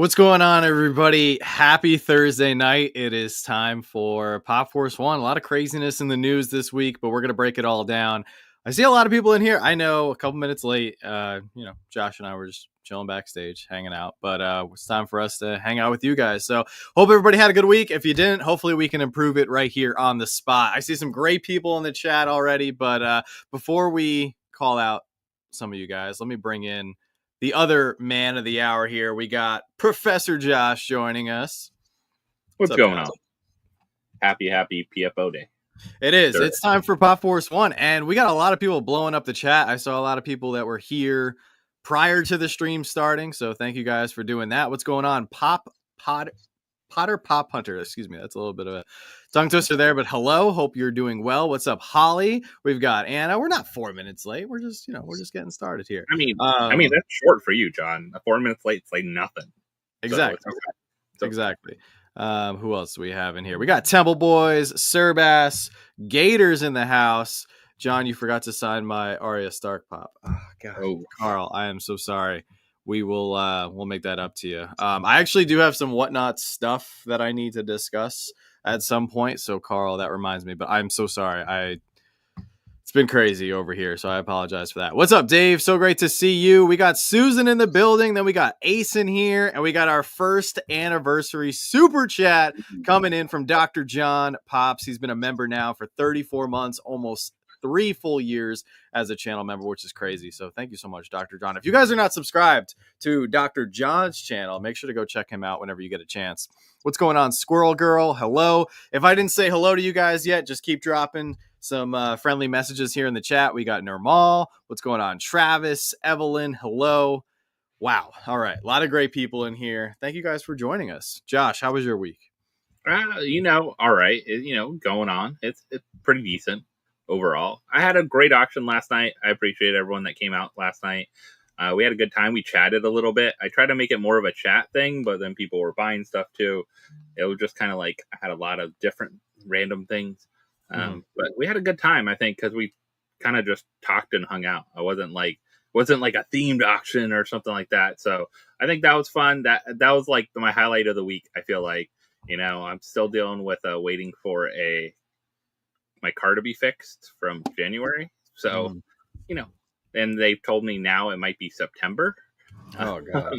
What's going on, everybody? Happy Thursday night. It is time for Pop Force 1. A lot of craziness in the news this week, but we're going to break it all down. I see a lot of people in here. I know a couple minutes late. Josh and I were just chilling backstage, hanging out, but it's time for us to hang out with you guys. So hope everybody had a good week. If you didn't, hopefully we can improve it right here on the spot. I see some great people in the chat already, but before we call out some of you guys, let me bring in the other man of the hour here. We got Professor Josh joining us. What's going on? Happy PFO day. It is. Sure. It's time for Pop Force 1. And we got a lot of people blowing up the chat. I saw a lot of people that were here prior to the stream starting. So thank you guys for doing that. What's going on? Potter Pop Hunter. Excuse me. That's a little bit of a tongue twister there, but hello. Hope you're doing well. What's up, Holly? We've got Anna. We're not 4 minutes late. We're just getting started here. I mean, that's short for you, John. 4 minutes late, it's like nothing. Exactly. So exactly. Who else do we have in here? We got Temple Boys, Surbass, Gators in the house. John, you forgot to sign my Arya Stark pop. Oh, God. Oh. Carl, I am so sorry. We will we'll make that up to you. I actually do have some whatnot stuff that I need to discuss at some point. So, Carl, that reminds me. But I'm so sorry. It's been crazy over here, so I apologize for that. What's up, Dave? So great to see you. We got Susan in the building. Then we got Ace in here. And we got our first anniversary super chat coming in from Dr. John Pops. He's been a member now for 34 months, almost 3 full years as a channel member, which is crazy. So thank you so much, Dr. John. If you guys are not subscribed to Dr. John's channel, make sure to go check him out whenever you get a chance. What's going on, Squirrel Girl? Hello. If I didn't say hello to you guys yet, just keep dropping some friendly messages here in the chat. We got Normal. What's going on? Travis, Evelyn. Hello. Wow. All right. A lot of great people in here. Thank you guys for joining us. Josh, how was your week? All right. Going on. It's pretty decent overall. I had a great auction last night. I appreciate everyone that came out last night. We had a good time. We chatted a little bit. I tried to make it more of a chat thing, but then people were buying stuff too. It was just kind of like I had a lot of different random things. But we had a good time, I think, because we kind of just talked and hung out. It wasn't like a themed auction or something like that. So I think that was fun. That was like my highlight of the week. I feel like, I'm still dealing with waiting for my car to be fixed from January. So, and they've told me now it might be September. Oh God.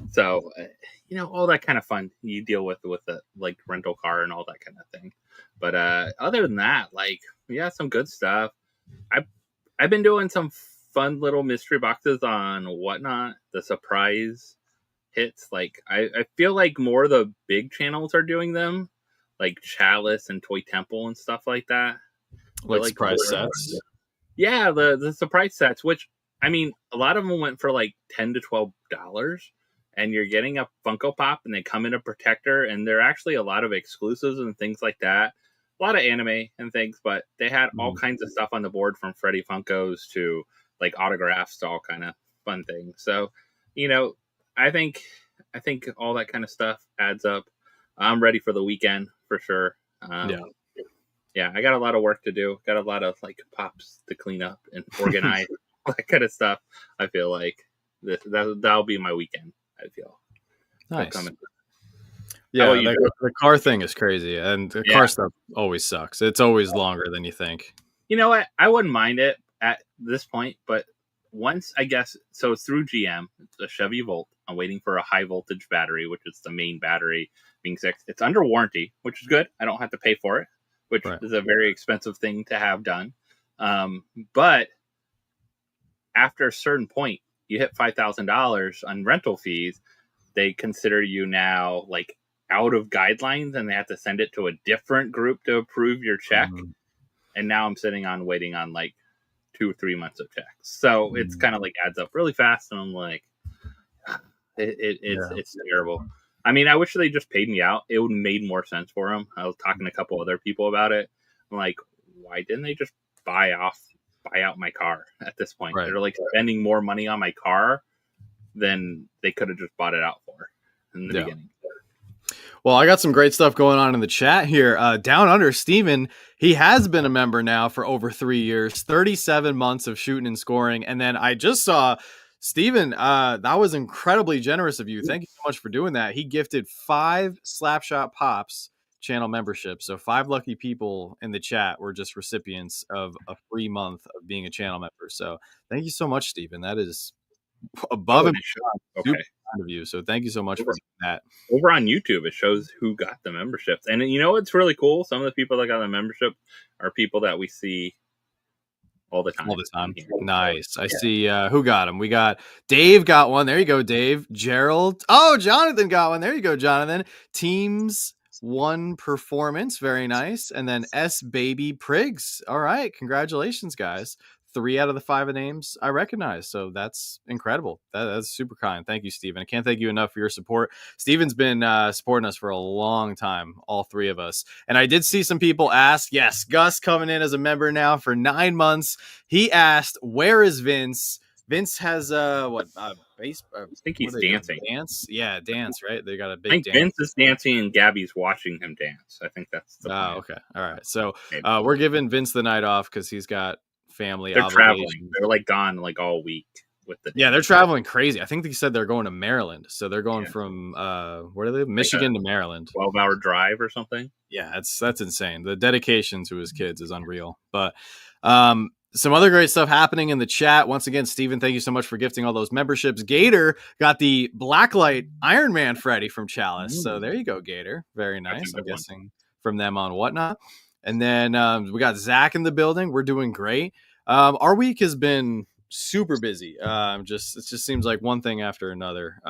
So, all that kind of fun you deal with the like rental car and all that kind of thing. But other than that, some good stuff. I've been doing some fun little mystery boxes on Whatnot, the surprise hits. Like I feel like more of the big channels are doing them, like Chalice and Toy Temple and stuff like that. Like surprise sets. Yeah, the surprise sets, which I mean, a lot of them went for like $10 to $12. And you're getting a Funko Pop, and they come in a protector, and they're actually a lot of exclusives and things like that. A lot of anime and things, but they had all kinds of stuff on the board, from Freddy Funkos to like autographs to all kind of fun things. So, I think all that kind of stuff adds up. I'm ready for the weekend for sure. Yeah, I got a lot of work to do. Got a lot of like pops to clean up and organize, all that kind of stuff. I feel like that'll be my weekend. I feel nice. Yeah, the car thing is crazy, and the car stuff always sucks. It's always longer than you think. You know what? I wouldn't mind it at this point, but once I guess so, it's through GM. It's a Chevy Volt. I'm waiting for a high voltage battery, which is the main battery being 6. It's under warranty, which is good. I don't have to pay for it, which is a very expensive thing to have done. But after a certain point, you hit $5,000 on rental fees, they consider you now like out of guidelines, and they have to send it to a different group to approve your check. And now I'm waiting on like 2 or 3 months of checks. So it's kind of like adds up really fast. And I'm like, it's terrible. I mean, I wish they just paid me out. It would have made more sense for them. I was talking to a couple other people about it. I'm like, why didn't they just buy out my car at this point? They're like spending more money on my car than they could have just bought it out for in the beginning. Well, I got some great stuff going on in the chat here. Down Under Steven, he has been a member now for over 3 years, 37 months of shooting and scoring. And then I just saw Steven, that was incredibly generous of you. Thank you so much for doing that. He gifted 5 Slapshot Pops channel memberships. So 5 lucky people in the chat were just recipients of a free month of being a channel member. So thank you so much, Steven. That is above and beyond super kind of you. So thank you so much for doing that. Over on YouTube, it shows who got the memberships. And you know what's really cool? Some of the people that got the membership are people that we see all the time. All the time. Nice. I see who got them. We got Dave got one. There you go, Dave. Gerald. Oh, Jonathan got one. There you go, Jonathan. Teams 1 Performance. Very nice. And then S Baby Prigs. All right. Congratulations, guys. 3 out of the 5 names I recognize. So that's incredible. That's super kind. Thank you, Steven. I can't thank you enough for your support. Steven's been supporting us for a long time, all 3 of us. And I did see some people ask, yes, Gus coming in as a member now for 9 months. He asked, where is Vince? Vince has base. I think he's dancing. Dance, yeah, dance. Right? They got a big. I think dance. Vince is dancing and Gabby's watching him dance. I think that's the plan. Okay, all right. So we're giving Vince the night off because he's got family. They're traveling. They're like gone like all week with the. Yeah, they're traveling crazy. I think they said they're going to Maryland. So they're going from where do they live? Michigan to Maryland. 12-hour drive or something. Yeah, that's insane. The dedication to his kids is unreal. But some other great stuff happening in the chat. Once again, Steven, thank you so much for gifting all those memberships. Gator got the Blacklight Iron Man Freddy from Chalice. So there you go, Gator. Very nice. I'm guessing from them on Whatnot. And then we got Zach in the building. We're doing great. Our week has been super busy. It just seems like one thing after another.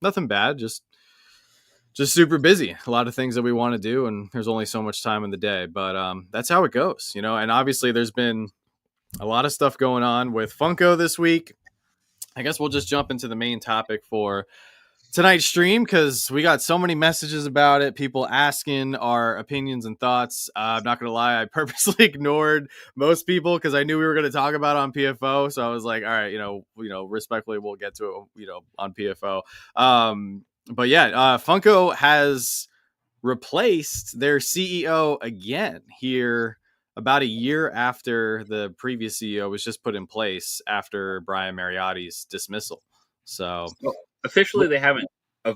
Nothing bad, just super busy. A lot of things that we want to do, and there's only so much time in the day. But that's how it goes, you know. And obviously, there's been a lot of stuff going on with Funko this week. I guess we'll just jump into the main topic for tonight's stream because we got so many messages about it. People asking our opinions and thoughts. I'm not gonna lie, I purposely ignored most people because I knew we were going to talk about it on PFO. So I was like, all right, you know, respectfully, we'll get to it, on PFO. But yeah, Funko has replaced their CEO again here about a year after the previous CEO was just put in place after Brian Mariotti's dismissal. So officially they haven't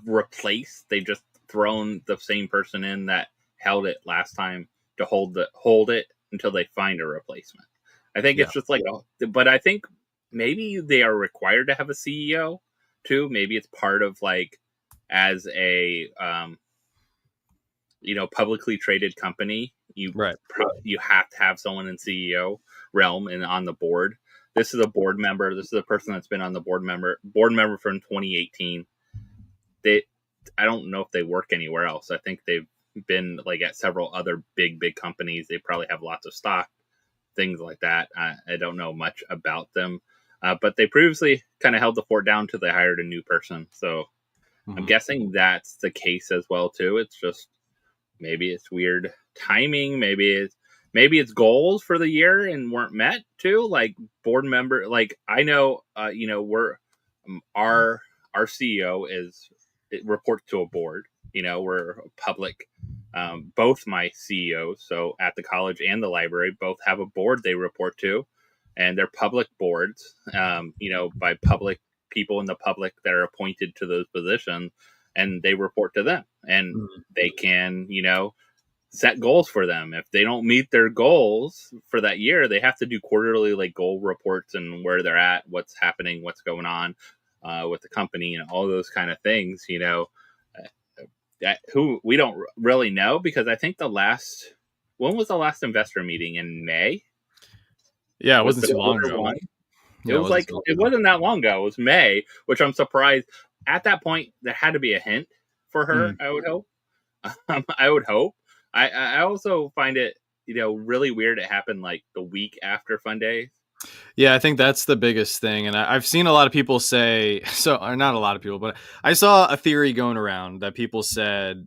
replaced. They just thrown the same person in that held it last time to hold it until they find a replacement. I think it's just like, but I think maybe they are required to have a CEO too. Maybe it's part of like as a publicly traded company, you have to have someone in CEO realm and on the board. This is a board member. This is a person that's been on the board member from 2018. I don't know if they work anywhere else. I think they've been like at several other big companies. They probably have lots of stock, things like that. I don't know much about them, but they previously kind of held the fort down till they hired a new person. So I'm guessing that's the case as well too. It's just maybe it's weird timing. Maybe it's goals for the year and weren't met too. Like board member, like I know, we're our CEO it reports to a board. We're public. Both my CEOs, so at the college and the library, both have a board they report to, and they're public boards. By public people in the public that are appointed to those positions, and they report to them, and they can, set goals for them. If they don't meet their goals for that year, they have to do quarterly like goal reports and where they're at, what's happening, what's going on with the company, and all those kind of things. Who we don't really know, because I think when was the last investor meeting? In May? Yeah, it wasn't too long ago. It wasn't that long ago. It was May, which I'm surprised. At that point, there had to be a hint for her. I would hope. I would hope. I also find it, really weird. It happened like the week after Fundays. Yeah, I think that's the biggest thing. And I've seen a lot of people say, or not a lot of people, but I saw a theory going around that people said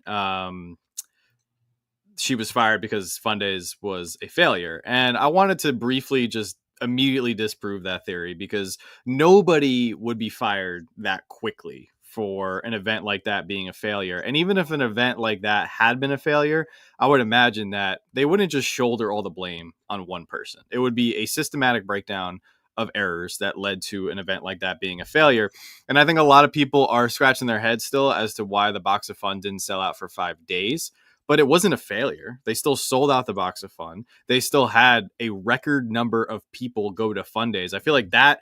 she was fired because Fundays was a failure. And I wanted to briefly just immediately disprove that theory, because nobody would be fired that quickly for an event like that being a failure. And even if an event like that had been a failure, I would imagine that they wouldn't just shoulder all the blame on one person. It would be a systematic breakdown of errors that led to an event like that being a failure. And I think a lot of people are scratching their heads still as to why the box of fun didn't sell out for 5 days. But it wasn't a failure. They still sold out the box of fun. They still had a record number of people go to Fundays. I feel like that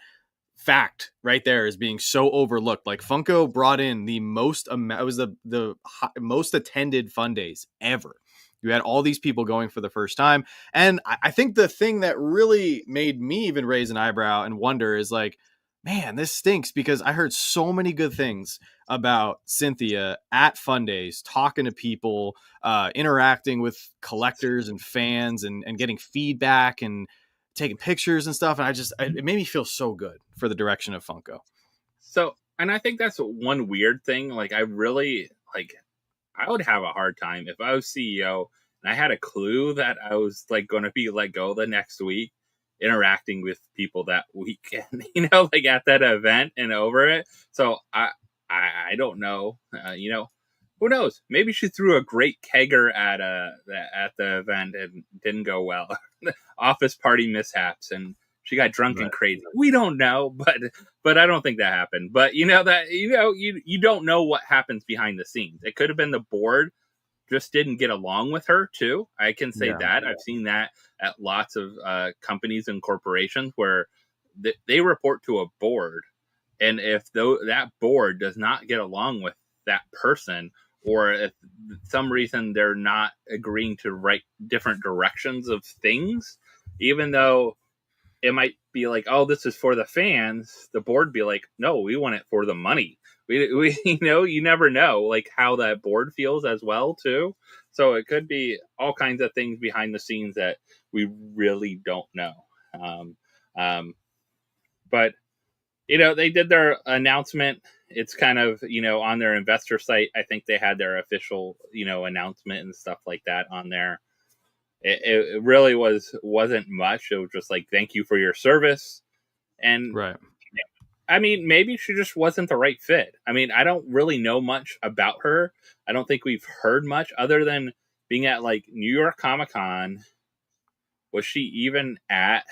fact right there is being so overlooked. Like Funko brought in the most it was the most attended Fundays ever. You had all these people going for the first time. And I think the thing that really made me even raise an eyebrow and wonder is like, man, this stinks, because I heard so many good things about Cynthia at Fundays, talking to people, interacting with collectors and fans, and getting feedback and taking pictures and stuff. And it made me feel so good for the direction of Funko. So, and I think that's one weird thing. Like, I really, like, I would have a hard time if I was CEO and I had a clue that I was like going to be let go the next week, interacting with people that weekend, like at that event and over it. So I don't know, who knows? Maybe she threw a great kegger at the event and didn't go well. Office party mishaps, and she got drunk and crazy. We don't know, but I don't think that happened. But you don't know what happens behind the scenes. It could have been the board just didn't get along with her too. I can say that. I've seen that at lots of companies and corporations where they report to a board, and if that board does not get along with that person, or if some reason they're not agreeing to write different directions of things, even though it might be like, oh, this is for the fans, the board be like, no, we want it for the money. We you never know like how that board feels as well too. So it could be all kinds of things behind the scenes that we really don't know. But they did their announcement. It's kind of, on their investor site. I think they had their official, announcement and stuff like that on there. It really wasn't much. It was just like, thank you for your service. And right. I mean, maybe she just wasn't the right fit. I mean, I don't really know much about her. I don't think we've heard much other than being at like New York Comic Con. Was she even at?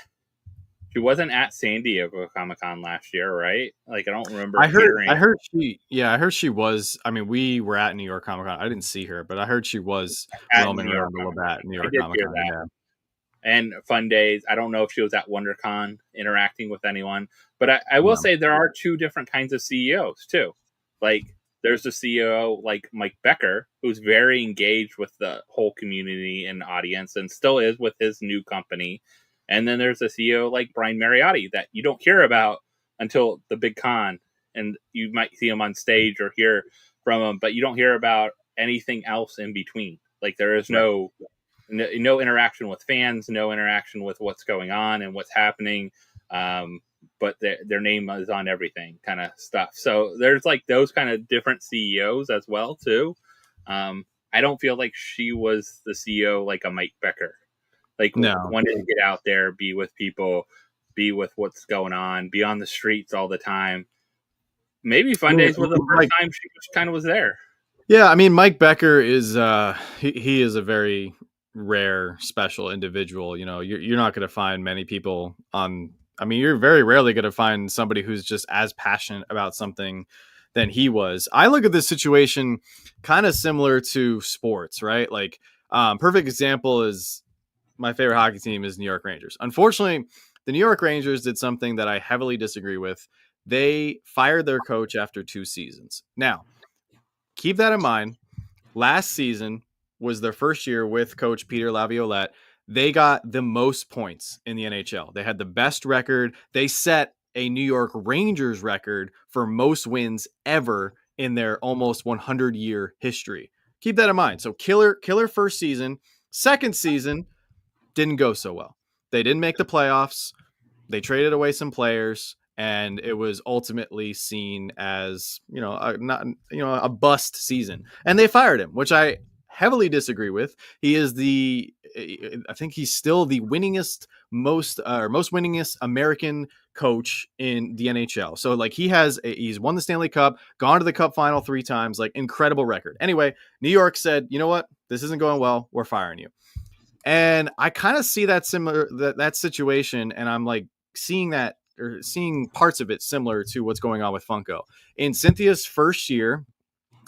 She wasn't at San Diego Comic Con last year, right? Like, I don't remember. I heard she was. I mean, we were at New York Comic Con. I didn't see her, but I heard she was roaming around a little bit at New York Comic Con. Yeah. And Fundays. I don't know if she was at WonderCon interacting with anyone, but I will say there are two different kinds of CEOs too. Like, there's a CEO like Mike Becker, who's very engaged with the whole community and audience, and still is with his new company. And then there's a CEO like Brian Mariotti that you don't hear about until the big con, and you might see him on stage or hear from him, but you don't hear about anything else in between. Like, there is no interaction with fans, no interaction with what's going on and what's happening. But their name is on everything kind of stuff. So there's like those kind of different CEOs as well too. I don't feel like she was the CEO like a Mike Becker. Like, wanted to get out there, be with people, be with what's going on, be on the streets all the time. Maybe Fundays was the first time she just kind of was there. Yeah, I mean, Mike Becker is he is a very rare, special individual. You're not going to find many people on. I mean, you're very rarely going to find somebody who's just as passionate about something than he was. I look at this situation kind of similar to sports, right? Like, perfect example is my favorite hockey team is New York Rangers. Unfortunately, the New York Rangers did something that I heavily disagree with. They fired their coach after 2 seasons. Now, keep that in mind. Last season was their first year with coach Peter Laviolette. They got the most points in the NHL. They had the best record. They set a New York Rangers record for most wins ever in their almost 100-year history. Keep that in mind. So killer first season. Second season didn't go so well. They didn't make the playoffs. They traded away some players, and it was ultimately seen as, a bust season. And they fired him, which I heavily disagree with. He is I think he's still the most winningest American coach in the NHL. So like he's won the Stanley Cup, gone to the Cup final 3 times, like incredible record. Anyway, New York said, you know what? This isn't going well. We're firing you. And I kind of see that similar that situation, and I'm like seeing that or seeing parts of it similar to what's going on with Funko. In Cynthia's first year,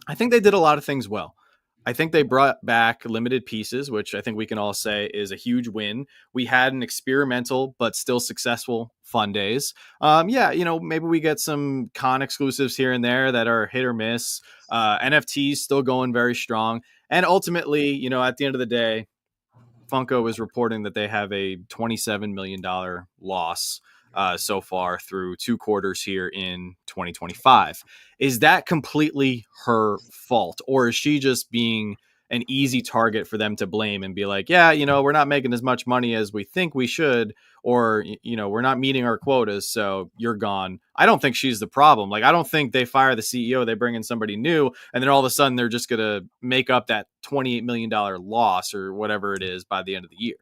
I think they did a lot of things well. I think they brought back limited pieces, which I think we can all say is a huge win. We had an experimental but still successful Fundays. Yeah, maybe we get some con exclusives here and there that are hit or miss. NFTs still going very strong. And ultimately, at the end of the day, Funko is reporting that they have a $27 million loss so far through 2 quarters here in 2025. Is that completely her fault? Or is she just being an easy target for them to blame and be like, yeah, we're not making as much money as we think we should, or, we're not meeting our quotas, so you're gone. I don't think she's the problem. Like, I don't think they fire the CEO, they bring in somebody new, and then all of a sudden they're just going to make up that $28 million loss or whatever it is by the end of the year.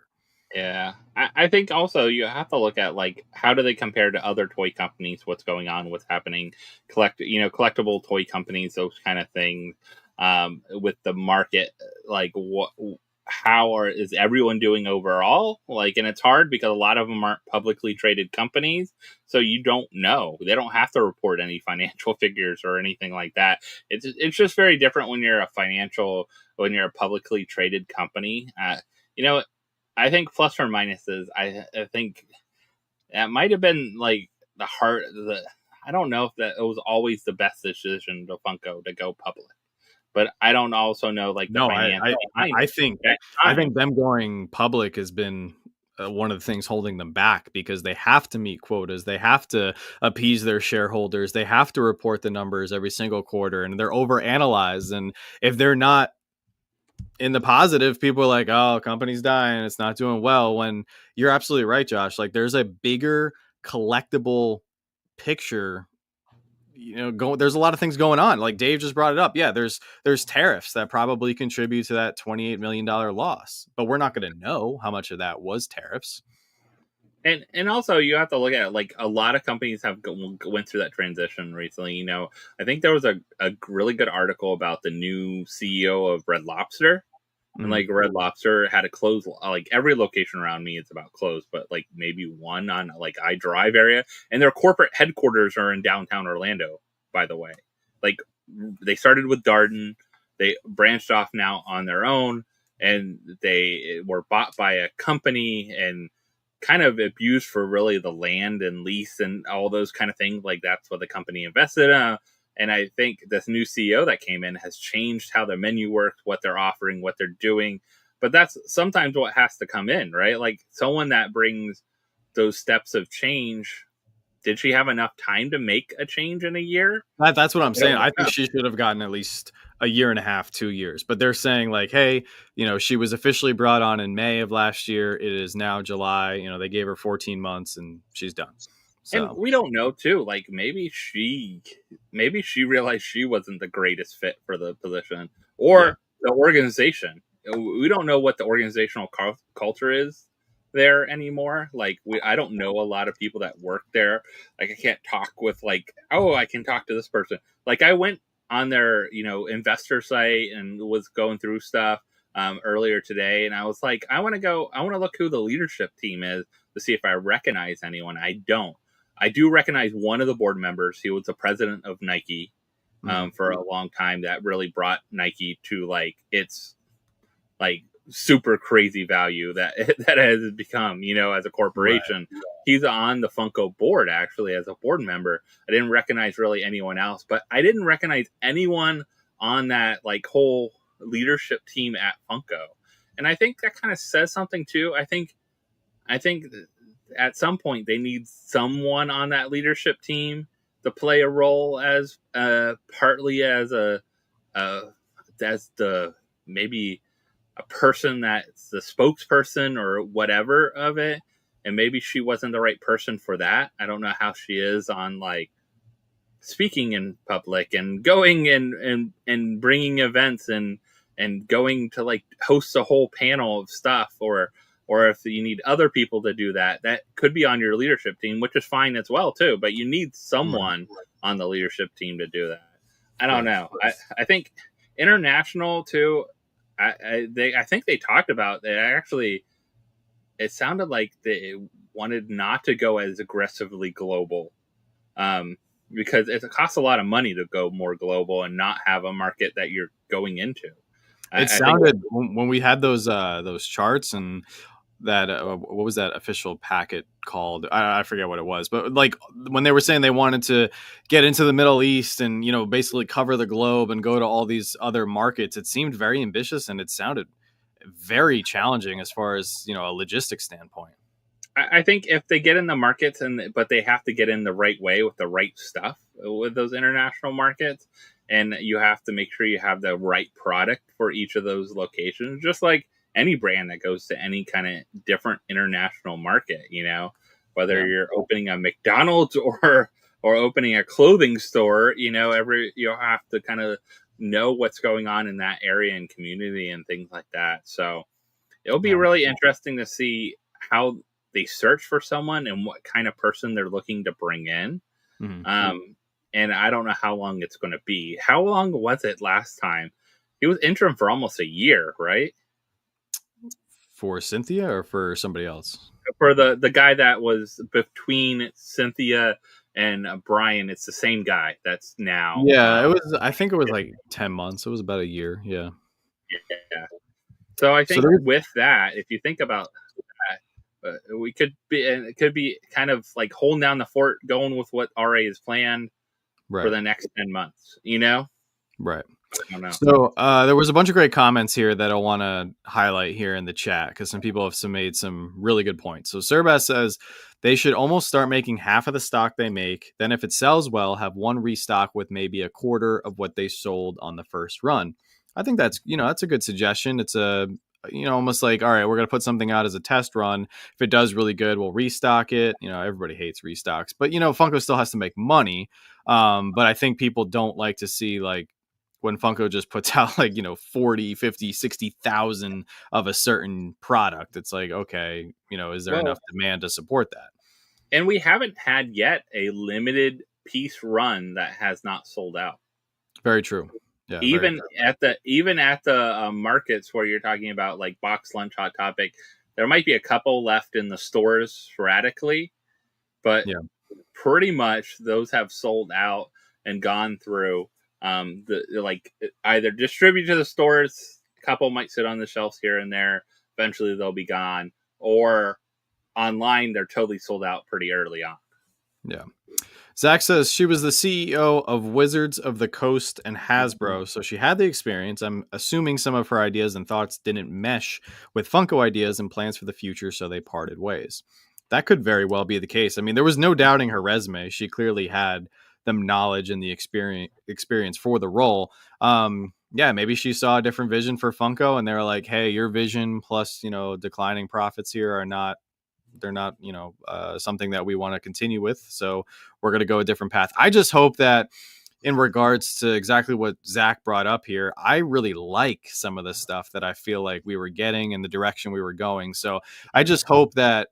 Yeah, I think also you have to look at like how do they compare to other toy companies? What's going on? What's happening? Collectible toy companies, those kind of things. With the market, like is everyone doing overall? Like, and it's hard because a lot of them aren't publicly traded companies, so you don't know. They don't have to report any financial figures or anything like that. It's just very different when you're a publicly traded company. I think plus or minuses. I think that might have been like I don't know if that it was always the best decision to Funko to go public, but I don't also know like the No, financial. I think them going public has been one of the things holding them back, because they have to meet quotas, they have to appease their shareholders, they have to report the numbers every single quarter, and they're over analyzed. And if they're not in the positive, people are like, oh, company's dying, it's not doing well. When you're absolutely right, Josh, like there's a bigger collectible picture. There's a lot of things going on. Like Dave just brought it up. Yeah, there's tariffs that probably contribute to that $28 million loss, but we're not going to know how much of that was tariffs. And also you have to look at it, like a lot of companies went through that transition recently. I think there was a really good article about the new CEO of Red Lobster. And like Red Lobster had to close, like every location around me is about closed, but like maybe one on like iDrive area, and their corporate headquarters are in downtown Orlando, by the way. Like they started with Darden, they branched off now on their own, and they were bought by a company and kind of abused for really the land and lease and all those kind of things. Like that's what the company invested in. And I think this new CEO that came in has changed how the menu works, what they're offering, what they're doing. But that's sometimes what has to come in, right? Like someone that brings those steps of change. Did she have enough time to make a change in a year? That's what I'm saying. I think she should have gotten at least a year and a half, 2 years. But they're saying like, hey, she was officially brought on in May of last year. It is now July. They gave her 14 months and she's done. So. And we don't know too. Like maybe she realized she wasn't the greatest fit for the position or the organization. We don't know what the organizational culture is there anymore. Like I don't know a lot of people that work there. Like I can't talk with like, oh, I can talk to this person. Like I went on their investor site and was going through stuff earlier today, and I was like, I want to look who the leadership team is to see if I recognize anyone. I don't. I do recognize one of the board members. He was the president of Nike for a long time. That really brought Nike to like its like super crazy value that has become, as a corporation. Right. He's on the Funko board actually as a board member. I didn't recognize really anyone else, but I didn't recognize anyone on that like whole leadership team at Funko. And I think that kind of says something too. I think at some point they need someone on that leadership team to play a role as partly as maybe a person that's the spokesperson or whatever of it. And maybe she wasn't the right person for that. I don't know how she is on like speaking in public and going and bringing events and going to like host a whole panel of stuff, or if you need other people to do that could be on your leadership team, which is fine as well too. But you need someone on the leadership team to do that. I don't know. I think international too. I think they talked about they actually it sounded like they wanted not to go as aggressively global, because it costs a lot of money to go more global and not have a market that you're going into. It I think sounded when we had those charts and that what was that official packet called? I forget what it was, but like when they were saying they wanted to get into the Middle East and basically cover the globe and go to all these other markets, it seemed very ambitious and it sounded very challenging as far as a logistics standpoint. I think if they get in the markets but they have to get in the right way with the right stuff with those international markets, and you have to make sure you have the right product for each of those locations, just like any brand that goes to any kind of different international market, whether you're opening a McDonald's or opening a clothing store, you'll have to kind of know what's going on in that area and community and things like that. So it'll be really interesting to see how they search for someone and what kind of person they're looking to bring in. And I don't know how long it's going to be. How long was it last time? He was interim for almost a year, right? For Cynthia or for somebody else? For the guy that was between Cynthia and Brian, it's the same guy that's now. Yeah, it was. I think it was like 10 months. It was about a year. Yeah. Yeah. So I think with that, if you think about that, it could be kind of like holding down the fort, going with what RA is planned for the next 10 months, Right. I don't know. So there was a bunch of great comments here that I want to highlight here in the chat because some people have made some really good points. So Serbas says they should almost start making half of the stock they make. Then if it sells well, have one restock with maybe a quarter of what they sold on the first run. I think that's a good suggestion. It's almost like, all right, we're going to put something out as a test run. If it does really good, we'll restock it. Everybody hates restocks, but Funko still has to make money. But I think people don't like to see like when Funko just puts out like 40, 50, 60,000 of a certain product. It's like, okay, is there enough demand to support that? And we haven't had yet a limited piece run that has not sold out. Very true. Yeah, even at the markets where you're talking about like Box Lunch, Hot Topic, there might be a couple left in the stores sporadically, but pretty much those have sold out and gone through. Like either distribute to the stores, a couple might sit on the shelves here and there. Eventually they'll be gone, or online they're totally sold out pretty early on. Yeah. Zach says she was the CEO of Wizards of the Coast and Hasbro, so she had the experience. I'm assuming some of her ideas and thoughts didn't mesh with Funko ideas and plans for the future, so they parted ways. That could very well be the case. I mean, there was no doubting her resume. She clearly had the knowledge and the experience for the role. Maybe she saw a different vision for Funko, and they were like, "Hey, your vision plus declining profits here are not." They're not, something that we want to continue with. So we're going to go a different path. I just hope that in regards to exactly what Zach brought up here, I really like some of the stuff that I feel like we were getting and the direction we were going. So I just hope that,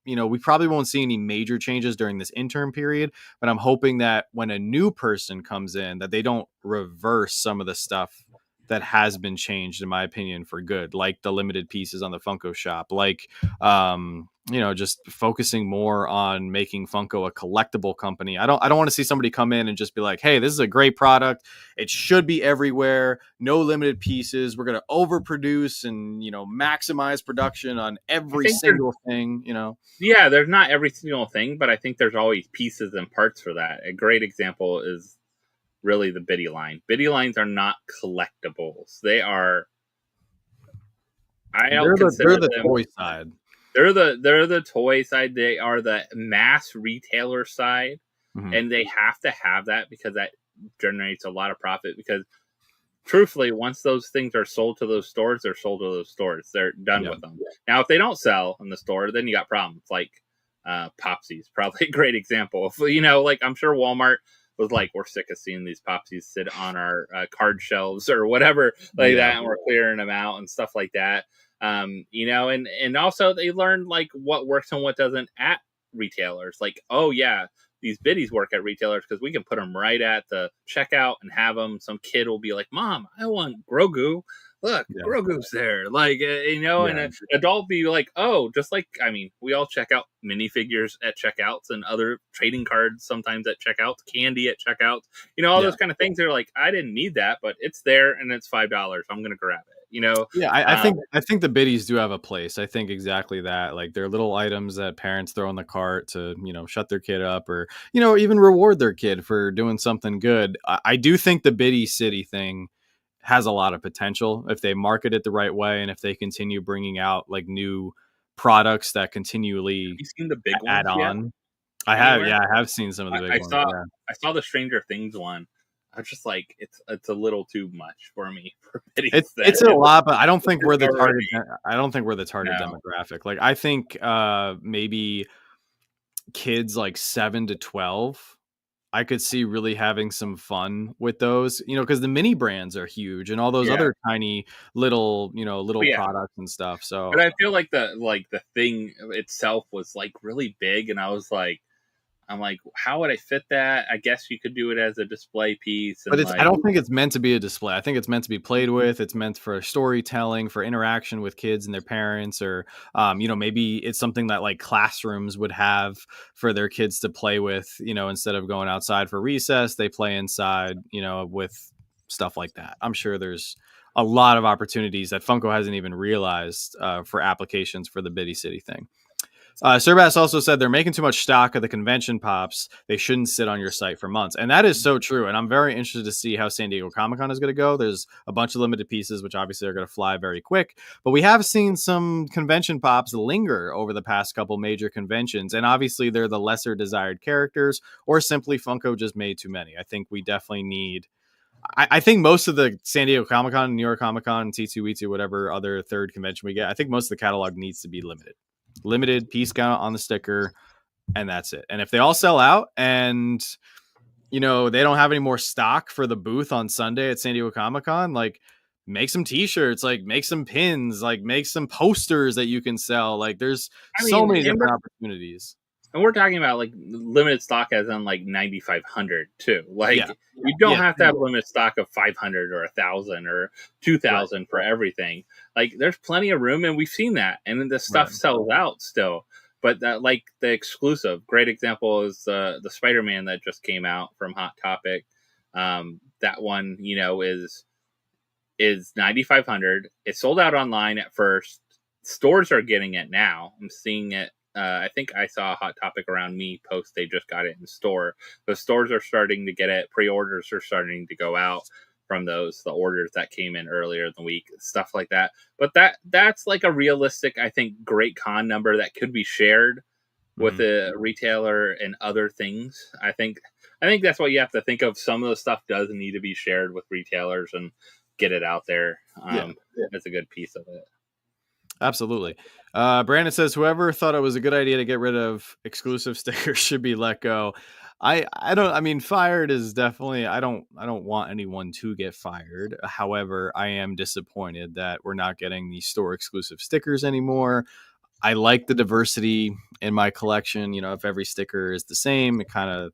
we probably won't see any major changes during this interim period, but I'm hoping that when a new person comes in, that they don't reverse some of the stuff that has been changed, in my opinion, for good, like the limited pieces on the Funko shop, like, just focusing more on making Funko a collectible company. I don't want to see somebody come in and just be like, hey, this is a great product. It should be everywhere. No limited pieces. We're going to overproduce and, maximize production on every single thing, Yeah, there's not every single thing, but I think there's always pieces and parts for that. A great example is really the biddy line. Biddy lines are not collectibles. They are. They're the toy side. They're the toy side. They are the mass retailer side, and they have to have that because that generates a lot of profit. Because truthfully, once those things are sold to those stores, they're sold to those stores. They're done with them. Now, if they don't sell in the store, then you got problems. Like Popsies, probably a great example. Like I'm sure Walmart was like, we're sick of seeing these Popsies sit on our card shelves or whatever like that, and we're clearing them out and stuff like that. And also they learned like what works and what doesn't at retailers. Like, oh yeah, these biddies work at retailers because we can put them right at the checkout and have them. Some kid will be like, "Mom, I want Grogu." look, Yeah. Grogu's there. Like, and an adult be like, oh, just like, I mean, we all check out minifigures at checkouts and other trading cards sometimes at checkouts, candy at checkouts, all those kind of things. They're like, I didn't need that, but it's there and it's $5. I'm going to grab it. Yeah, I think the biddies do have a place. I think exactly that. Like they're little items that parents throw in the cart to, shut their kid up or, even reward their kid for doing something good. I do think the biddy city thing has a lot of potential if they market it the right way and if they continue bringing out like new products that continually Have you seen the big add ones yet? on. I have seen some of the big ones. I saw the Stranger Things one. I was just like, it's a little too much for me. For it's a lot, but I don't think we're the target. I don't think we're the target No. demographic. Like I think maybe kids like 7 to 12. I could see really having some fun with those, because the mini brands are huge and all those other tiny little products and stuff. So, but I feel like the thing itself was like really big, and I'm like, how would I fit that? I guess you could do it as a display piece. And but I don't think it's meant to be a display. I think it's meant to be played with. It's meant for storytelling, for interaction with kids and their parents, or, maybe it's something that like classrooms would have for their kids to play with, instead of going outside for recess, they play inside, with stuff like that. I'm sure there's a lot of opportunities that Funko hasn't even realized for applications for the Biddy City thing. Surbass also said they're making too much stock of the convention pops. They shouldn't sit on your site for months. And that is so true. And I'm very interested to see how San Diego Comic-Con is going to go. There's a bunch of limited pieces, which obviously are going to fly very quick. But we have seen some convention pops linger over the past couple major conventions. And obviously they're the lesser desired characters, or simply Funko just made too many. I think we definitely need... I think most of the San Diego Comic-Con, New York Comic-Con, T2E2, whatever other third convention we get, I think most of the catalog needs to be limited piece count on the sticker, and that's it. And if they all sell out and they don't have any more stock for the booth on Sunday at San Diego Comic-Con, like make some t-shirts, like make some pins, like make some posters that you can sell. Like there's so many different opportunities. And we're talking about like limited stock as on like 9,500 too. Like you don't have to have limited stock of 500 or 1,000 or 2,000 for everything. Like there's plenty of room, and we've seen that. And then the stuff sells out still. But that, like the exclusive, great example is the Spider-Man that just came out from Hot Topic. That one, is 9,500. It sold out online at first. Stores are getting it now. I'm seeing it. I think I saw a Hot Topic around me post they just got it in store. The stores are starting to get it. Pre-orders are starting to go out from the orders that came in earlier in the week, stuff like that. But that's like a realistic, I think, great con number that could be shared with a retailer and other things. I think that's what you have to think of. Some of the stuff does need to be shared with retailers and get it out there. That's a good piece of it. Absolutely. Brandon says, whoever thought it was a good idea to get rid of exclusive stickers should be let go. Fired is definitely, I don't want anyone to get fired. However, I am disappointed that we're not getting the store exclusive stickers anymore. I like the diversity in my collection. If every sticker is the same, it kind of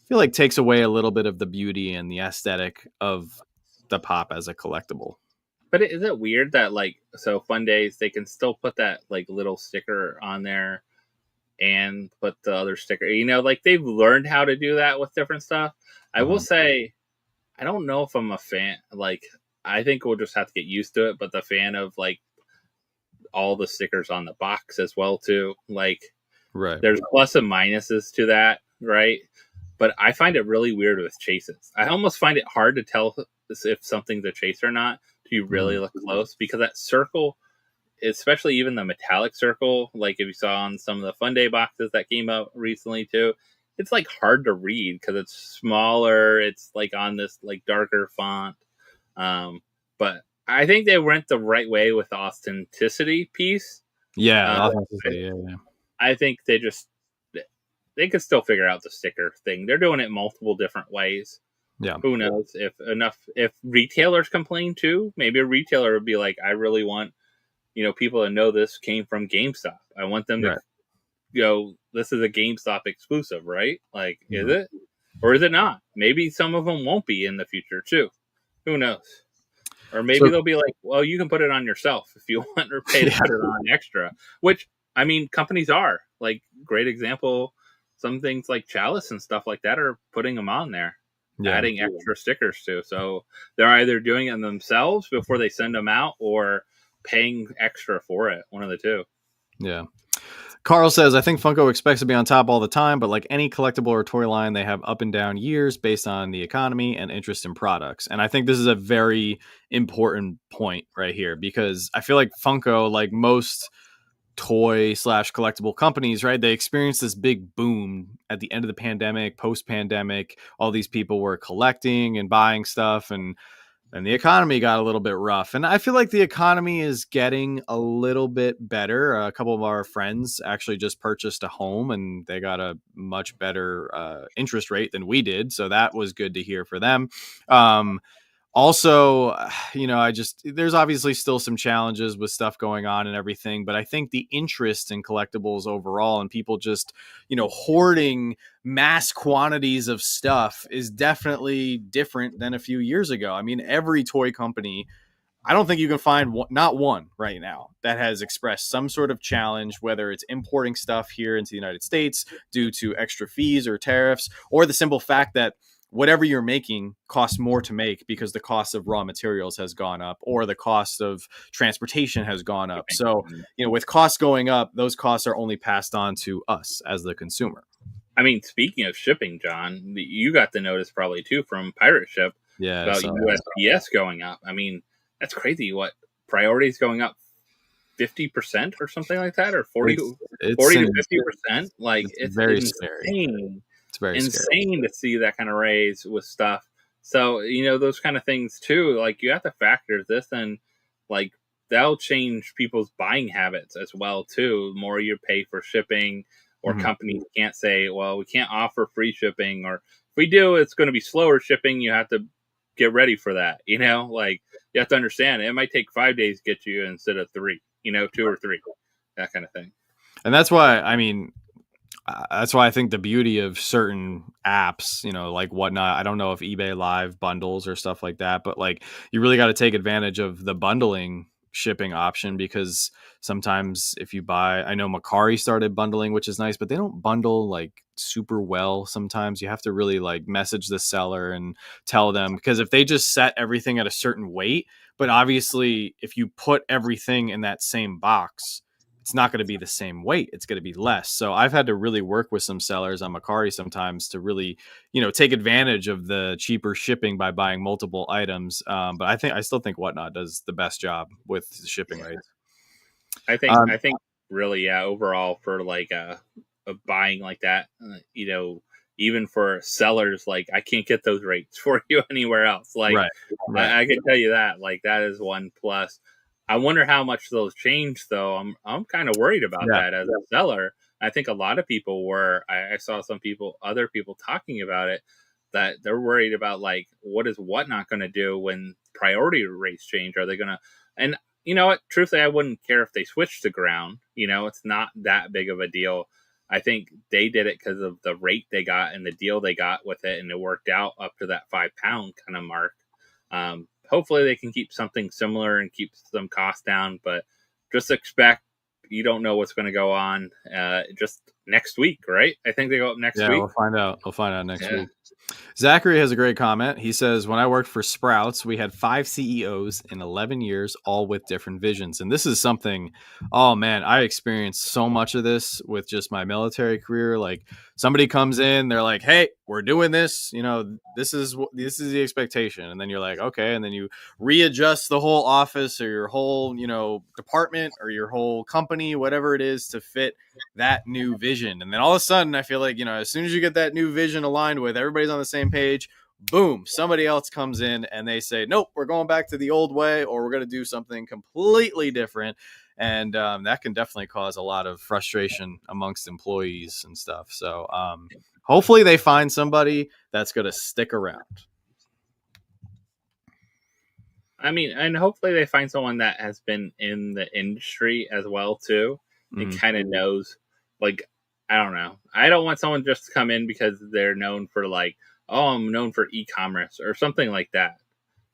feel like takes away a little bit of the beauty and the aesthetic of the pop as a collectible. But is it weird that so Fundays, they can still put that like little sticker on there and put the other sticker, they've learned how to do that with different stuff. I will say, I don't know if I'm a fan. I think we'll just have to get used to it, but the fan of all the stickers on the box as well too. There's plus and minuses to that, right? But I find it really weird with chases. I almost find it hard to tell if something's a chase or not. Do you really look close? Because that circle, especially even the metallic circle, like if you saw on some of the Funday boxes that came out recently too, it's hard to read because it's smaller. It's on this darker font. But I think they went the right way with the authenticity piece. I think they could still figure out the sticker thing. They're doing it multiple different ways. Yeah. Who knows if retailers complain too, maybe a retailer would be like, I really want, people to know this came from GameStop. I want them to go, this is a GameStop exclusive, right? Is it? Or is it not? Maybe some of them won't be in the future too. Who knows? Or maybe they'll be like, well, you can put it on yourself if you want, or pay to put it on extra. Which, I mean, companies are. Like, great example, some things like Chalice and stuff like that are putting them on there, adding extra stickers to. So they're either doing it themselves before they send them out, or paying extra for it. One of the two. Yeah. Carl says, I think Funko expects to be on top all the time, but like any collectible or toy line, they have up and down years based on the economy and interest in products. And I think this is a very important point right here, because I feel like Funko, like most toy / collectible companies, right, they experienced this big boom at the end of the pandemic, post pandemic. All these people were collecting and buying stuff, and the economy got a little bit rough. And I feel like the economy is getting a little bit better. A couple of our friends actually just purchased a home, and they got a much better interest rate than we did. So that was good to hear for them. Also, there's obviously still some challenges with stuff going on and everything, but I think the interest in collectibles overall and people just, hoarding mass quantities of stuff is definitely different than a few years ago. I mean, every toy company, I don't think you can find not one right now that has expressed some sort of challenge, whether it's importing stuff here into the United States due to extra fees or tariffs, or the simple fact that whatever you're making costs more to make because the cost of raw materials has gone up, or the cost of transportation has gone up. So, with costs going up, those costs are only passed on to us as the consumer. I mean, speaking of shipping, John, you got the notice probably too from Pirate Ship about USPS going up. I mean, that's crazy. What, priorities going up 50% or something like that, or 40 to 50%? Like, it's very insane. Scary. It's very insane to see that kind of raise with stuff. So, those kind of things too, like, you have to factor this in, like, that'll change people's buying habits as well too. The more you pay for shipping, or companies can't say, well, we can't offer free shipping, or if we do, it's going to be slower shipping. You have to get ready for that. Like, you have to understand it might take 5 days to get you instead of 3, 2 or 3, that kind of thing. And that's why I think the beauty of certain apps, like Whatnot, I don't know if eBay Live bundles or stuff like that, but like, you really got to take advantage of the bundling shipping option, because sometimes if you buy, I know Macari started bundling, which is nice, but they don't bundle like super well. Sometimes you have to really like message the seller and tell them, because if they just set everything at a certain weight, but obviously if you put everything in that same box, it's not going to be the same weight. It's going to be less. So I've had to really work with some sellers on Macari sometimes to really, take advantage of the cheaper shipping by buying multiple items. But I still think Whatnot does the best job with shipping rates. I think really, yeah, overall for like a buying like that, even for sellers, like, I can't get those rates for you anywhere else. Like, right. I can tell you that, like, that is one plus. I wonder how much those change, though. I'm kind of worried about that as a seller. I think a lot of people were. I saw other people talking about it, that they're worried about, like, what is Whatnot going to do when priority rates change? Are they going to? And you know what? Truthfully, I wouldn't care if they switched to ground. It's not that big of a deal. I think they did it because of the rate they got and the deal they got with it, and it worked out up to that £5 kind of mark. Hopefully they can keep something similar and keep some costs down, but just expect, you don't know what's going to go on just next week, right? I think they go up next week. Yeah, we'll find out next week. Zachary has a great comment. He says, when I worked for Sprouts, we had 5 CEOs in 11 years, all with different visions. And this is something, oh man, I experienced so much of this with just my military career. Like, somebody comes in, they're like, hey, we're doing this. This is the expectation. And then you're like, okay. And then you readjust the whole office or your whole, department or your whole company, whatever it is, to fit that new vision. And then all of a sudden, I feel like, as soon as you get that new vision aligned with, everybody's on the same page, boom, somebody else comes in and they say, nope, we're going back to the old way, or we're going to do something completely different. And that can definitely cause a lot of frustration amongst employees and stuff. So hopefully they find somebody that's going to stick around. I mean, and hopefully they find someone that has been in the industry as well too, and kind of knows, like, I don't know. I don't want someone just to come in because they're known for, like, oh, I'm known for e-commerce or something like that.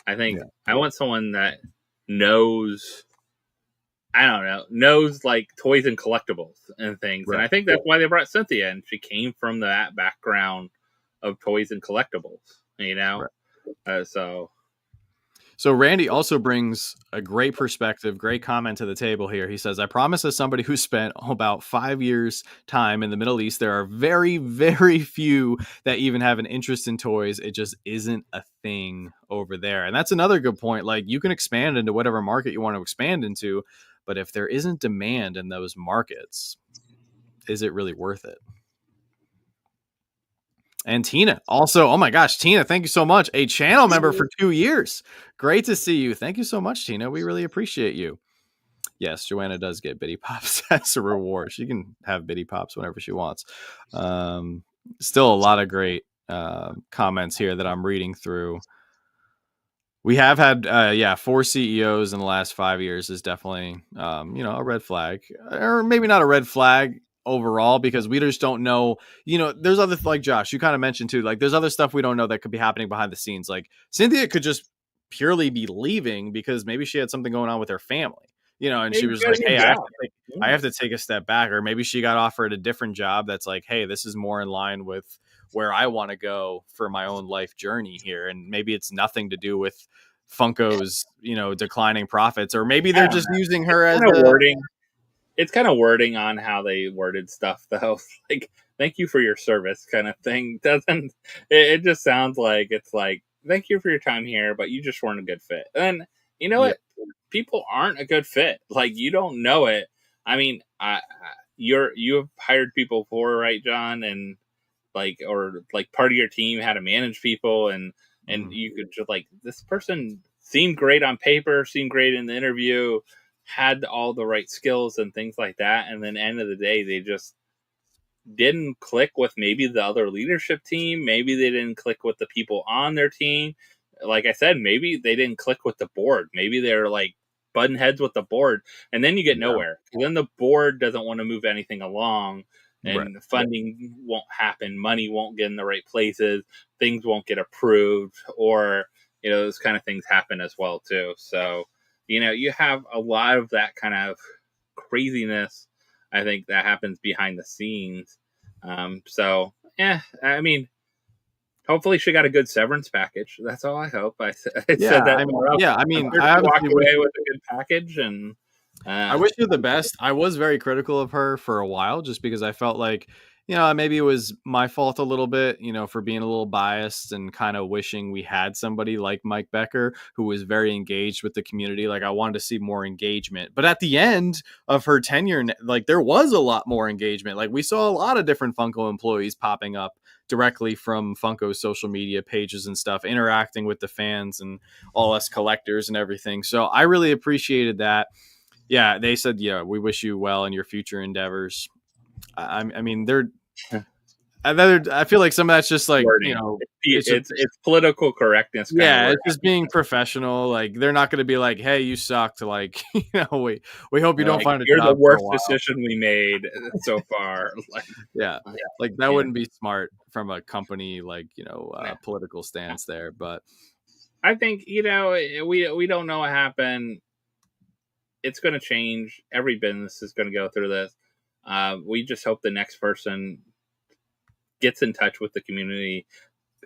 I think I want someone that knows, I don't know, knows like toys and collectibles and things. Right. And I think that's why they brought Cynthia, and she came from that background of toys and collectibles, you know? Right. So Randy also brings a great perspective, great comment to the table here. He says, I promise, as somebody who spent about 5 years time in the Middle East, there are very, very few that even have an interest in toys. It just isn't a thing over there. And that's another good point. Like, you can expand into whatever market you want to expand into, but if there isn't demand in those markets, is it really worth it? And Tina also, oh my gosh, Tina, thank you so much. A channel member for 2 years. Great to see you. Thank you so much, Tina. We really appreciate you. Yes, Joanna does get Biddy Pops as a reward. She can have Biddy Pops whenever she wants. Still a lot of great comments here that I'm reading through. We have had, 4 CEOs in the last 5 years is definitely, a red flag, or maybe not a red flag overall, because we just don't know. There's other, like Josh, you kind of mentioned too, like there's other stuff we don't know that could be happening behind the scenes. Like Cynthia could just purely be leaving because maybe she had something going on with her family, and she was like, hey, I have to take a step back. Or maybe she got offered a different job that's like, hey, this is more in line with where I want to go for my own life journey here. And maybe it's nothing to do with Funko's, declining profits, or maybe they're just using her as wording. It's kind of wording on how they worded stuff, though. Like, thank you for your service kind of thing. It just sounds like it's like, thank you for your time here, but you just weren't a good fit. And you know what? People aren't a good fit. Like, you don't know it. I mean, you've hired people before, right, John? And or part of your team had to manage people, and you could just like, this person seemed great on paper, seemed great in the interview, had all the right skills and things like that, and then end of the day they just didn't click with maybe the other leadership team, maybe they didn't click with the people on their team. Like I said, maybe they didn't click with the board, maybe they're like button heads with the board, and then you get nowhere. Then the board doesn't want to move anything along, and funding won't happen, money won't get in the right places, things won't get approved, or those kind of things happen as well too. So you have a lot of that kind of craziness, I think, that happens behind the scenes. I mean, hopefully she got a good severance package. That's all I hope. I said that. I walked away with a good package, and I wish you the best. I was very critical of her for a while, just because I felt like, maybe it was my fault a little bit, for being a little biased and kind of wishing we had somebody like Mike Becker who was very engaged with the community. Like, I wanted to see more engagement. But at the end of her tenure, like, there was a lot more engagement. Like, we saw a lot of different Funko employees popping up directly from Funko's social media pages and stuff, interacting with the fans and all us collectors and everything. So I really appreciated that. Yeah, they said, we wish you well in your future endeavors. I mean, I feel like some of that's just like, it's political correctness. Yeah, it's just being professional. Like, they're not going to be like, hey, you sucked. Like, we hope you don't find a job. You're the worst decision we made so far. Like that wouldn't be smart from a company, like, political stance there. But I think, we don't know what happened. It's going to change. Every business is going to go through this. We just hope the next person gets in touch with the community,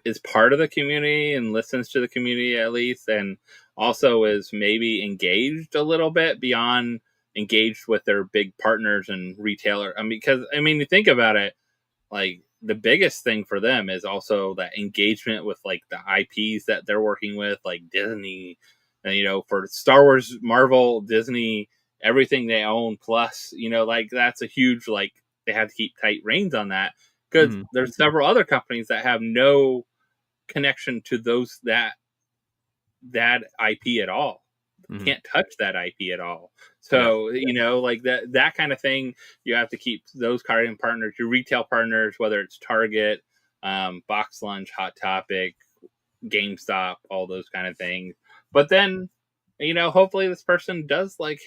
is part of the community and listens to the community at least, and also is maybe engaged a little bit beyond engaged with their big partners and retailer. Because you think about it, like, the biggest thing for them is also that engagement with like the IPs that they're working with, like Disney, for Star Wars, Marvel, Disney, everything they own, plus, like, that's a huge, like, they have to keep tight reins on that, because there's several other companies that have no connection to that IP at all. Can't touch that IP at all. So, like that kind of thing, you have to keep those current partners, your retail partners, whether it's Target, Box Lunch, Hot Topic, GameStop, all those kind of things. But then, hopefully this person does, like,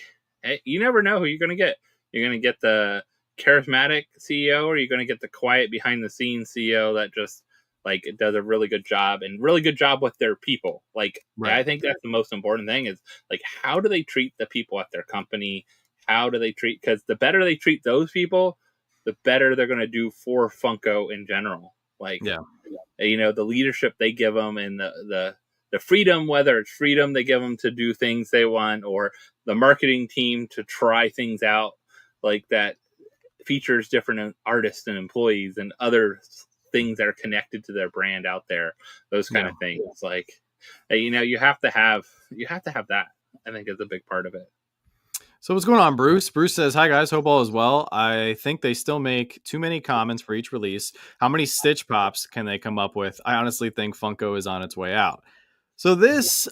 hey, you never know who you're going to get. You're going to get the charismatic CEO, or you're going to get the quiet behind the scenes CEO that just like it does a really good job and really good job with their people. Like Right. I think that's the most important thing is like how do they treat the people at their company? How do they treat? Because the better they treat those people, the better they're going to do for Funko in general. Like Yeah. the leadership they give them and the freedom, whether it's freedom they give them to do things they want or the marketing team to try things out like that features different artists and employees and other things that are connected to their brand out there, those kind of things. Like you have to have that. I think is a big part of it. So what's going on, Bruce? Bruce says, "Hi guys, hope all is well. I think they still make too many comments for each release. How many Stitch Pops can they come up with? I honestly think Funko is on its way out." So this,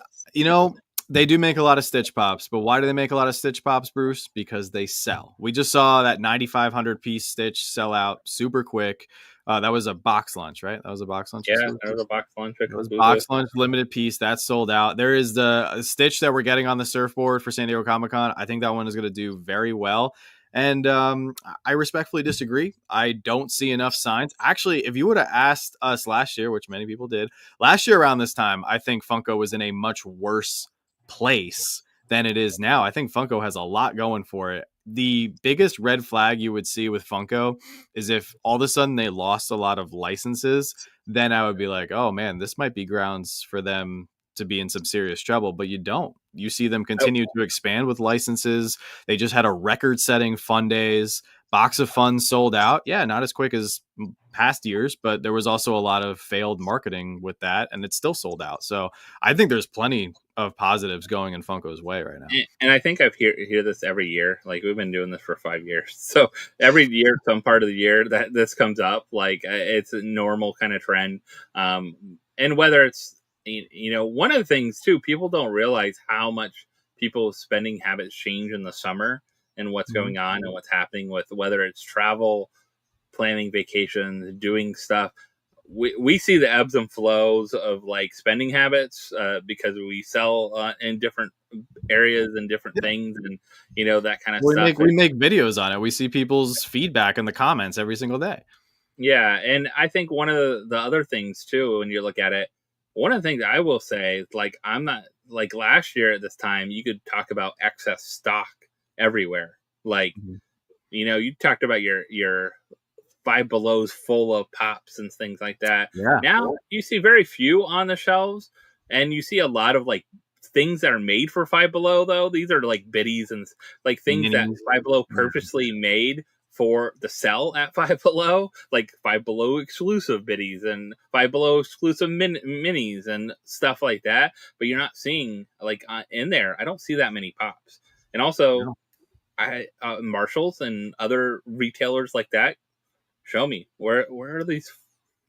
they do make a lot of Stitch Pops, but why do they make a lot of Stitch Pops, Bruce? Because they sell. We just saw that 9,500 piece Stitch sell out super quick. That was a box lunch, right? That was a box lunch. Yeah, that was a box lunch. It was box lunch limited piece that sold out. There is the Stitch that we're getting on the surfboard for San Diego Comic-Con. I think that one is going to do very well. And I respectfully disagree. I don't see enough signs. Actually, if you would have asked us last year, which many people did, last year around this time, I think Funko was in a much worse place than it is now. I think Funko has a lot going for it. The biggest red flag you would see with Funko is if all of a sudden they lost a lot of licenses, then I would be like, oh man, this might be grounds for them to be in some serious trouble. But you don't. You see them continue to expand with licenses. They just had a record-setting Fundays. Box of Fun sold out. Yeah, not as quick as past years, but there was also a lot of failed marketing with that, and it still sold out. So I think there's plenty of positives going in Funko's way right now. And I think I've hear this every year. Like we've been doing this for 5 years, so every year, some part of the year that this comes up, like it's a normal kind of trend. And whether it's one of the things too, people don't realize how much people's spending habits change in the summer and what's going on and what's happening with whether it's travel, planning vacations, doing stuff. We see the ebbs and flows of like spending habits because we sell in different areas and different things and that kind of stuff. We make videos on it. We see people's feedback in the comments every single day. Yeah, and I think one of the other things too, when you look at it, one of the things I will say, like I'm not like last year at this time, you could talk about excess stock everywhere. Like you talked about your Five Belows full of pops and things like that. Yeah. Now you see very few on the shelves, and you see a lot of like things that are made for Five Below. Though these are like biddies and like things that Five Below purposely made for the sell at Five Below, like Five Below exclusive biddies and Five Below exclusive minis and stuff like that. But you're not seeing like in there. I don't see that many pops, and also Marshalls and other retailers like that. Show me where are these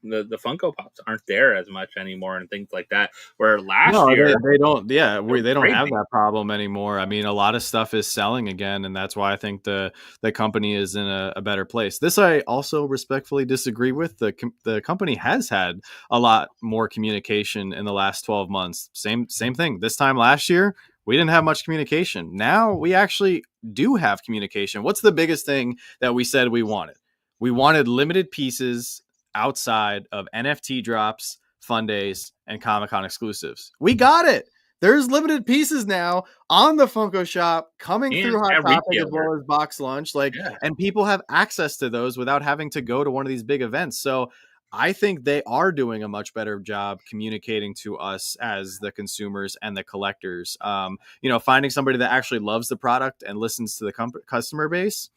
the Funko Pops aren't there as much anymore and things like that. Where last year they don't. Yeah, they don't have that problem anymore. I mean, a lot of stuff is selling again, and that's why I think the company is in a better place. This I also respectfully disagree with. The company has had a lot more communication in the last 12 months. Same thing. This time last year, we didn't have much communication. Now we actually do have communication. What's the biggest thing that we said we wanted? We wanted limited pieces outside of NFT drops, Fundays, and Comic-Con exclusives. We got it. There's limited pieces now on the Funko shop coming through Hot Topic as well as Box Lunch. And people have access to those without having to go to one of these big events. So I think they are doing a much better job communicating to us as the consumers and the collectors. Finding somebody that actually loves the product and listens to the customer base.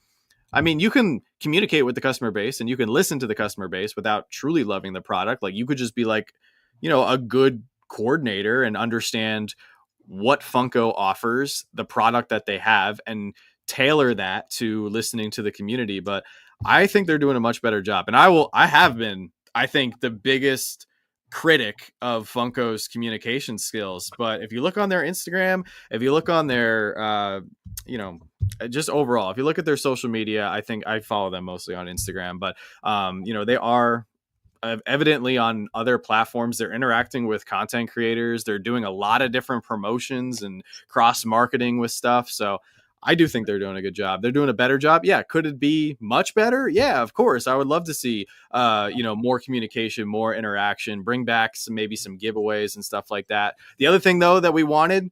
I mean, you can communicate with the customer base and you can listen to the customer base without truly loving the product. Like you could just be like, a good coordinator and understand what Funko offers, the product that they have, and tailor that to listening to the community. But I think they're doing a much better job. And I have been, I think, the biggest critic of Funko's communication skills. But if you look on their Instagram, if you look on their, just overall, if you look at their social media, I think I follow them mostly on Instagram, but they are evidently on other platforms. They're interacting with content creators. They're doing a lot of different promotions and cross marketing with stuff. So I do think they're doing a good job. They're doing a better job. Yeah. Could it be much better? Yeah, of course. I would love to see, more communication, more interaction, bring back maybe some giveaways and stuff like that. The other thing though that we wanted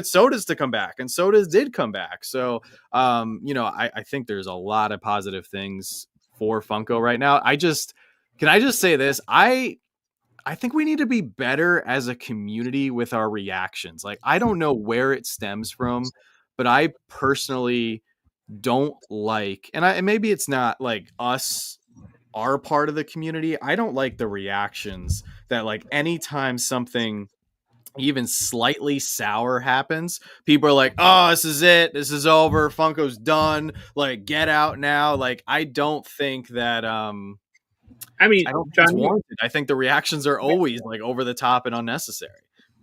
sodas to come back, and sodas did come back. So, I think there's a lot of positive things for Funko right now. Can I just say this? I think we need to be better as a community with our reactions. Like, I don't know where it stems from, but I personally don't like, and maybe it's not like us are part of the community. I don't like the reactions that, like, anytime something even slightly sour happens, people are like, oh, this is it, this is over, Funko's done, like, get out now. Like, I don't think that I mean, I don't think it's John, warranted. I think the reactions are always like over the top and unnecessary.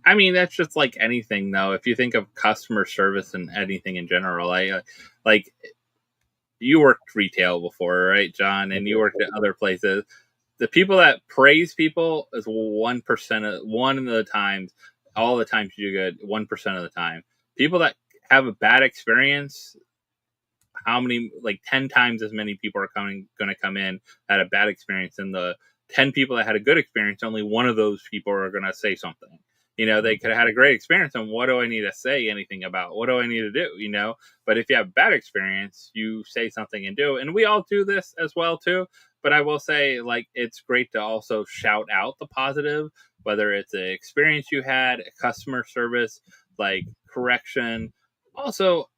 I mean, that's just like anything, though. If you think of customer service and anything in general, like you worked retail before, right, John? And you worked at other places. The people that praise people is 1% of one of the times. All the times you do good, 1% of the time. People that have a bad experience, how many, like 10 times as many people are going to come in had a bad experience, and the 10 people that had a good experience, only one of those people are going to say something. They could have had a great experience, and what do I need to say anything about? What do I need to do? But if you have a bad experience, you say something and do. And we all do this as well too. But I will say, like, it's great to also shout out the positive, whether it's an experience you had, a customer service, like correction. Also,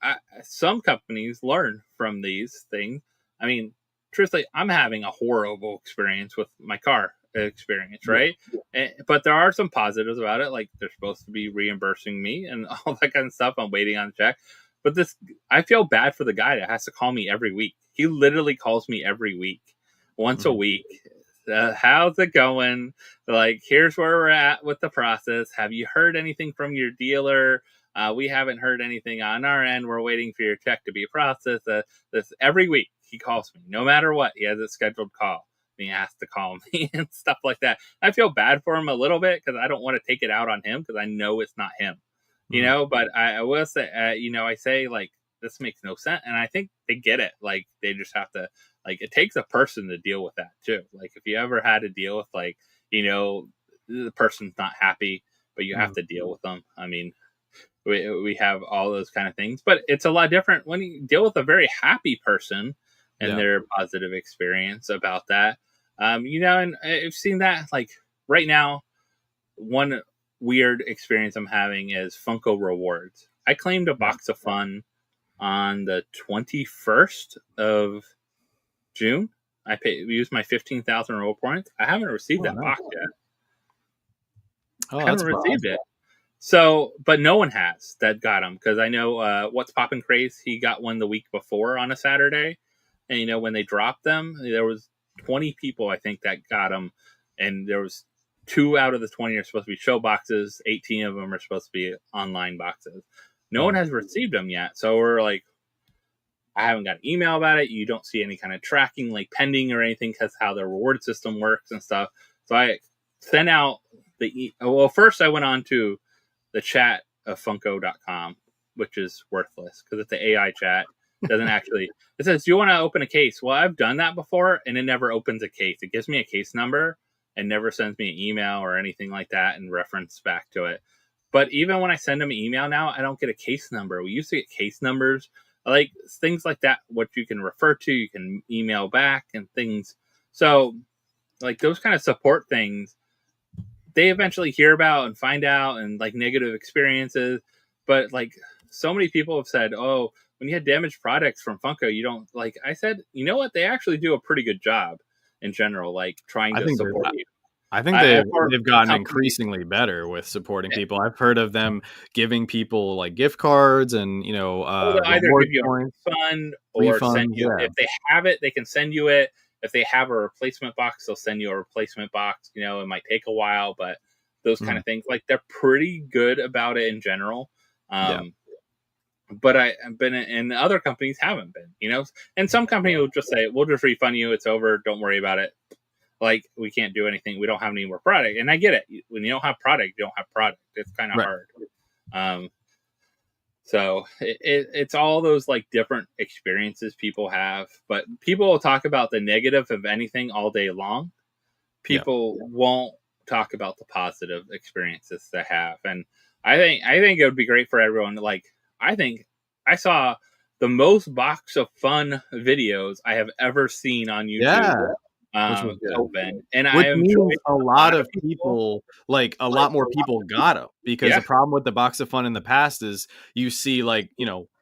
some companies learn from these things. I mean, truthfully, I'm having a horrible experience with my car experience, right? But there are some positives about it, like they're supposed to be reimbursing me and all that kind of stuff. I'm waiting on a check. But I feel bad for the guy that has to call me every week. He literally calls me every week, once a week. How's it going? Like, here's where we're at with the process. Have you heard anything from your dealer? We haven't heard anything on our end. We're waiting for your check to be processed. This every week he calls me, no matter what. He has a scheduled call. And he has to call me and stuff like that. I feel bad for him a little bit because I don't want to take it out on him because I know it's not him, But I will say, I say, like, this makes no sense, and I think they get it. Like, they just have to, like, it takes a person to deal with that too. Like, if you ever had to deal with, like, the person's not happy, but you have to deal with them. I mean, we have all those kind of things, but it's a lot different when you deal with a very happy person and their positive experience about that. And I've seen that, like, right now, one weird experience I'm having is Funko Rewards. I claimed a box of fun on the 21st of June. We used my 15,000 reward points. I haven't received that box yet. Oh, I haven't received it. So, but no one has that got them, because I know What's Poppin' Craze, he got one the week before on a Saturday. And, when they dropped them, there was 20 people, I think, that got them. And there was 2 out of the 20 are supposed to be show boxes. 18 of them are supposed to be online boxes. No one has received them yet. So we're like, I haven't got an email about it. You don't see any kind of tracking, like pending or anything, because how the reward system works and stuff. So I sent out first I went on to the chat of Funko.com, which is worthless because it's an AI chat. It doesn't actually. It says, "Do you want to open a case?" Well, I've done that before, and it never opens a case. It gives me a case number and never sends me an email or anything like that and reference back to it. But even when I send them an email now, I don't get a case number. We used to get case numbers, like things like that, what you can refer to, you can email back and things. So, like, those kind of support things, they eventually hear about and find out, and like negative experiences. But like, so many people have said, oh, when you had damaged products from Funko, you don't, like, I said, you know what? They actually do a pretty good job in general, like trying to support you. I think they've gotten increasingly better with supporting people. I've heard of them giving people like gift cards and, either give you a refund or send you, if they have it, they can send you it. If they have a replacement box, they'll send you a replacement box. It might take a while, but those kind of things, like, they're pretty good about it in general. But I've been in other companies haven't been, and some company will just say, we'll just refund you. It's over. Don't worry about it. Like, we can't do anything. We don't have any more product. And I get it. When you don't have product, you don't have product. It's kind of hard. So it's all those like different experiences people have, but people will talk about the negative of anything all day long. Yeah. People won't talk about the positive experiences they have, and I think it would be great for everyone. Like, I think I saw the most box of fun videos I have ever seen on YouTube Yeah. Which was good. open, and I Which am sure means a a lot lot of of people. people, like a lot more people got them, because the Yeah, problem with the box of fun in the past is you see like,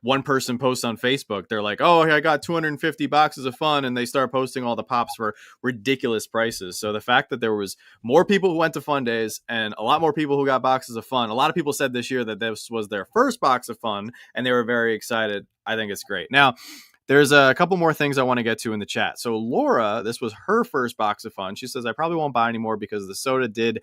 one person posts on Facebook. They're like, oh, I got 250 boxes of fun. And they start posting all the pops for ridiculous prices. So the fact that there was more people who went to Fundays and a lot more people who got boxes of fun. A lot of people said this year that this was their first box of fun and they were very excited. I think it's great. Now, there's a couple more things I want to get to in the chat. So Laura, this was her first box of fun. She says, I probably won't buy anymore because the soda did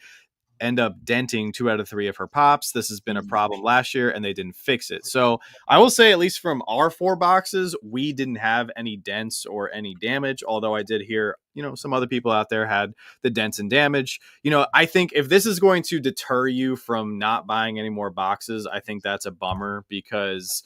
end up denting 2 out of 3 of her pops. This has been a problem last year and they didn't fix it. So I will say, at least from our 4 boxes, we didn't have any dents or any damage. Although I did hear, some other people out there had the dents and damage. I think if this is going to deter you from not buying any more boxes, I think that's a bummer, because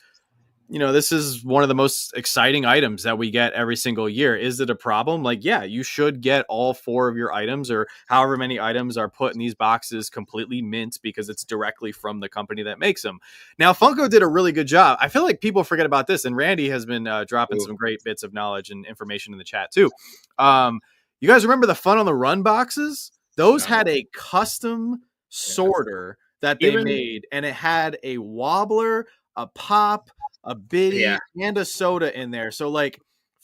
this is one of the most exciting items that we get every single year. Is it a problem? Like, yeah, you should get all 4 of your items, or however many items are put in these boxes, completely mint, because it's directly from the company that makes them. Now, Funko did a really good job. I feel like people forget about this, and Randy has been dropping some great bits of knowledge and information in the chat too. You guys remember the Fun on the Run boxes? Those had a custom sorter that they made, and it had a wobbler, a pop, a biddy, and a soda in there. So like,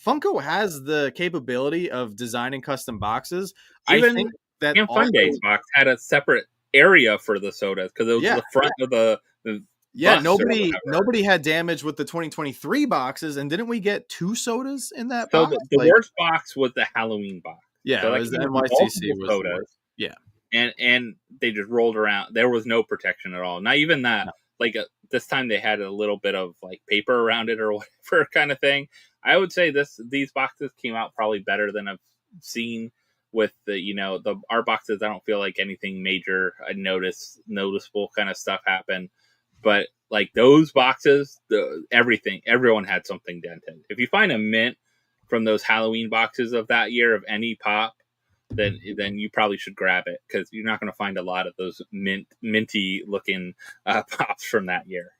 Funko has the capability of designing custom boxes. Even I think that Fundays box had a separate area for the sodas because it was the front of the nobody had damage with the 2023 boxes. And didn't we get 2 sodas in that box? The worst box was the Halloween box. Yeah, so it was the NYCC was sodas. Yeah, and they just rolled around. There was no protection at all. Not even that. No. Like this time they had a little bit of like paper around it or whatever kind of thing. I would say these boxes came out probably better than I've seen with the our boxes. I don't feel like anything major noticeable kind of stuff happened, but like those boxes, everyone had something dented. If you find a mint from those Halloween boxes of that year of any pop, then you probably should grab it, because you're not going to find a lot of those minty looking pops from that year.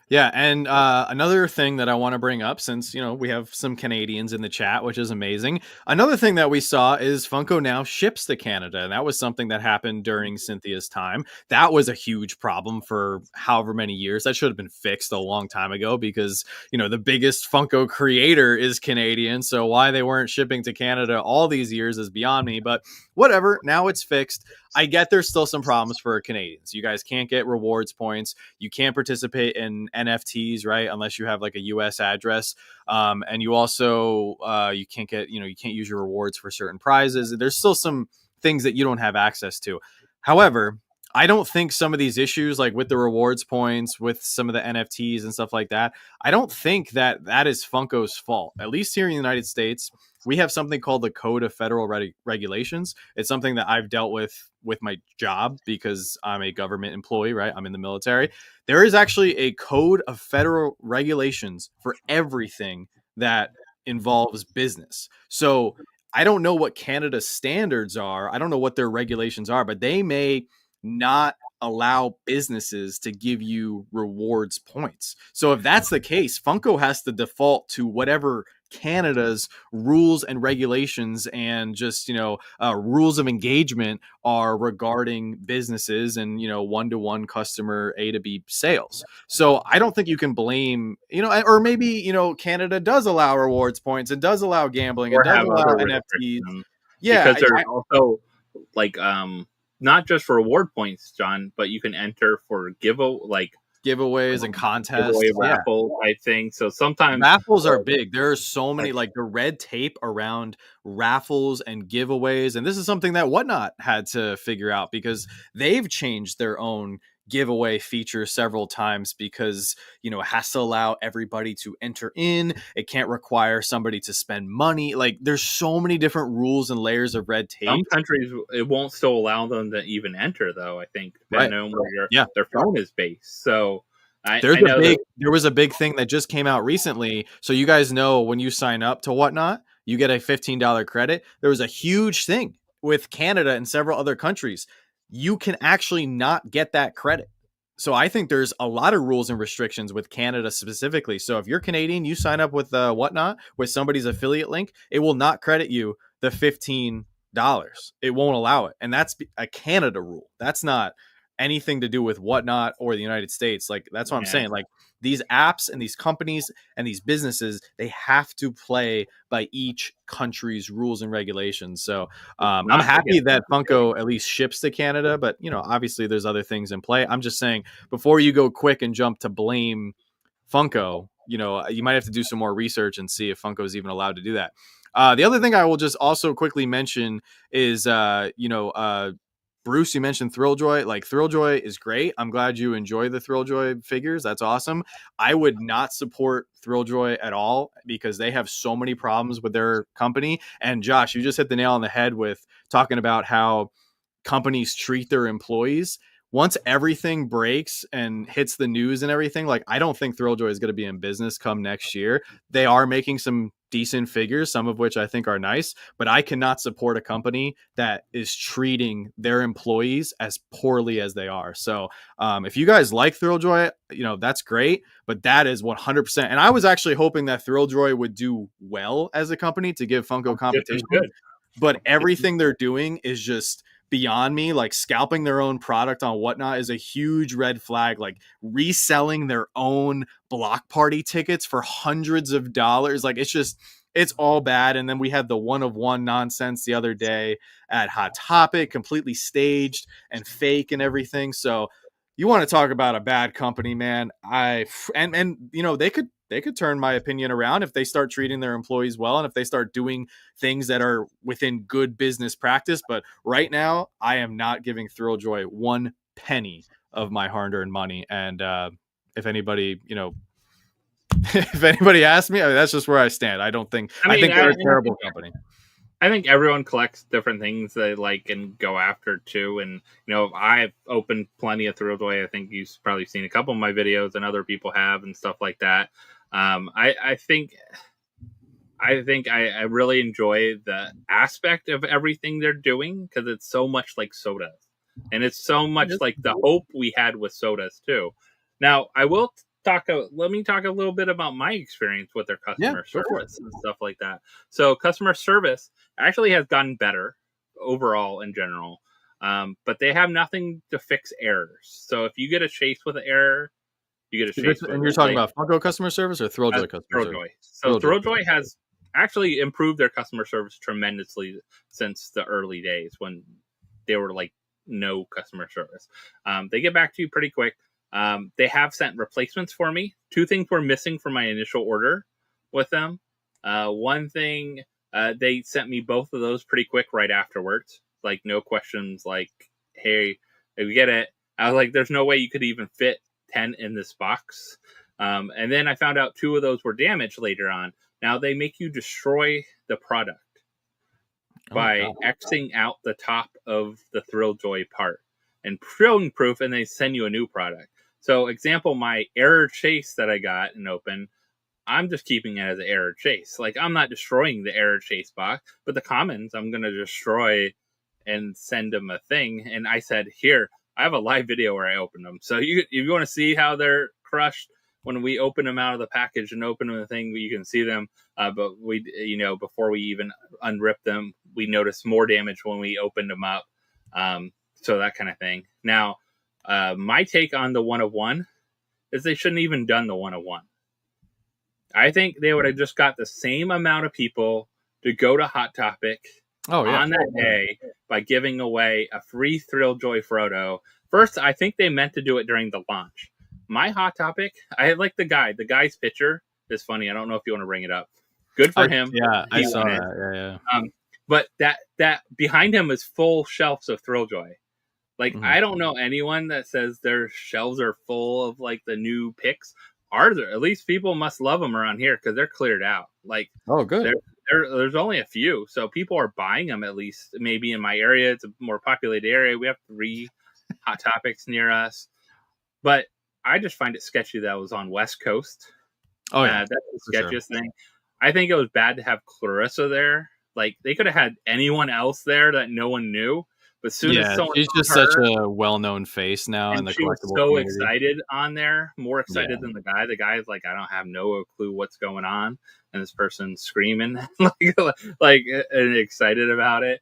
Yeah, and another thing that I want to bring up, since we have some Canadians in the chat, which is amazing. Another thing that we saw is Funko now ships to Canada, and that was something that happened during Cynthia's time. That was a huge problem for however many years. That should have been fixed a long time ago, because the biggest Funko creator is Canadian. So why they weren't shipping to Canada all these years is beyond me. But whatever, now it's fixed. I get there's still some problems for Canadians. You guys can't get rewards points. You can't participate in NFTs, right? Unless you have like a US address. And you also, you can't get, you can't use your rewards for certain prizes. There's still some things that you don't have access to. However, I don't think some of these issues, like with the rewards points, with some of the NFTs and stuff like that, I don't think that is Funko's fault. At least here in the United States, we have something called the Code of Federal Regulations. It's something that I've dealt with my job, because I'm a government employee, right? I'm in the military. There is actually a Code of Federal Regulations for everything that involves business. So I don't know what Canada's standards are. I don't know what their regulations are, but they may not allow businesses to give you rewards points. So if that's the case, Funko has to default to whatever Canada's rules and regulations and just rules of engagement are regarding businesses and one-to-one customer A to B sales. So I don't think you can blame or maybe Canada does allow rewards points and does allow gambling and does allow NFTs. Yeah, because there's also like not just for reward points, John, but you can enter for giveaways and contests, raffle type thing. So sometimes raffles are big. There are so many, like the red tape around raffles and giveaways, and this is something that Whatnot had to figure out, because they've changed their own giveaway feature several times, because it has to allow everybody to enter in. It can't require somebody to spend money. Like, there's so many different rules and layers of red tape. Some countries, it won't still allow them to even enter, though, I think, depending on where their phone is based. So There was a big thing that just came out recently. So you guys know when you sign up to Whatnot, you get a $15 credit. There was a huge thing with Canada and several other countries. You can actually not get that credit. So I think there's a lot of rules and restrictions with Canada specifically. So if you're Canadian, you sign up with Whatnot with somebody's affiliate link, it will not credit you the $15. It won't allow it. And that's a Canada rule. That's not anything to do with Whatnot or the United States. Like, that's what I'm saying. Like, these apps and these companies and these businesses, they have to play by each country's rules and regulations. So I'm happy that Funko at least ships to Canada, but obviously there's other things in play. I'm just saying, before you go quick and jump to blame Funko, you might have to do some more research and see if Funko is even allowed to do that. The other thing I will just also quickly mention is, Bruce, you mentioned Thrilljoy. Like, Thrilljoy is great. I'm glad you enjoy the Thrilljoy figures. That's awesome. I would not support Thrilljoy at all because they have so many problems with their company. And Josh, you just hit the nail on the head with talking about how companies treat their employees. Once everything breaks and hits the news and everything, like, I don't think Thrilljoy is going to be in business come next year. They are making some decent figures, some of which I think are nice, but I cannot support a company that is treating their employees as poorly as they are. So if you guys like Thrilljoy, that's great, but that is 100%. And I was actually hoping that Thrilljoy would do well as a company to give Funko competition, but everything they're doing is just beyond me. Like, scalping their own product on Whatnot is a huge red flag. Like, reselling their own block party tickets for hundreds of dollars. Like, it's all bad. And then we had the one of one nonsense the other day at Hot Topic, completely staged and fake and everything. So you want to talk about a bad company, man. They could turn my opinion around if they start treating their employees well and if they start doing things that are within good business practice. But right now, I am not giving Thrilljoy one penny of my hard-earned money. And if anybody, if anybody asks me, that's just where I stand. I think they're a terrible company. I think everyone collects different things they like and go after too. And I've opened plenty of Thrilljoy. I think you've probably seen a couple of my videos, and other people have, and stuff like that. I think I really enjoy the aspect of everything they're doing, because it's so much like sodas, and it's so much like the hope we had with sodas too. Now, let me talk a little bit about my experience with their customer service and stuff like that. So customer service actually has gotten better overall in general, but they have nothing to fix errors. So if you get a chase with an error, you get a chase. And you're talking about Funko customer service or Thrilljoy customer service? So Thrilljoy has actually improved their customer service tremendously since the early days when they were like no customer service. They get back to you pretty quick. They have sent replacements for me. 2 things were missing from my initial order with them. One thing, they sent me both of those pretty quick right afterwards. Like, no questions, like, hey, if you get it. I was like, there's no way you could even fit 10 in this box. And then I found out 2 of those were damaged later on. Now they make you destroy the product by Xing out the top of the Thrilljoy part and showing proof, and they send you a new product. So, example, my error chase that I got and opened, I'm just keeping it as an error chase. Like, I'm not destroying the error chase box, but the commons I'm going to destroy and send them a thing. And I said, here, I have a live video where I opened them. So if you want to see how they're crushed, when we open them out of the package and open them the thing, you can see them. But we, before we even unrip them, we noticed more damage when we opened them up. So that kind of thing. Now, my take on the 1 of 1 is they shouldn't even done the 1 of 1. I think they would have just got the same amount of people to go to Hot Topic on that day by giving away a free Thrilljoy Frodo. First, I think they meant to do it during the launch. My Hot Topic, I like the guy. The guy's picture is funny. I don't know if you want to bring it up. Good for him. Yeah, I saw that. Yeah. But that behind him is full shelves of Thrilljoy. Like, I don't know anyone that says their shelves are full of like the new picks. Are there? At least people must love them around here because they're cleared out. Like, good. There's only a few, so people are buying them. At least maybe in my area, it's a more populated area. We have 3 Hot Topics near us, but I just find it sketchy that it was on West Coast. Oh yeah, that's the sketchiest thing. I think it was bad to have Clarissa there. Like they could have had anyone else there that no one knew. But as soon as someone she's just such a well-known face now in the she was collectible so community. excited on there, more excited than the guy. The guy's like, I don't have no clue what's going on, and this person's screaming like and excited about it.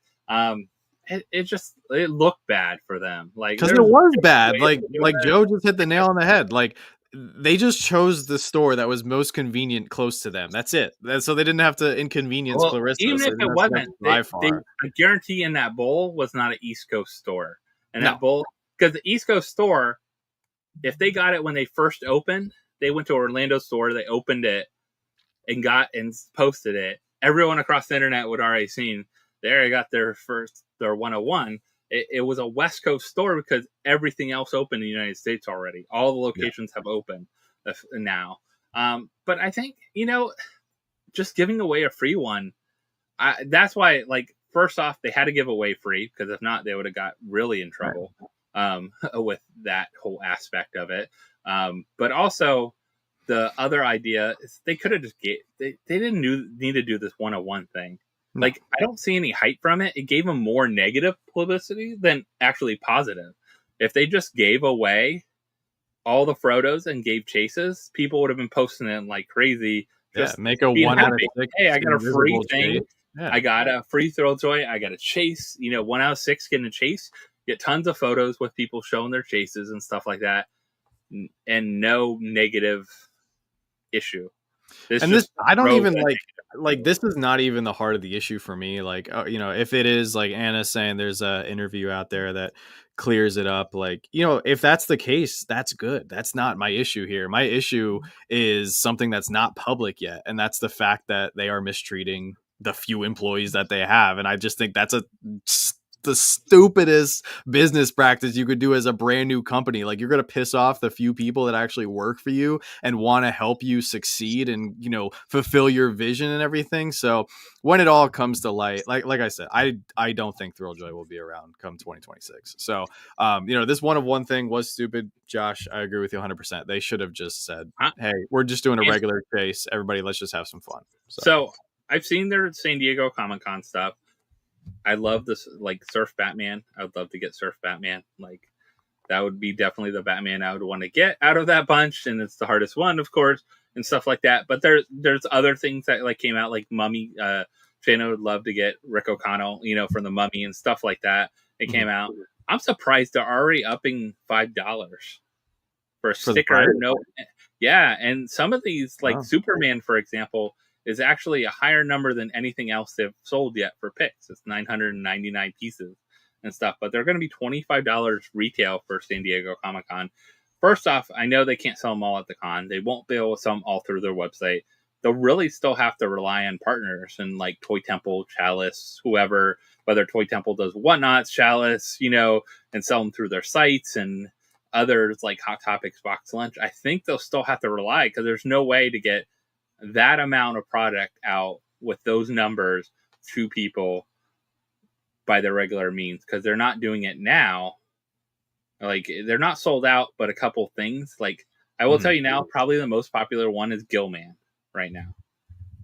It looked bad for them, like because it was bad. Like Joe just hit the nail on the head. Like they just chose the store that was most convenient close to them. That's it. So they didn't have to inconvenience Clarissa. Even if it wasn't, I guarantee in that bowl was not an East Coast store. And that bowl, because the East Coast store, if they got it when they first opened, they went to Orlando store, they opened it and posted it. Everyone across the internet would already seen there. They got their 101. It was a West Coast store because everything else opened in the United States already. All the locations have opened now. But I think, just giving away a free one, that's why, like, first off, they had to give away free, because if not, they would have got really in trouble with that whole aspect of it. But also, the other idea is they could have just they didn't need to do this 101 thing. No. Like, I don't see any hype from it. It gave them more negative publicity than actually positive. If they just gave away all the Frodos and gave chases, people would have been posting it like crazy. Just make a 1 out of 6. Hey, I got a free thing. Yeah. I got a free Thrilljoy. I got a chase. 1 out of 6 getting a chase. Get tons of photos with people showing their chases and stuff like that, and no negative issue. I don't even like this is not even the heart of the issue for me. Like, if it is, like Anna's saying, there's an interview out there that clears it up. Like, if that's the case, that's good. That's not my issue here. My issue is something that's not public yet. And that's the fact that they are mistreating the few employees that they have. And I just think that's the stupidest business practice you could do as a brand new company. Like, you're going to piss off the few people that actually work for you and want to help you succeed and, fulfill your vision and everything. So when it all comes to light, like I said, I don't think Thrilljoy will be around come 2026. So, this 101 thing was stupid. Josh, I agree with you 100%. They should have just said, hey, we're just doing a regular chase. Everybody, let's just have some fun. So I've seen their San Diego Comic-Con stuff. I love this, like, Surf Batman. I would love to get Surf Batman. Like, that would be definitely the Batman I would want to get out of that bunch, and it's the hardest one, of course, and stuff like that. But there's other things that, like, came out, like Mummy. Shana would love to get Rick O'Connell, from the Mummy and stuff like that. It came out. I'm surprised they're already upping $5 for a sticker. Yeah, and some of these, like Superman, for example, is actually a higher number than anything else they've sold yet for picks. It's 999 pieces and stuff, but they're going to be $25 retail for San Diego Comic-Con. First off, I know they can't sell them all at the con. They won't be able to sell them all through their website. They'll really still have to rely on partners and like Toy Temple, Chalice, whoever, whether Toy Temple does Whatnots, Chalice, and sell them through their sites, and others like Hot Topics, Box Lunch. I think they'll still have to rely, because there's no way to get that amount of product out with those numbers to people by the regular means, because they're not doing it now. Like, they're not sold out, but a couple things. Like, I will tell you now, probably the most popular one is Gillman right now.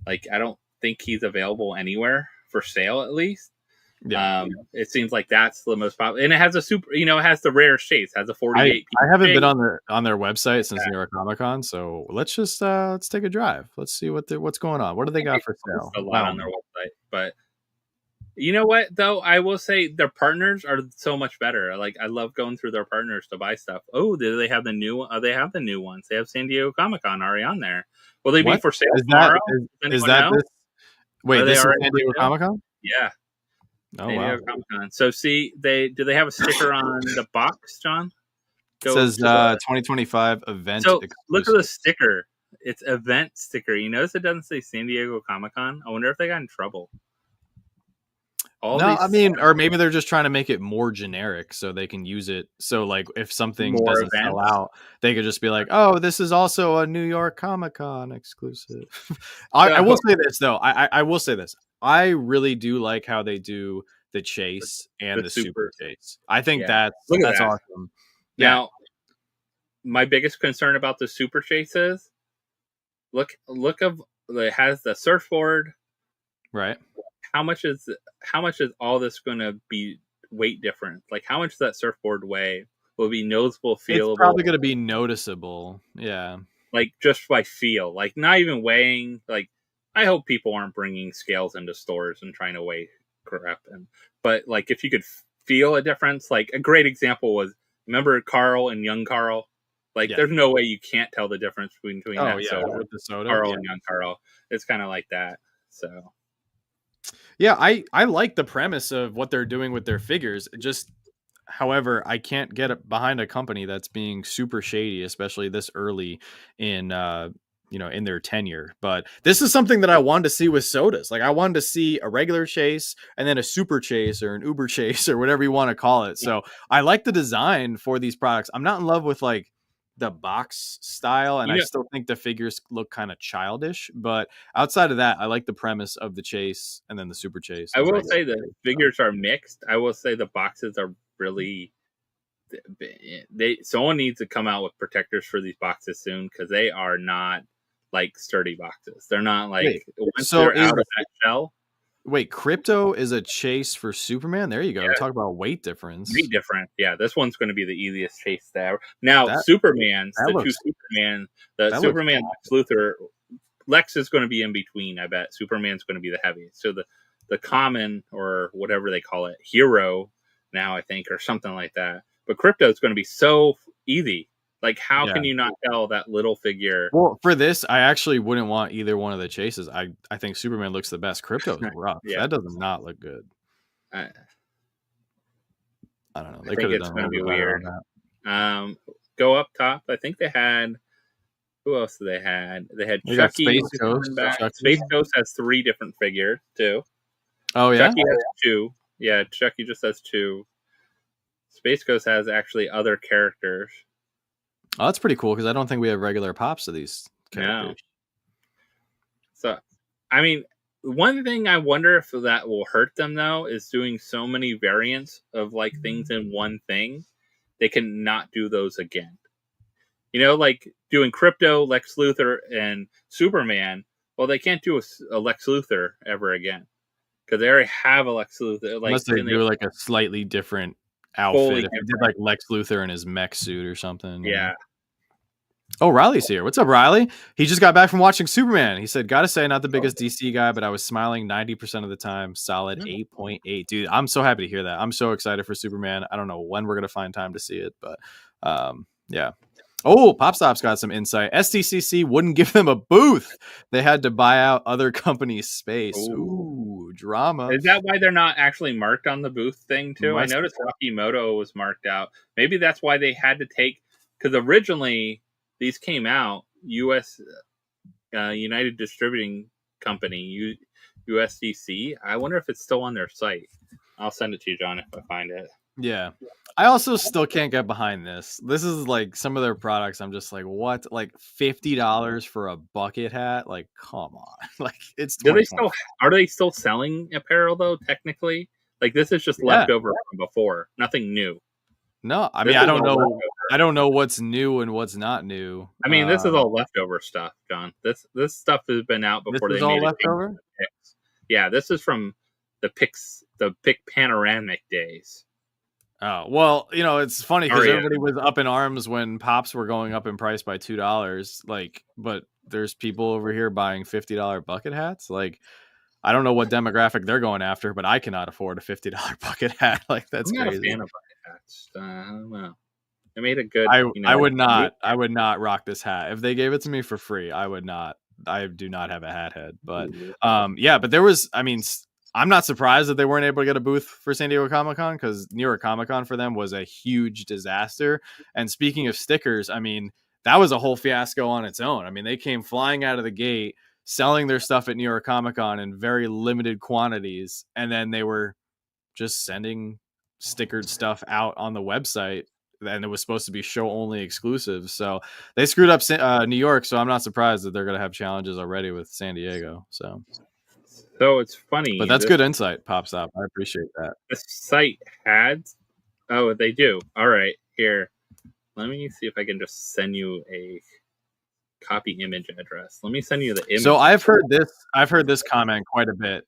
Like, I don't think he's available anywhere for sale, at least. Yeah. It seems like that's the most popular, and it has a super, it has the rare shades, has a 48. I haven't been on their website since New York Comic Con, so let's just let's take a drive. Let's see what's going on. What do they got for sale? A lot on their website, but you know what? Though I will say their partners are so much better. Like, I love going through their partners to buy stuff. Oh, do they have the new? They have the new ones. They have San Diego Comic Con already on there. Will they be for sale tomorrow? Is that this? Wait, this is San Diego Comic Con? Yeah. Oh, wow. Comic-Con. So see, do they have a sticker on the box, John? It says 2025 event. So look at the sticker. It's event sticker. You notice it doesn't say San Diego Comic-Con? I wonder if they got in trouble. Or maybe they're just trying to make it more generic so they can use it. So, like, if something doesn't sell out, they could just be like, "Oh, this is also a New York Comic-Con exclusive." I will say this though. I will say this. I really do like how they do the chase and the super chase. I think that's awesome. Now, my biggest concern about the Super Chase is look of it has the surfboard. Right. How much is all this going to be weight different? Like how much does that surfboard weigh? Will it be noticeable, feelable? It's probably going to be noticeable. Yeah. Like just by feel, like not even weighing. Like I hope people aren't bringing scales into stores and trying to weigh crap. But like if you could feel a difference, like a great example was, remember Carl and young Carl? Like there's no way you can't tell the difference between that soda with the soda. Carl and young Carl. It's kind of like that. So yeah, I like the premise of what they're doing with their figures. Just however, I can't get behind a company that's being super shady, especially this early in in their tenure. But this is something that I wanted to see with sodas. Like I wanted to see a regular chase and then a super chase or an uber chase or whatever you want to call it. So I like the design for these products. I'm not in love with like the box style, and I still think the figures look kind of childish, but outside of that, I like the premise of the chase and then the super chase. I will say the figures are mixed. I will say the boxes are really someone needs to come out with protectors for these boxes soon, because they are not like sturdy boxes. They're not like once they're out of that shell. Wait, Crypto is a chase for Superman? There you go. Yeah. Talk about weight difference. Weight difference. Yeah, this one's going to be the easiest chase there. Now, Superman's, the Superman Lex Luthor, Lex is going to be in between, I bet. Superman's going to be the heaviest. So the common, or whatever they call it, hero now, I think, or something like that. But Crypto is going to be so easy. Like, how can you not tell that little figure? Well, for this, I actually wouldn't want either one of the chases. I think Superman looks the best. Crypto is rough. That does not look good. I don't know. They could have done going to be weird. Go up top. I think they had. Who else did they had? They had Chucky. Space Ghost. Space Ghost has 3 different figures too. Oh yeah. Chucky has 2. Yeah, Chucky just has 2. Space Ghost has actually other characters. Oh, that's pretty cool, because I don't think we have regular pops of these characters. No. So, I mean, one thing I wonder if that will hurt them, though, is doing so many variants of like things in one thing. They can not do those again. You know, like doing Crypto, Lex Luthor, and Superman. Well, they can't do a Lex Luthor ever again, because they already have a Lex Luthor. Like, unless they do like a slightly different outfit. If they did like Lex Luthor in his mech suit or something. Yeah. Oh, Riley's here. What's up, Riley? He just got back from watching Superman. He said, gotta say, not the biggest DC guy, but I was smiling 90% of the time. Solid 8.8. Dude, I'm so happy to hear that. I'm so excited for Superman. I don't know when we're going to find time to see it, but yeah. Oh, PopStop's got some insight. STCC wouldn't give them a booth. They had to buy out other companies' space. Ooh, drama. Is that why they're not actually marked on the booth thing, too? I noticed Rocky Moto was marked out. Maybe that's why they had to take... Because originally, these came out, United Distributing Company, USDC. I wonder if it's still on their site. I'll send it to you, John, if I find it. Yeah. I also still can't get behind this. This is like some of their products. I'm just like, what? Like $50 for a bucket hat? Like, come on. Like, it's are they still selling apparel though? Technically, like this is just leftover from before. Nothing new. No, I mean, I don't know. Leftover. I don't know what's new and what's not new. I mean, this is all leftover stuff, John. This stuff has been out before they made leftover. Yeah, this is from the Pick Panoramic days. Oh, well, you know, it's funny because everybody was up in arms when pops were going up in price by $2. Like, but there's people over here buying $50 bucket hats. Like, I don't know what demographic they're going after, but I cannot afford a $50 bucket hat. Like, that's I'm not crazy. a fan of bucket hats. I don't know. They made a good. I would not. I would not rock this hat if they gave it to me for free. I would not. I do not have a hat head, but yeah. But there was. I mean, I'm not surprised that they weren't able to get a booth for San Diego Comic-Con, because New York Comic-Con for them was a huge disaster. And speaking of stickers, I mean, that was a whole fiasco on its own. I mean, they came flying out of the gate, selling their stuff at New York Comic-Con in very limited quantities, and then they were just sending stickered stuff out on the website, and it was supposed to be show-only exclusive. So they screwed up New York, so I'm not surprised that they're going to have challenges already with San Diego. So it's funny. But that's good insight, PopStop. I appreciate that. The site had... Oh, they do. All right. Here. Let me see if I can just send you a copy image address. Let me send you the image. So I've heard this comment quite a bit.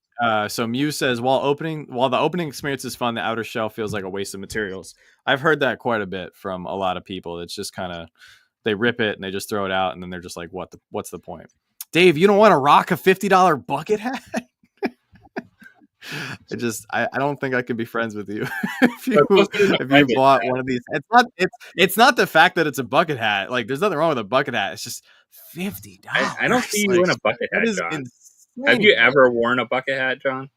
So Mew says, while the opening experience is fun, the outer shell feels like a waste of materials. I've heard that quite a bit from a lot of people. It's just kind of, they rip it and they just throw it out, and then they're just like, what's the point? Dave, you don't want to rock a $50 bucket hat? I don't think I can be friends with you if you bought one of these. It's not the fact that it's a bucket hat. Like, there's nothing wrong with a bucket hat. It's just $50. I don't see you in a bucket hat, John. Insane. Have you ever worn a bucket hat, John?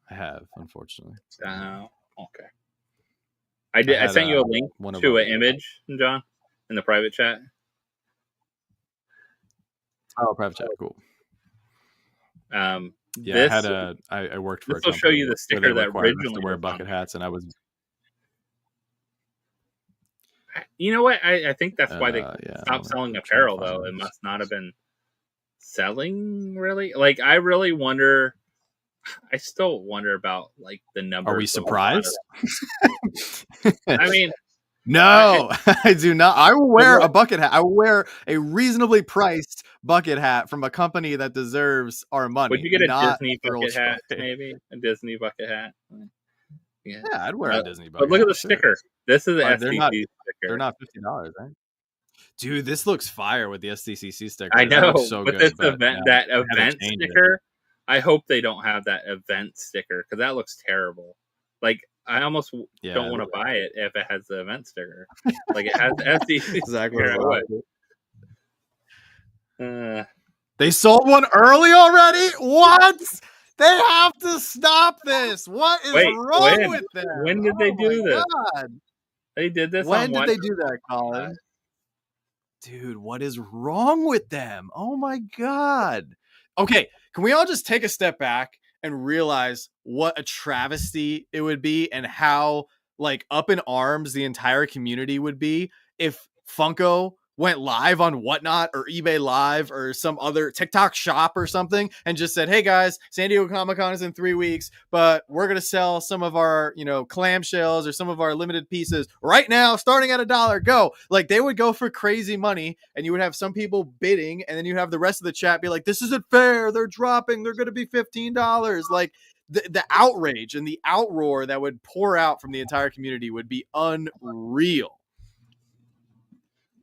I have, unfortunately. Okay. I sent you a link to an image, John, in the private chat. Oh, private chat, cool. Yeah, I worked for a company. This will show you the sticker that originally to wear bucket hats, and I was. You know what? I think that's why they stopped selling apparel, though. It must not have been selling really. Like, I really wonder. I still wonder about like the numbers. Are we surprised? I mean, no, I do not. I will wear a bucket hat. I will wear a reasonably priced bucket hat from a company that deserves our money. Would you get a Disney bucket hat? Maybe a Disney bucket hat. Yeah, I'd wear a Disney bucket. But look at the sticker. This is the SDCC sticker. They're not $50, right? Dude, this looks fire with the SDCC sticker. I know, so but good, this event sticker. I hope they don't have that event sticker because that looks terrible. Like, I almost don't want to buy it if it has the event sticker. Like, it has the SDCC exactly sticker. They sold one early already? What? They have to stop this. What is wrong with them? When did they do this? God. They did this when did they do that, Colin? Dude, what is wrong with them? Oh my God. Okay, can we all just take a step back and realize what a travesty it would be and how like up in arms the entire community would be if Funko went live on Whatnot or eBay Live or some other TikTok shop or something and just said, hey guys, San Diego Comic-Con is in 3 weeks, but we're going to sell some of our, clamshells or some of our limited pieces right now, starting at $1, go. Like, they would go for crazy money and you would have some people bidding and then you have the rest of the chat be like, this isn't fair. They're dropping. They're going to be $15. Like, the outrage and the outroar that would pour out from the entire community would be unreal.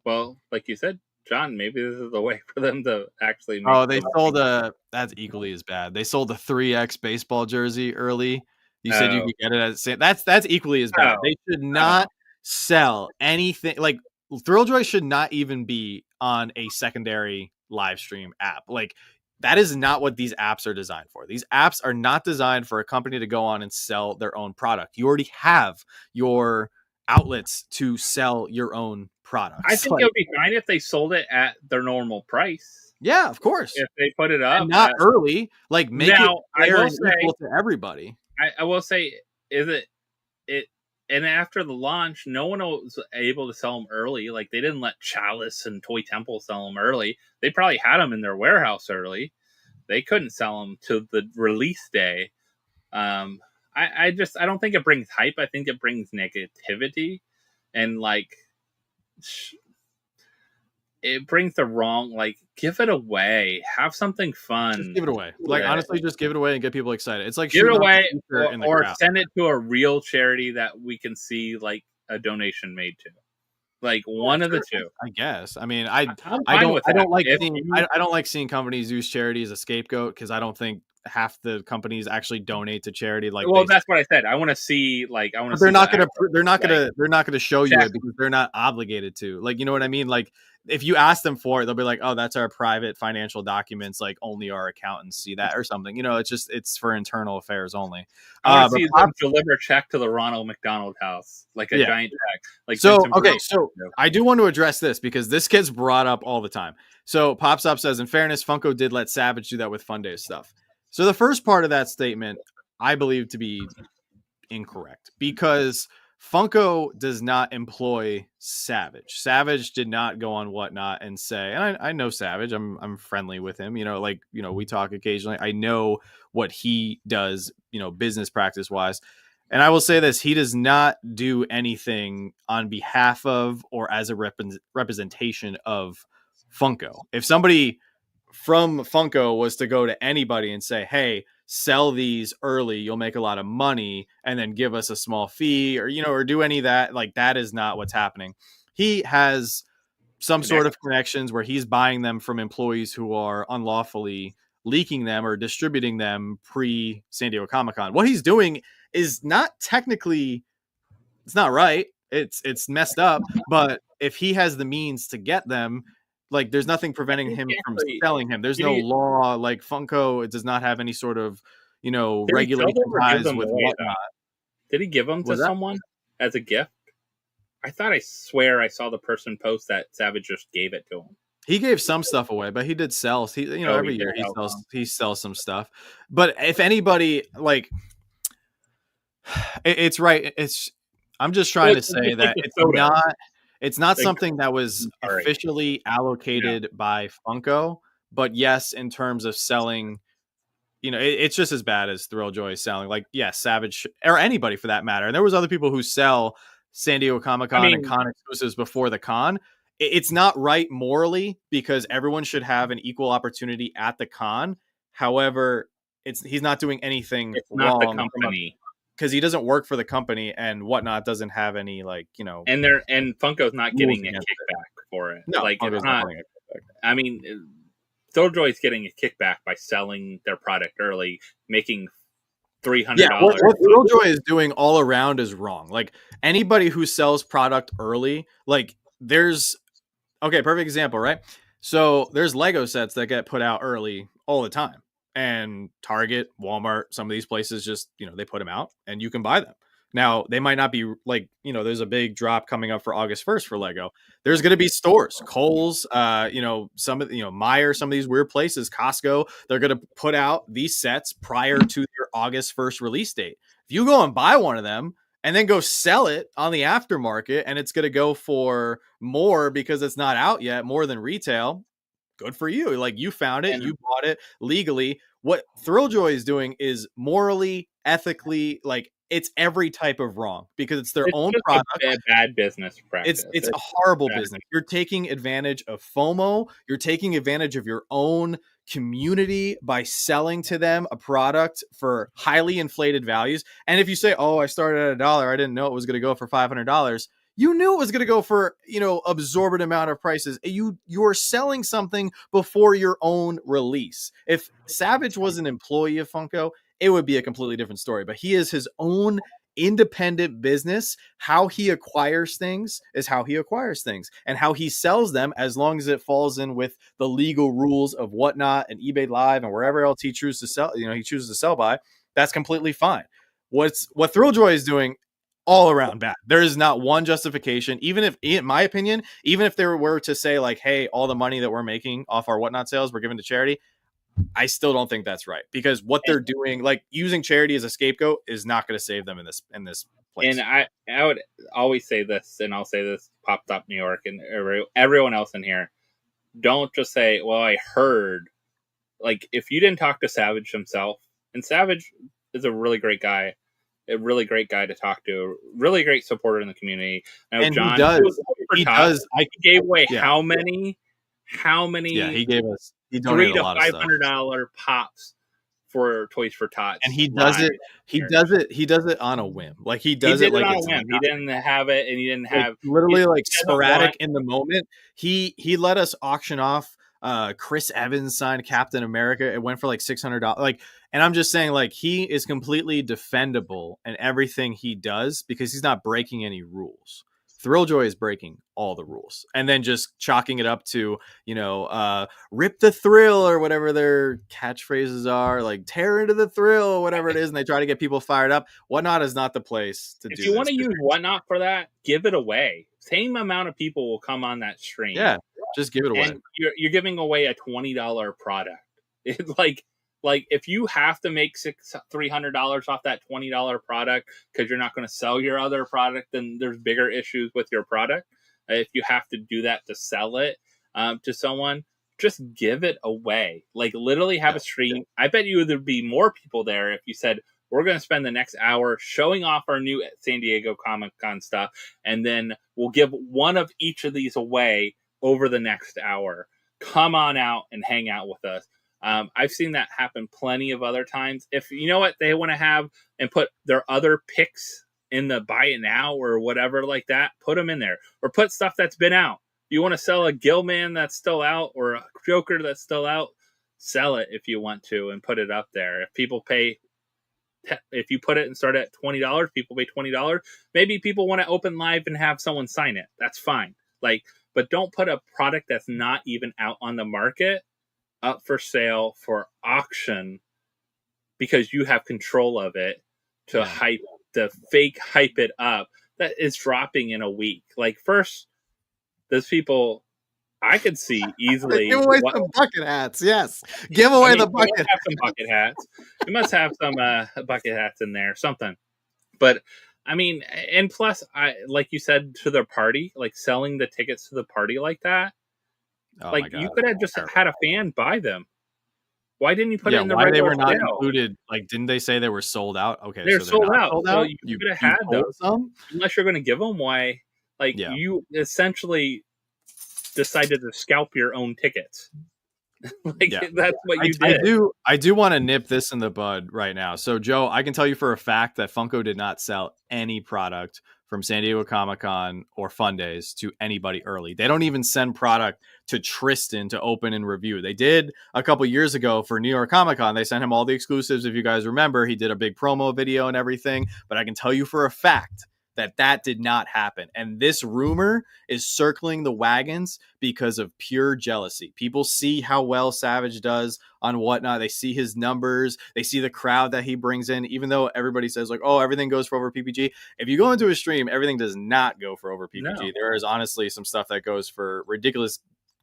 Well, like you said, John, maybe this is the way for them to actually make they sold that's equally as bad. They sold a 3X baseball jersey early. You said you could get it that's equally as bad. They should not sell anything. Like, Thrilljoy should not even be on a secondary live stream app. Like, that is not what these apps are designed for. These apps are not designed for a company to go on and sell their own product. You already have your outlets to sell your own products. I think it would be fine if they sold it at their normal price. Yeah, of course. If they put it up, and not early, like make it fair and equal to everybody. I will say, and after the launch, no one was able to sell them early. Like, they didn't let Chalice and Toy Temple sell them early. They probably had them in their warehouse early. They couldn't sell them to the release day. I don't think it brings hype. I think it brings negativity, and like, it brings the wrong, like, give it away, have something fun, just give it away. Like, honestly, just give it away and get people excited. It's like, give it away or send it to a real charity that we can see like a donation made to, like one of the two, I guess. I mean, I don't like seeing companies use charity as a scapegoat, because I don't think half the companies actually donate to charity. Like, well, that's what I said. I want to see, like, they're not going to show you it because they're not obligated to. Like, you know what I mean? Like, if you ask them for it, they'll be like, oh, that's our private financial documents. Like, only our accountants see that or something. It's for internal affairs only. I want to see them deliver a check to the Ronald McDonald House, like a giant check. Like, so I do want to address this because this gets brought up all the time. So Pops Up says, in fairness, Funko did let Savage do that with Fundays stuff. So the first part of that statement, I believe to be incorrect, because Funko does not employ Savage. Savage did not go on Whatnot and say, and I know Savage, I'm friendly with him, we talk occasionally. I know what he does, business practice wise. And I will say this, he does not do anything on behalf of or as a representation of Funko. If somebody from Funko was to go to anybody and say, hey, sell these early, you'll make a lot of money, and then give us a small fee, or, or do any of that, like, that is not what's happening. He has some sort of connections where he's buying them from employees who are unlawfully leaking them or distributing them pre San Diego Comic-Con. What he's doing is not technically, it's not right. It's messed up. But if he has the means to get them, like, there's nothing preventing him from selling him. There's no law. Like, Funko, it does not have any sort of, regulation ties with whatnot. Did he give them to someone as a gift? I swear I saw the person post that Savage just gave it to him. He gave some stuff away, but he did sell. Every year he sells some stuff. But if anybody, like, it's right. I'm just trying to say that it's not something that was officially allocated by Funko. But yes, in terms of selling, it's just as bad as Thrilljoy selling. Like, yes, Savage, or anybody for that matter. And there was other people who sell San Diego Comic-Con and con exclusives before the con. It's not right morally, because everyone should have an equal opportunity at the con. However, he's not doing anything wrong. Not the company, because he doesn't work for the company, and whatnot doesn't have any, and Funko's not getting a kickback for it. No, it's not. I mean, Thrilljoy's getting a kickback by selling their product early, making $300. Yeah, what Thrilljoy is doing all around is wrong. Like, anybody who sells product early, like, perfect example, right? So there's Lego sets that get put out early all the time, and Target, Walmart, some of these places just, they put them out and you can buy them. Now, they might not be like, there's a big drop coming up for August 1st for Lego. There's going to be stores, Kohl's, some of, Meijer, some of these weird places, Costco, they're going to put out these sets prior to their August 1st release date. If you go and buy one of them and then go sell it on the aftermarket, and it's going to go for more because it's not out yet, more than retail, good for you. Like, you found it, you bought it legally. What Thrilljoy is doing is morally, ethically, like, it's every type of wrong, because it's their own product. A bad business practice. It's a horrible business. You're taking advantage of FOMO. You're taking advantage of your own community by selling to them a product for highly inflated values. And if you say, oh, I started at $1, I didn't know it was going to go for $500. You knew it was going to go for, absorbent amount of prices. You're selling something before your own release. If Savage was an employee of Funko, it would be a completely different story. But he is his own independent business. How he acquires things is how he acquires things, and how he sells them, as long as it falls in with the legal rules of whatnot and eBay Live and wherever else he chooses to sell, he chooses to sell by, that's completely fine. What Thrilljoy is doing, all around bad. There is not one justification, even if, in my opinion, even if there were to say, like, hey, all the money that we're making off our whatnot sales, we're giving to charity, I still don't think that's right, because what they're doing, like, using charity as a scapegoat, is not going to save them in this place. And I would always say this, and I'll say this, Pop Top New York, and everyone else in here, don't just say, well, I heard. Like, if you didn't talk to Savage himself, and Savage is a really great guy, a really great guy to talk to, really great supporter in the community. And John, he does. He gave away how many? Yeah, he gave us $300 to $500 pops for Toys for Tots, and he does it. He does it on a whim. Like, he does it like on a whim. He didn't have it, and he didn't have literally like sporadic in the moment. He let us auction off Chris Evans signed Captain America. It went for like $600. Like, and I'm just saying, like, he is completely defendable in everything he does, because he's not breaking any rules. Thrilljoy is breaking all the rules, and then just chalking it up to, rip the thrill, or whatever their catchphrases are, like tear into the thrill, or whatever it is. And they try to get people fired up. Whatnot is not the place to do. If you want to use Whatnot for that, give it away. Same amount of people will come on that stream. Yeah, just give it away. And you're giving away a $20 product. It's like if you have to make $300 off that $20 product because you're not going to sell your other product, then there's bigger issues with your product. If you have to do that to sell it to someone, just give it away. Like, literally have a stream. I bet you there'd be more people there if you said, We're going to spend the next hour showing off our new San Diego Comic-Con stuff, and then we'll give one of each of these away over the next hour. Come on out and hang out with us. I've seen that happen plenty of other times. If you know what they want to have and put their other picks in the buy it now or whatever like that, put them in there, or put stuff that's been out. If you want to sell a Gilman that's still out or a Joker that's still out, sell it if you want to and put it up there. If people pay, if you put it and start at $20, people pay $20. Maybe people want to open live and have someone sign it. That's fine. Like, but don't put a product that's not even out on the market up for sale for auction because you have control of it to hype the fake hype it up that is dropping in a week. Like, first, those people I could see easily give away some bucket hats. Yes, give away the bucket. Have some bucket hats. You must have some bucket hats in there, something. But I mean, and plus, I like you said to their party, like selling the tickets to the party like that. Like you could have just had a fan buy them. Why didn't you put it in the why they were not sale? included? Like, didn't they say they were sold out? Okay, they're so sold out. Sold so out? You could have had those. Unless you're going to give them away. Like you essentially decided to scalp your own tickets. That's what you did. I do want to nip this in the bud right now. So Joe, I can tell you for a fact that Funko did not sell any product from San Diego Comic-Con or Fundays to anybody early. They don't even send product to Tristan to open and review. They did a couple years ago for New York Comic-Con. They sent him all the exclusives. If you guys remember, he did a big promo video and everything. But I can tell you for a fact that did not happen. And this rumor is circling the wagons because of pure jealousy. People see how well Savage does on Whatnot. They see his numbers. They see the crowd that he brings in, even though everybody says like, oh, everything goes for over PPG. If you go into a stream, everything does not go for over PPG. No. There is honestly some stuff that goes for ridiculous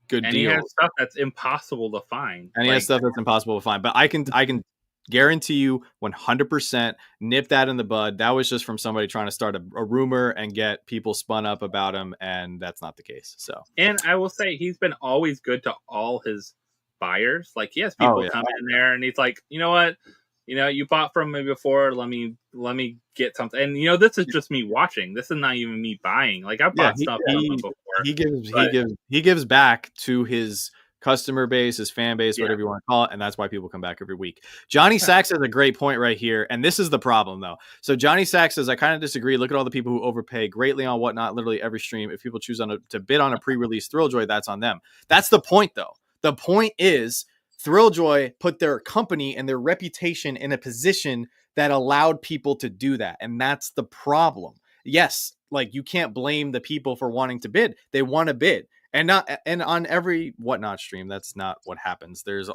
good deals. And he has stuff that's impossible to find. And he has stuff that's impossible to find. But I can guarantee you 100% nip that in the bud. That was just from somebody trying to start a rumor and get people spun up about him, and that's not the case. So, and I will say he's been always good to all his buyers. Like he has people come in there and he's like, you know what, you bought from me before, let me get something. And this is just me watching. This is not even me buying. Like I bought stuff from him before. He gives back to his customer base, his fan base, whatever you want to call it, and that's why people come back every week. Johnny Sachs has a great point right here, and this is the problem though. So Johnny Sachs says, I kind of disagree. Look at all the people who overpay greatly on Whatnot, literally every stream. If people choose to bid on a pre-release Thrilljoy, that's on them. That's the point though. The point is Thrilljoy put their company and their reputation in a position that allowed people to do that, and that's the problem. Yes, like you can't blame the people for wanting to bid. They want to bid. And on every Whatnot stream, that's not what happens. There's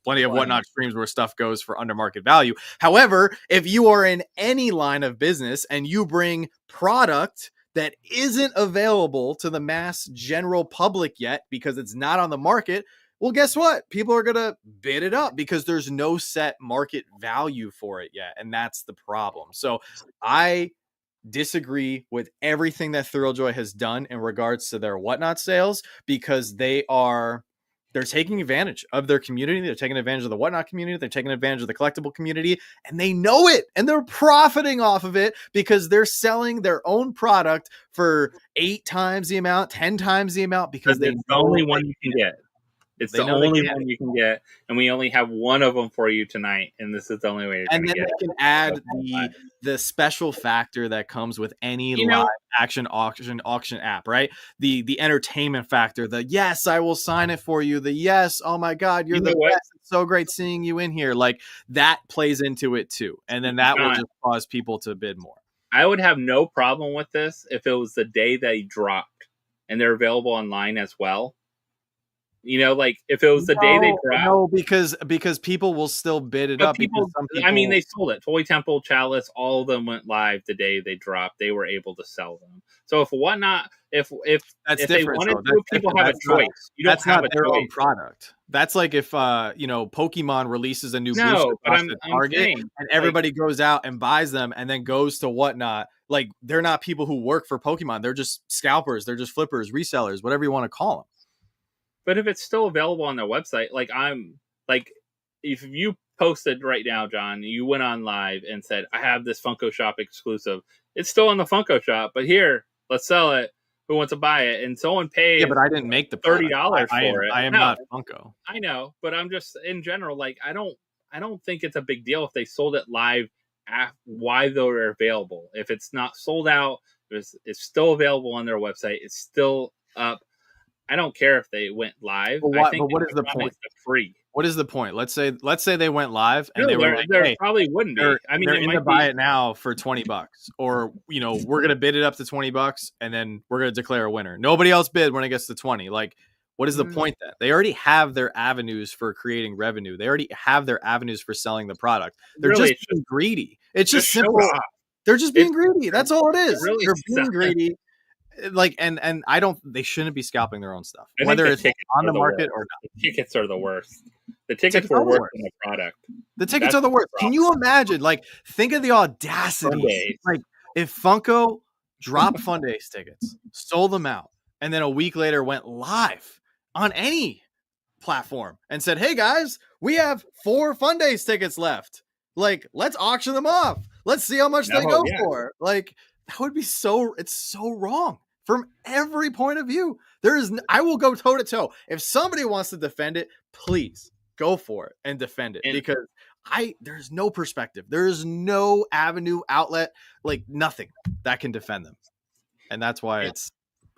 plenty of Whatnot streams where stuff goes for under market value. However, if you are in any line of business and you bring product that isn't available to the mass general public yet because it's not on the market, well, guess what? People are going to bid it up because there's no set market value for it yet. And that's the problem. So I disagree with everything that Thrilljoy has done in regards to their Whatnot sales because they're taking advantage of their community. They're taking advantage of the Whatnot community. They're taking advantage of the collectible community, and they know it, and they're profiting off of it because they're selling their own product for 8 times the amount, 10 times the amount because it's the only one you can get. It's the only one you can get, and we only have one of them for you tonight, and this is the only way you're going to get it. And then they can add the special factor that comes with any live action auction app, right? The entertainment factor, the yes, I will sign it for you, the yes, oh my God, you're the best. It's so great seeing you in here. Like that plays into it too. And then that will just cause people to bid more. I would have no problem with this if it was the day they dropped and they're available online as well. Like if it was the day they dropped. No, because people will still bid it up. They sold it. Toy Temple, Chalice, all of them went live the day they dropped. They were able to sell them. So if Whatnot, if they wanted to, people have a choice. That's not their own product. That's like if Pokemon releases a new booster at Target and everybody goes out and buys them and then goes to Whatnot. Like they're not people who work for Pokemon. They're just scalpers. They're just flippers, resellers, whatever you want to call them. But if it's still available on their website, if you posted right now, John, you went on live and said, I have this Funko Shop exclusive. It's still in the Funko Shop, but here, let's sell it. Who wants to buy it? And someone pays Yeah, but I didn't make the $30 for it. I am not Funko. I know, but I'm just in general, like I don't think it's a big deal if they sold it live why they're available. If it's not sold out, it's still available on their website. It's still up. I don't care if they went live. But what is the point? Free. What is the point? Let's say they went live and No, they were like, there hey, probably wouldn't be. I mean, they're in to buy it now for $20, or we're gonna bid it up to $20 and then we're gonna declare a winner. Nobody else bid when it gets to 20. Like, what is the point then? They already have their avenues for creating revenue. They already have their avenues for selling the product. They're just being greedy. It's just simple. They're just being greedy. That's all it is. Really they're being greedy. Like, and they shouldn't be scalping their own stuff, whether it's on the market or not. The tickets are the worst. The tickets were worse than the product. The tickets are the worst. Can you imagine? Like, think of the audacity. Like, if Funko dropped Fundays tickets, sold them out, and then a week later went live on any platform and said, hey guys, we have 4 Fundays tickets left. Like, let's auction them off. Let's see how much they go for. Like, that would be it's so wrong from every point of view. I will go toe to toe. If somebody wants to defend it, please go for it and defend it, because there's no perspective. There's no avenue, outlet, like nothing that can defend them. And that's why it's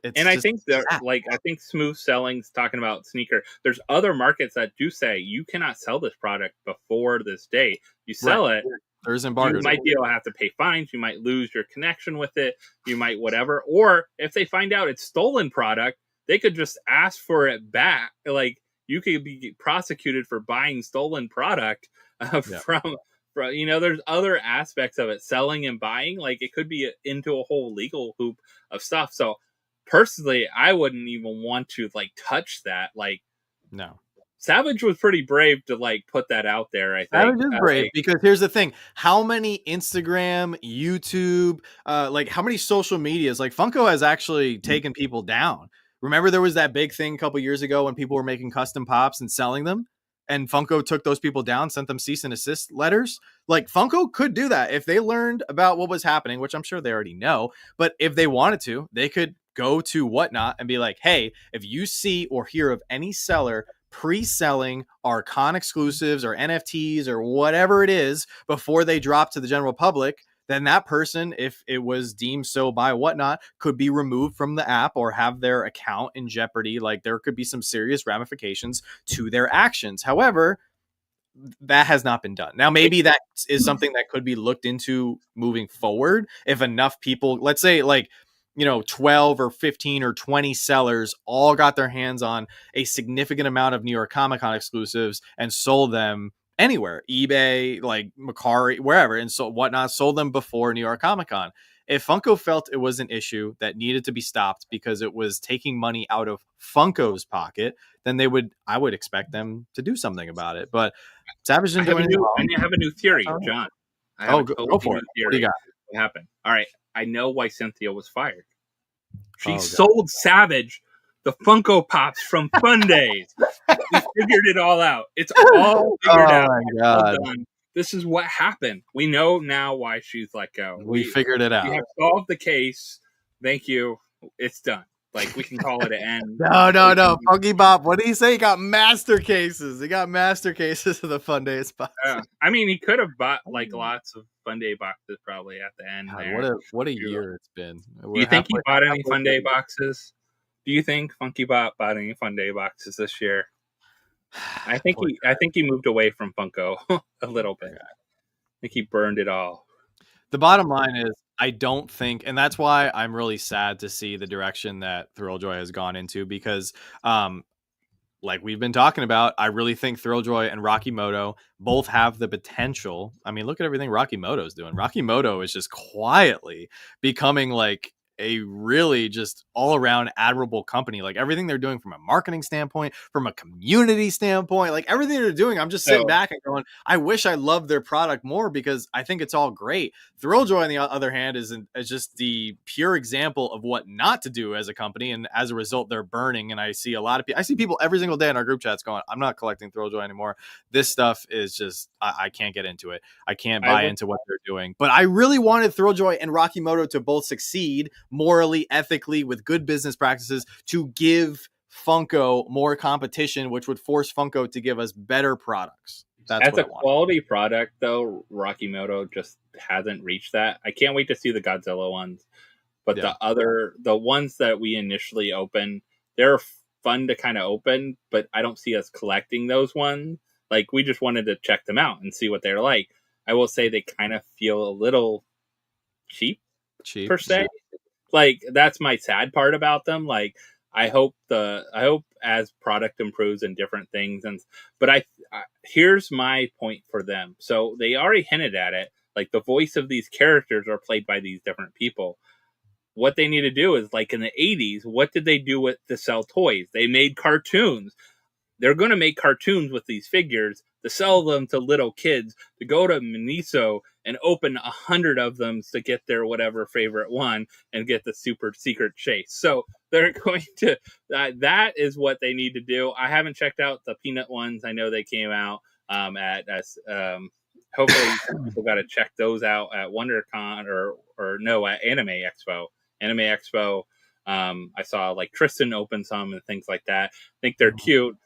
and I think I think Smooth Selling's talking about sneaker. There's other markets that do say you cannot sell this product before this date. You sell it, there's embargoes. You might be able to have to pay fines. You might lose your connection with it. You might whatever. Or if they find out it's stolen product, they could just ask for it back. Like, you could be prosecuted for buying stolen product from there's other aspects of it, selling and buying. Like, it could be into a whole legal hoop of stuff. So personally, I wouldn't even want to touch that. Like, no. Savage was pretty brave to put that out there. I think Savage is brave because here's the thing: how many Instagram, YouTube, how many social medias? Like, Funko has actually taken people down. Remember, there was that big thing a couple years ago when people were making custom pops and selling them, and Funko took those people down, sent them cease and desist letters. Like, Funko could do that if they learned about what was happening, which I'm sure they already know. But if they wanted to, they could go to Whatnot and be like, hey, if you see or hear of any seller pre-selling our con exclusives or NFTs or whatever it is before they drop to the general public, then that person, if it was deemed so by Whatnot, could be removed from the app or have their account in jeopardy. Like, there could be some serious ramifications to their actions. However, that has not been done. Now, maybe that is something that could be looked into moving forward. If enough people, let's say 12 or 15 or 20 sellers all got their hands on a significant amount of New York Comic Con exclusives and sold them anywhere, eBay, like Macari, wherever, and so Whatnot sold them before New York Comic Con. If Funko felt it was an issue that needed to be stopped because it was taking money out of Funko's pocket, then I would expect them to do something about it. But Savage didn't do anything wrong. I have a new theory, John. Go for it. What do you got? What happened? All right. I know why Cynthia was fired. She sold Savage the Funko Pops from Fundays. We figured it all out. It's all figured out. My God. This is what happened. We know now why she's let go. We figured it out. We have solved the case. Thank you. It's done. Like, we can call it an end. No. Funky Bob, what did he say? He got master cases. He got master cases of the Fundays boxes. I mean, he could have bought lots of Funday boxes probably at the end. God, what a year it's been. Do you think he bought any Funday boxes? Do you think Funky Bot bought any Funday boxes this year? I think he moved away from Funko a little bit. I think he burned it all. The bottom line is, I don't think, and that's why I'm really sad to see the direction that Thrilljoy has gone into, because like we've been talking about, I really think Thrilljoy and Rocky Moto both have the potential. I mean, look at everything Rocky Moto is doing. Rocky Moto is just quietly becoming like a really just all around admirable company. Like everything they're doing from a marketing standpoint, from a community standpoint, like everything they're doing, I'm just sitting back and going, I wish I loved their product more because I think it's all great. Thrilljoy, on the other hand, is just the pure example of what not to do as a company. And as a result, they're burning. And I see a lot of people, I see people every single day in our group chats going, I'm not collecting Thrilljoy anymore. This stuff is just, I can't get into it. I can't buy into what they're doing. But I really wanted Thrilljoy and Rocky Moto to both succeed morally, ethically, with good business practices, to give Funko more competition, which would force Funko to give us better products. That's as a quality product, though, Rocky Moto just hasn't reached that. I can't wait to see the Godzilla ones. But the ones that we initially opened, they're fun to kind of open, but I don't see us collecting those ones. Like, we just wanted to check them out and see what they're like. I will say they kind of feel a little cheap per se. Like, that's my sad part about them. Like, I hope as product improves and different things, but here's my point for them. So they already hinted at it. Like, the voice of these characters are played by these different people. What they need to do is, like in the 80s, what did they do to sell toys? They made cartoons. They're going to make cartoons with these figures to sell them to little kids, to go to Miniso and open 100 of them to get their whatever favorite one and get the super secret chase. So they're going to, that is what they need to do. I haven't checked out the Peanut ones. I know they came out hopefully people got to check those out at WonderCon at Anime Expo. Anime Expo. I saw like Tristan open some and things like that. I think they're cute.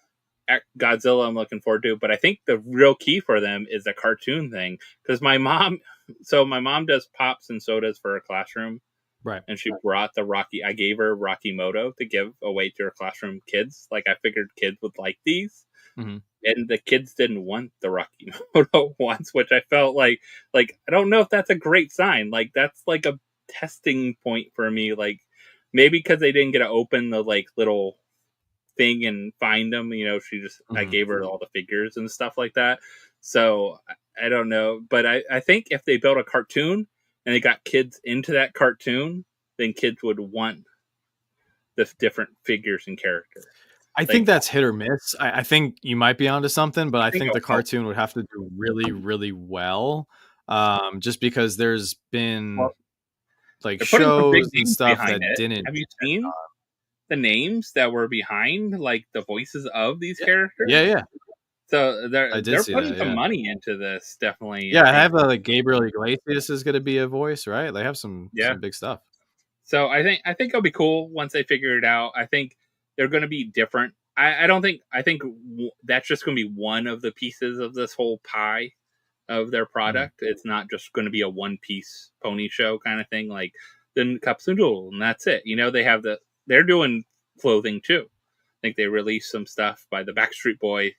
Godzilla, I'm looking forward to, but I think the real key for them is the cartoon thing. Because my mom does pops and sodas for her classroom, right? And she brought I gave her Rocky Moto to give away to her classroom kids. Like, I figured kids would like these, and the kids didn't want the Rocky Moto ones, which I felt like I don't know if that's a great sign. Like, that's like a testing point for me. Like, maybe because they didn't get to open the like little thing and find them, she just I gave her all the figures and stuff like that. So I don't know, but I think if they built a cartoon and they got kids into that cartoon, then kids would want the different figures and characters. I think that's hit or miss. I think you might be onto something, but I think the cartoon would have to do really, really well. Just because there's been shows and stuff that didn't. Have you seen the names that were behind, like the voices of these characters? Yeah. So they're putting some money into this, definitely. Yeah, I have like Gabriel Iglesias is going to be a voice, right? They have some big stuff. So I think it'll be cool once they figure it out. I think they're going to be different. I think that's just going to be one of the pieces of this whole pie of their product. It's not just going to be a one-piece pony show kind of thing, like the cups and noodle, and that's it. They're doing clothing too. I think they released some stuff by the Backstreet Boy,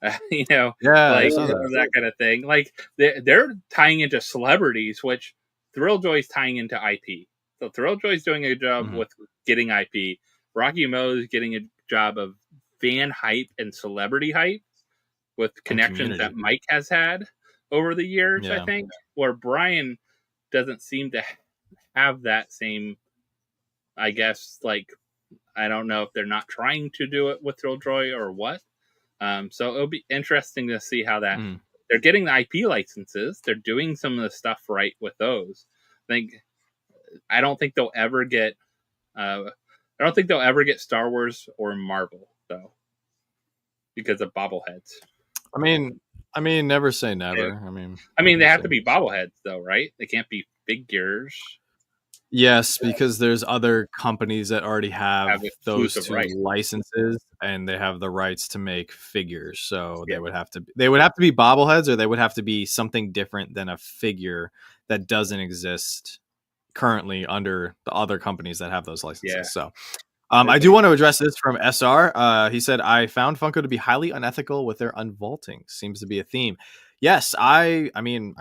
that kind of thing. Like, they're tying into celebrities, which Thrilljoy's tying into IP. So Thrilljoy's doing a job with getting IP. Rocky Mo's getting a job of fan hype and celebrity hype with connections that Mike has had over the years, I think, where Brian doesn't seem to have that same, I guess, like, I don't know if they're not trying to do it with Thrilljoy or what. So it'll be interesting to see how that they're getting the IP licenses. They're doing some of the stuff right with those. I don't think they'll ever get Star Wars or Marvel though, because of bobbleheads. I mean, never say never. I mean, they have to be bobbleheads though, right? They can't be figures. Yes, because there's other companies that already have those two licenses, and they have the rights to make figures. So they would have to be bobbleheads, or they would have to be something different than a figure that doesn't exist currently under the other companies that have those licenses. Yeah. So I do want to address this from SR. He said, I found Funko to be highly unethical with their unvaulting. Seems to be a theme. Yes, I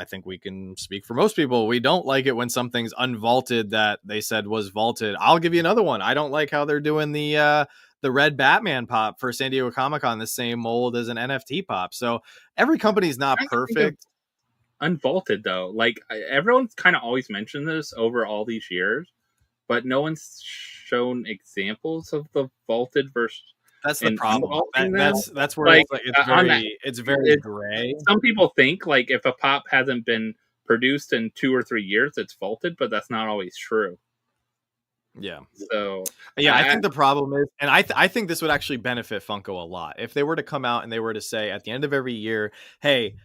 think we can speak for most people. We don't like it when something's unvaulted that they said was vaulted. I'll give you another one. I don't like how they're doing the red Batman pop for San Diego Comic-Con, the same mold as an NFT pop. So every company's not perfect. Unvaulted though, like everyone's kind of always mentioned this over all these years, but no one's shown examples of the vaulted versus That's the and problem. unvaulting now. That's where Like on that, it's very gray. some people think like if a pop hasn't been produced in 2 or 3 years, it's vaulted, but that's not always true. Yeah. So yeah, I think the problem is, and I think this would actually benefit Funko a lot if they were to come out and they were to say at the end of every year, hey,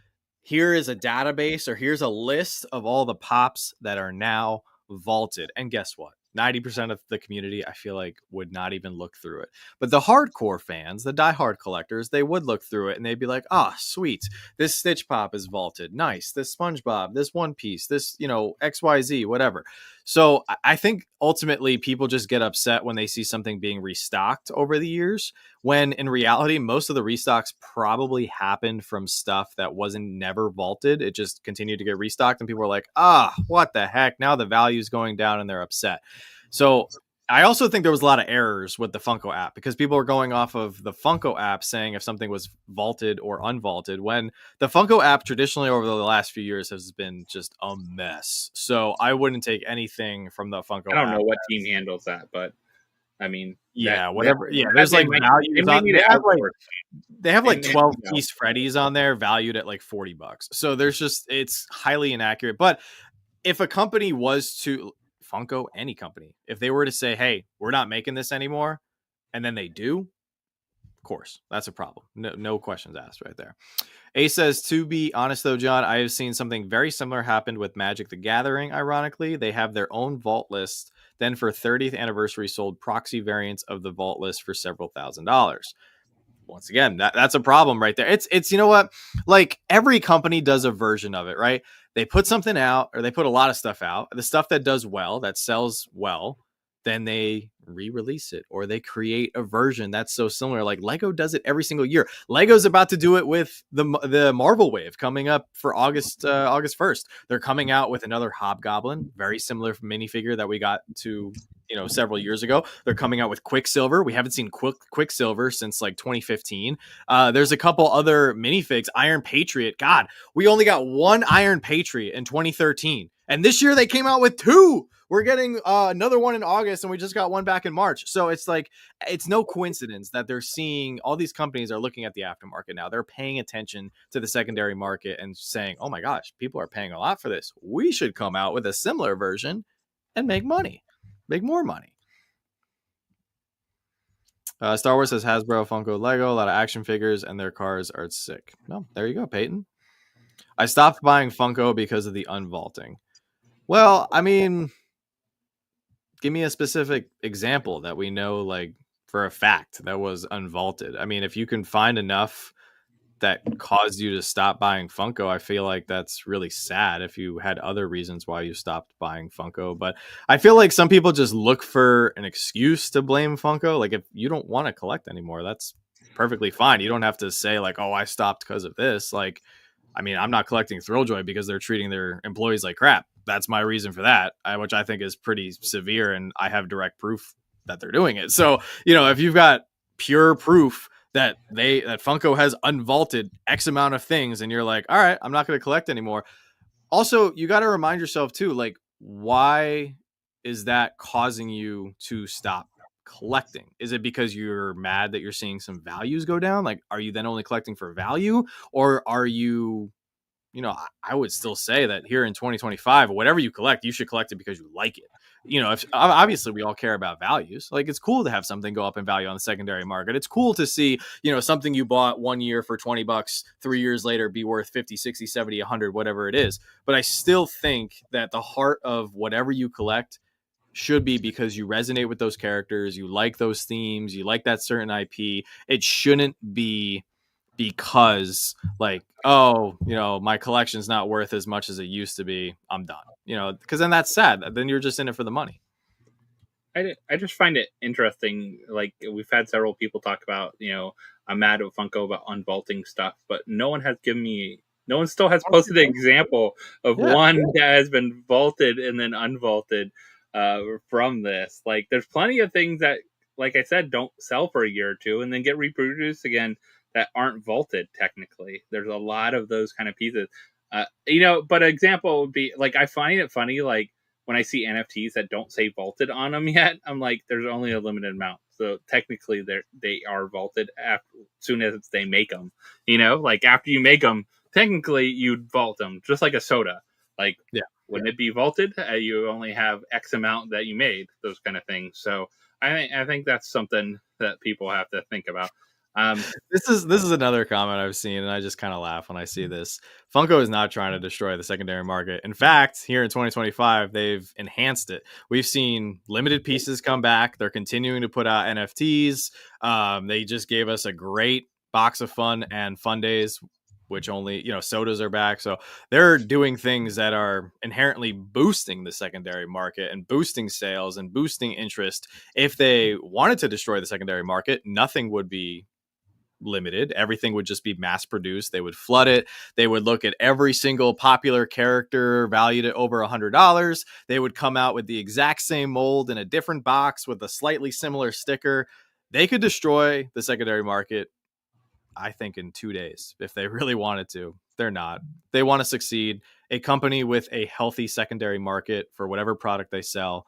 here is a database or here's a list of all the pops that are now vaulted. And guess what? 90% of the community, I feel like, would not even look through it. But the hardcore fans, the diehard collectors, they would look through it and they'd be like, ah, sweet. This Stitch Pop is vaulted. Nice. This SpongeBob, this One Piece, this, XYZ, whatever. So I think ultimately people just get upset when they see something being restocked over the years, when in reality, most of the restocks probably happened from stuff that wasn't never vaulted. It just continued to get restocked and people were like, what the heck? Now the value's going down and they're upset. So I also think there was a lot of errors with the Funko app because people were going off of the Funko app saying if something was vaulted or unvaulted, when the Funko app traditionally over the last few years has been just a mess. So I wouldn't take anything from the Funko app. I don't know what team handles that, but I mean, whatever. There's like values on. They have like 12 piece Freddies on there valued at like $40. So it's highly inaccurate. But if a company was to Funko, any company, if they were to say, hey, we're not making this anymore, and then they do, of course, that's a problem. No questions asked right there. A says, to be honest though, John, I have seen something very similar happened with Magic the Gathering. Ironically, they have their own vault list, then for 30th anniversary sold proxy variants of the vault list for several $1,000s. Once again, that's a problem right there. It's you know what? Like every company does a version of it, right? They put something out or they put a lot of stuff out. The stuff that does well, that sells well, then they re-release it or they create a version that's so similar. Like Lego does it every single year. Lego's about to do it with the Marvel Wave coming up for August 1st. They're coming out with another Hobgoblin, very similar minifigure that we got to several years ago. They're coming out with Quicksilver. We haven't seen Quicksilver since like 2015. There's a couple other minifigs. Iron Patriot. God, we only got one Iron Patriot in 2013. And this year they came out with two. We're getting another one in August, and we just got one back in March. So it's like, it's no coincidence that they're seeing all these companies are looking at the aftermarket now. They're paying attention to the secondary market and saying, oh my gosh, people are paying a lot for this. We should come out with a similar version and make money, make more money. Star Wars says Hasbro, Funko, Lego, a lot of action figures, and their cars are sick. No, there you go, Peyton. I stopped buying Funko because of the unvaulting. Well, I mean, give me a specific example that we know, like, for a fact that was unvaulted. I mean, if you can find enough that caused you to stop buying Funko, I feel like that's really sad if you had other reasons why you stopped buying Funko. But I feel like some people just look for an excuse to blame Funko. Like, if you don't want to collect anymore, that's perfectly fine. You don't have to say like, oh, I stopped because of this. Like, I mean, I'm not collecting Thrilljoy because they're treating their employees like crap. That's my reason for that, which I think is pretty severe, and I have direct proof that they're doing it. So, if you've got pure proof that Funko has unvaulted X amount of things, and you're like, all right, I'm not going to collect anymore. Also, you got to remind yourself too, like, why is that causing you to stop collecting? Is it because you're mad that you're seeing some values go down? Like, are you then only collecting for value, or are you, I would still say that here in 2025, whatever you collect, you should collect it because you like it. If obviously we all care about values. Like, it's cool to have something go up in value on the secondary market. It's cool to see, something you bought 1 year for $20, 3 years later be worth 50, 60, 70, 100, whatever it is. But I still think that the heart of whatever you collect should be because you resonate with those characters, you like those themes, you like that certain IP. It shouldn't be because like, oh, my collection's not worth as much as it used to be, I'm done. Because then that's sad. Then you're just in it for the money. I just find it interesting. Like, we've had several people talk about, I'm mad at Funko about unvaulting stuff, but no one still has posted an example of one that has been vaulted and then unvaulted from this. Like, there's plenty of things that, like I said, don't sell for a year or two and then get reproduced again that aren't vaulted technically. There's a lot of those kind of pieces. But an example would be, like, I find it funny, like, when I see NFTs that don't say vaulted on them yet, I'm like, there's only a limited amount. So technically, they are vaulted as soon as they make them. You know, like after you make them, technically you'd vault them, just like a soda. Like, Yeah. wouldn't it be vaulted? You only have X amount that you made, those kind of things. So I think that's something that people have to think about. This is another comment I've seen, and I just kind of laugh when I see this. Funko is not trying to destroy the secondary market. In fact, here in 2025, they've enhanced it. We've seen limited pieces come back. They're continuing to put out NFTs. They just gave us a great box of fun and Fundays, which only, sodas are back. So they're doing things that are inherently boosting the secondary market and boosting sales and boosting interest. If they wanted to destroy the secondary market, nothing would be limited. Everything would just be mass produced. They would flood it. They would look at every single popular character valued at over $100. They would come out with the exact same mold in a different box with a slightly similar sticker. They could destroy the secondary market, I think, in 2 days if they really wanted to. They're not. They want to succeed. A company with a healthy secondary market for whatever product they sell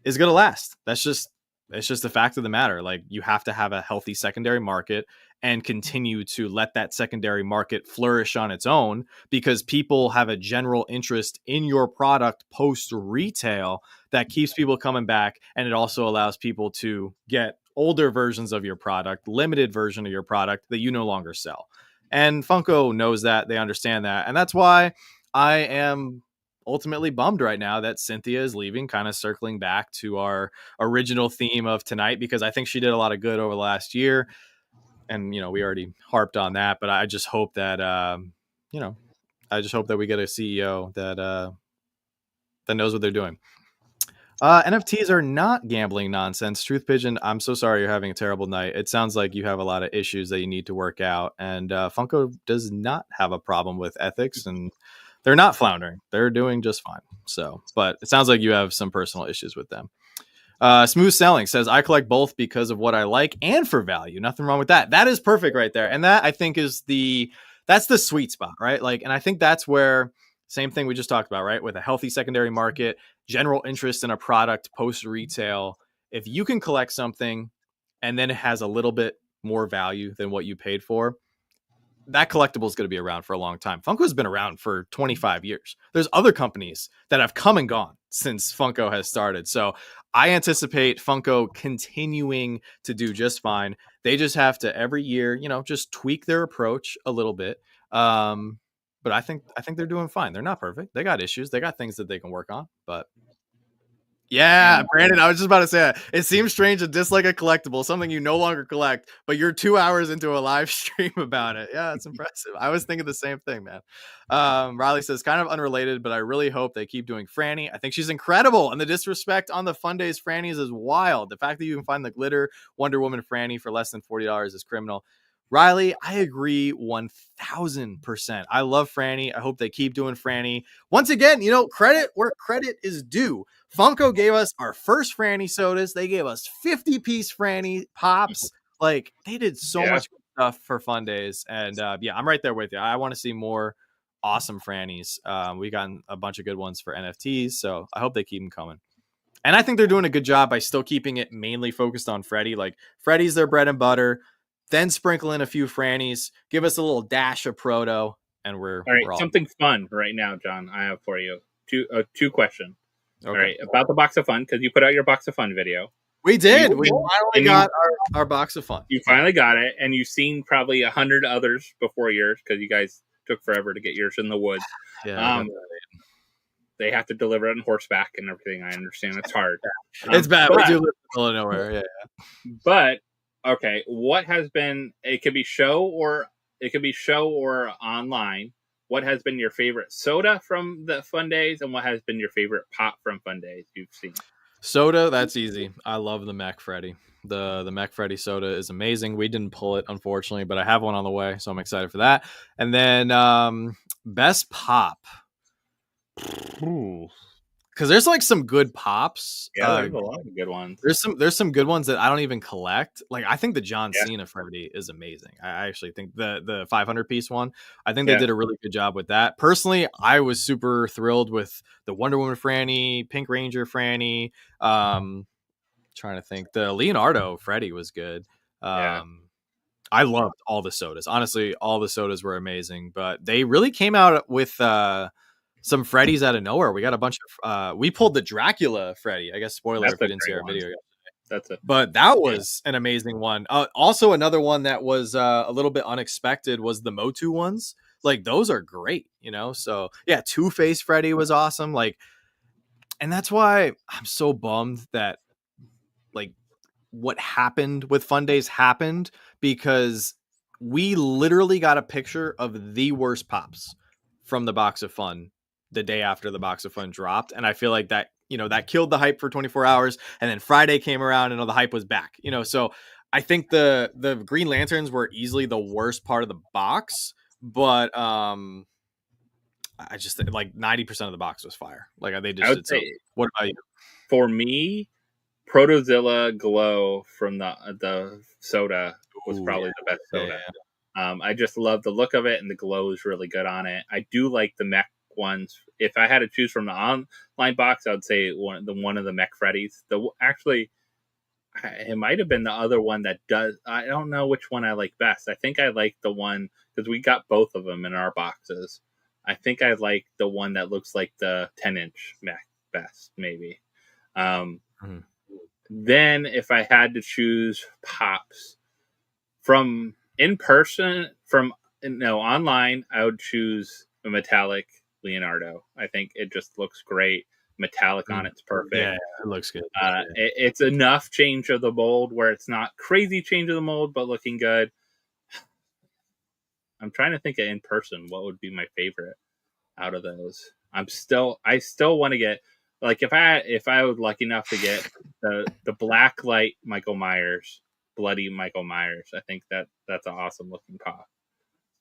is going to last. It's just the fact of the matter. Like, you have to have a healthy secondary market and continue to let that secondary market flourish on its own, because people have a general interest in your product post retail that keeps people coming back. And it also allows people to get older versions of your product, limited version of your product that you no longer sell. And Funko knows that. They understand that. And that's why I am ultimately bummed right now that Cynthia is leaving, kind of circling back to our original theme of tonight, because I think she did a lot of good over the last year. And, we already harped on that, but I just hope that, I just hope that we get a CEO that knows what they're doing. NFTs are not gambling nonsense. Truth Pigeon, I'm so sorry you're having a terrible night. It sounds like you have a lot of issues that you need to work out. And Funko does not have a problem with ethics, and they're not floundering. They're doing just fine. So, but it sounds like you have some personal issues with them. Smooth Selling says, I collect both because of what I like and for value. Nothing wrong with that. That is perfect right there. And that, I think, that's the sweet spot, right? Like, and I think that's where, same thing we just talked about, right? With a healthy secondary market, general interest in a product post retail. If you can collect something and then it has a little bit more value than what you paid for, that collectible is going to be around for a long time. Funko has been around for 25 years. There's other companies that have come and gone since Funko has started. So I anticipate Funko continuing to do just fine. They just have to every year, just tweak their approach a little bit. But I think they're doing fine. They're not perfect. They got issues. They got things that they can work on, but yeah, Brandon, I was just about to say that. It seems strange to dislike a collectible, something you no longer collect, but you're 2 hours into a live stream about it. Yeah, it's impressive. I was thinking the same thing, man. Riley says, kind of unrelated, but I really hope they keep doing Franny. I think she's incredible, and the disrespect on the Fundays Frannies is wild. The fact that you can find the glitter Wonder Woman Franny for less than $40 is criminal. Riley, I agree 1000%. I love Franny. I hope they keep doing Franny. Once again, credit where credit is due. Funko gave us our first Franny sodas. They gave us 50-piece Franny pops. Like, they did so much stuff for Fundays. And I'm right there with you. I want to see more awesome Frannies. We got a bunch of good ones for NFTs, so I hope they keep them coming. And I think they're doing a good job by still keeping it mainly focused on Freddy. Like, Freddy's their bread and butter. Then sprinkle in a few Frannies, give us a little dash of Proto, and we're all something fun right now, John. I have for you two questions. Okay. All right, about the box of fun, because you put out your box of fun video. We did. We finally got our box of fun. You finally got it, and you've seen probably 100 others before yours, because you guys took forever to get yours in the woods. Yeah. They have to deliver it on horseback and everything. I understand it's hard. It's bad. We do live in the middle of nowhere. Yeah. But okay, what has been? It could be show or online. What has been your favorite soda from the Fundays, and what has been your favorite pop from Fundays you've seen? Soda, that's easy. I love the Mac Freddy. The Mac Freddy soda is amazing. We didn't pull it, unfortunately, but I have one on the way, so I'm excited for that. And then best pop. Ooh. because there's like some good pops. Yeah, there's a lot of good ones. There's some good ones that I don't even collect. Like I think the John Yeah. Cena Freddy is amazing. I actually think the 500 piece one. I think Yeah. they did a really good job with that. Personally, I was super thrilled with the Wonder Woman Franny, Pink Ranger Franny. Trying to think, the Leonardo Freddy was good. Yeah. I loved all the sodas. Honestly, all the sodas were amazing, but they really came out with some Freddys out of nowhere. We got a bunch of we pulled the Dracula Freddy. I guess spoiler That's if you a didn't see great our one. video yet. That's it. But that was an amazing one. Also, another one that was a little bit unexpected was the Moto ones. Like those are great, you know. So yeah, Two-Face Freddy was awesome. Like, and that's why I'm so bummed that like what happened with Fundays happened, because we literally got a picture of the worst pops from the box of fun the day after the box of fun dropped. And I feel like that, you know, that killed the hype for 24 hours. And then Friday came around and all the hype was back, you know? So I think the Green Lanterns were easily the worst part of the box, but I just like 90% of the box was fire. Like they just did something. What about you? For me, Protozilla Glow from the soda was probably the best soda. Yeah. I just love the look of it, and the glow is really good on it. I do like the mech ones. If I had to choose from the online box, I would say one of the mech Freddys. Actually, it might have been the other one that does. I don't know which one I like best. I think I like the one because we got both of them in our boxes. I think I like the one that looks like the 10-inch mech best, maybe. Then if I had to choose pops from in person, online, I would choose a metallic Leonardo. I think it just looks great. Metallic on it's perfect. Yeah, it looks good. It's enough change of the mold where it's not crazy change of the mold, but looking good. I'm trying to think of in person what would be my favorite out of those. I still want to get, like, if I was lucky enough to get the black light Michael Myers, bloody Michael Myers, I think that's an awesome looking pop.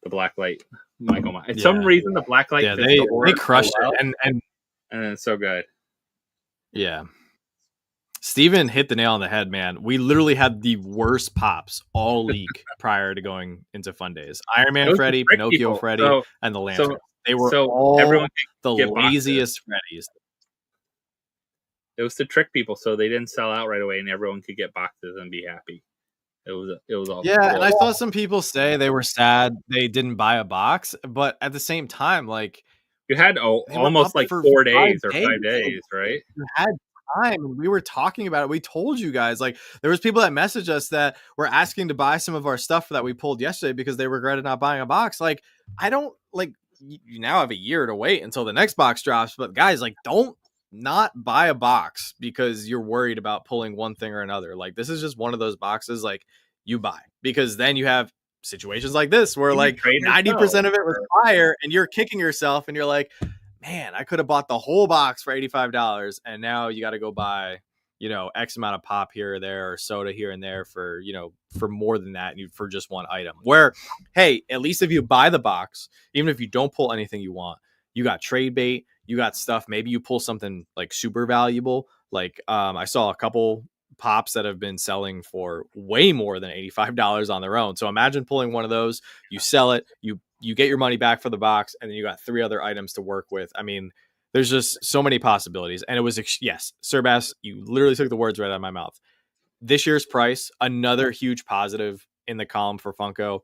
The black light Michael Myers. For some reason, the black light. Yeah, they crushed it, and it's so good. Yeah, Steven hit the nail on the head, man. We literally had the worst pops all league prior to going into Fundays. Iron Man Freddy, Pinocchio Freddy, and the Lantern. They were all the laziest Freddys. It was to trick people so they didn't sell out right away and everyone could get boxes and be happy. It was all cool. And I saw some people say they were sad they didn't buy a box, but at the same time, like you had almost like 4 days or 5 days, right? You had time. We were talking about it. We told you guys, like there was people that messaged us that were asking to buy some of our stuff that we pulled yesterday because they regretted not buying a box. Like I don't like you now have a year to wait until the next box drops, but guys, like don't not buy a box because you're worried about pulling one thing or another. Like this is just one of those boxes like you buy, because then you have situations like this where like 90% of it was fire and you're kicking yourself and you're like, man, I could have bought the whole box for $85 and now you got to go buy, you know, X amount of pop here or there or soda here and there for, you know, for more than that for just one item. Where, hey, at least if you buy the box, even if you don't pull anything you want, you got trade bait, you got stuff. Maybe you pull something like super valuable. Like I saw a couple pops that have been selling for way more than $85 on their own. So imagine pulling one of those, you sell it, you get your money back for the box, and then you got 3 other items to work with. I mean, there's just so many possibilities. And it was, yes, Sirbass, you literally took the words right out of my mouth. This year's price, another huge positive in the column for Funko.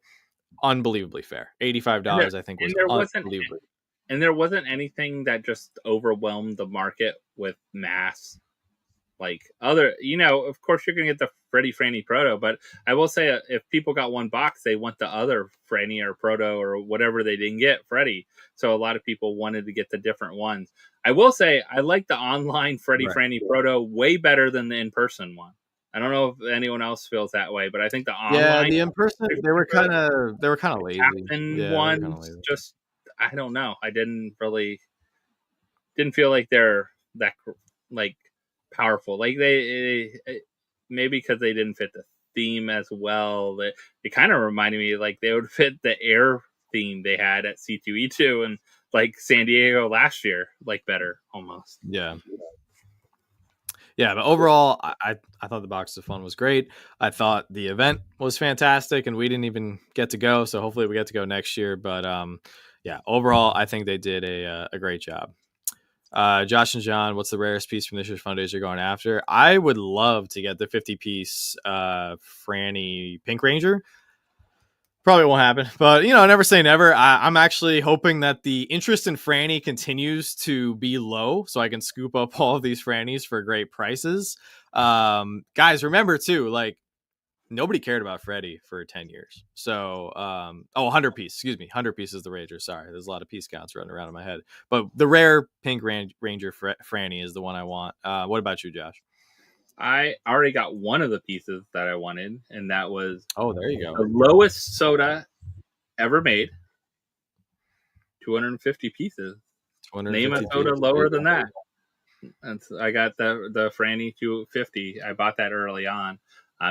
Unbelievably fair. $85, I think, was unbelievably. And there wasn't anything that just overwhelmed the market with mass. Like other, you know, of course you're going to get the Freddy Franny Proto, but I will say if people got one box, they want the other Franny or Proto or whatever they didn't get Freddy. So a lot of people wanted to get the different ones. I will say I like the online Freddy Franny Proto way better than the in-person one. I don't know if anyone else feels that way, but I think the online, the in-person, they were kind of lazy. Ones just, I don't know. I didn't feel like they're that like powerful. Like they maybe because they didn't fit the theme as well. That it kind of reminded me like they would fit the air theme they had at C2E2 and like San Diego last year, like better almost. Yeah. Yeah, but overall, I thought the Box of Fun was great. I thought the event was fantastic, and we didn't even get to go. So hopefully we get to go next year. But yeah, overall, I think they did a great job. Josh and John, what's the rarest piece from this year's Fundays you're going after? I would love to get the 50-piece Franny Pink Ranger. Probably won't happen, but never say never. I'm actually hoping that the interest in Franny continues to be low, so I can scoop up all of these Frannies for great prices. Guys, remember too, like nobody cared about Freddy for 10 years. So, 100 piece, excuse me, 100 piece is the Ranger. Sorry, there's a lot of piece counts running around in my head, but the rare Pink Ranger Franny is the one I want. What about you, Josh? I already got one of the pieces that I wanted, and that was there you go. The lowest soda ever made. 250 pieces. 250 Name a soda lower than that. And so I got the Franny 250. I bought that early on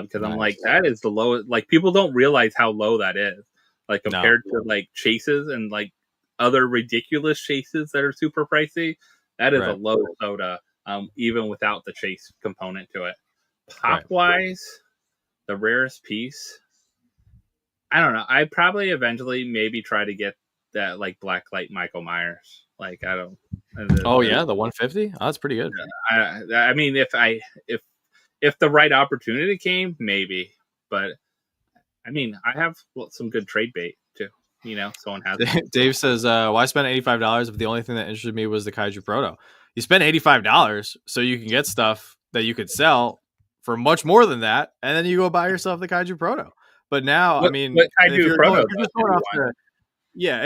because I'm like, that is the lowest. Like, people don't realize how low that is. Like, compared to like chases and like other ridiculous chases that are super pricey. That is a low soda, even without the chase component to it. Pop wise, the rarest piece, I don't know. I'd probably eventually maybe try to get that like Blacklight Michael Myers. Like, I don't. Yeah, the 150. Oh, that's pretty good. I mean, if the right opportunity came, maybe. But I mean, I have some good trade bait too. Someone has. Dave says, "Why spend $85 if the only thing that interested me was the Kaiju Proto? You spend $85 so you can get stuff that you could sell for much more than that, and then you go buy yourself the Kaiju Proto." But now, I mean, if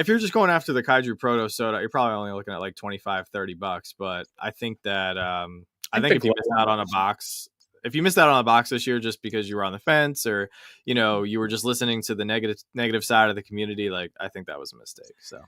you're just going after the Kaiju Proto soda, you're probably only looking at like $25-$30. But I think that I think if you missed out on a box, this year just because you were on the fence or you were just listening to the negative side of the community, like I think that was a mistake. So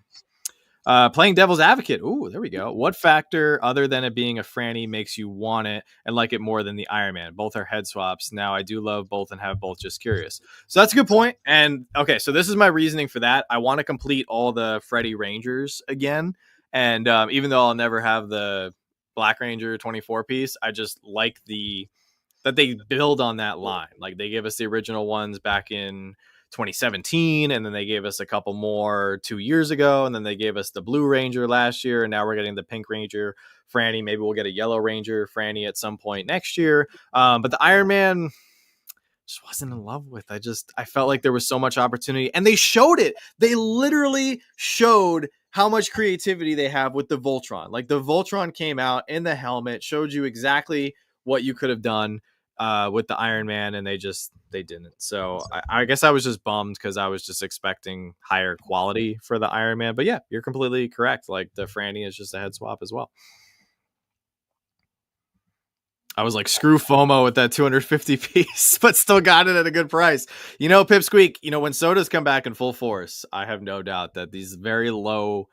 playing devil's advocate. Ooh, there we go. What factor other than it being a Franny makes you want it and like it more than the Iron Man? Both are head swaps. Now I do love both and have both, just curious. So that's a good point. And okay, so this is my reasoning for that. I want to complete all the Freddy Rangers again. And even though I'll never have the Black Ranger 24 piece, I just like that they build on that line. Like they gave us the original ones back in 2017, and then they gave us a couple more 2 years ago, and then they gave us the Blue Ranger last year, and now we're getting the Pink Ranger Franny. Maybe we'll get a Yellow Ranger Franny at some point next year. But the Iron Man just wasn't in love with. I felt like there was so much opportunity, and they showed it. They literally showed how much creativity they have with the Voltron. Like the Voltron came out in the helmet, showed you exactly what you could have done with the Iron Man, and they didn't. So I guess I was just bummed because I was just expecting higher quality for the Iron Man. But yeah, you're completely correct. Like the Franny is just a head swap as well. I was like, screw FOMO with that 250 piece, but still got it at a good price. Pipsqueak, when sodas come back in full force, I have no doubt that these very low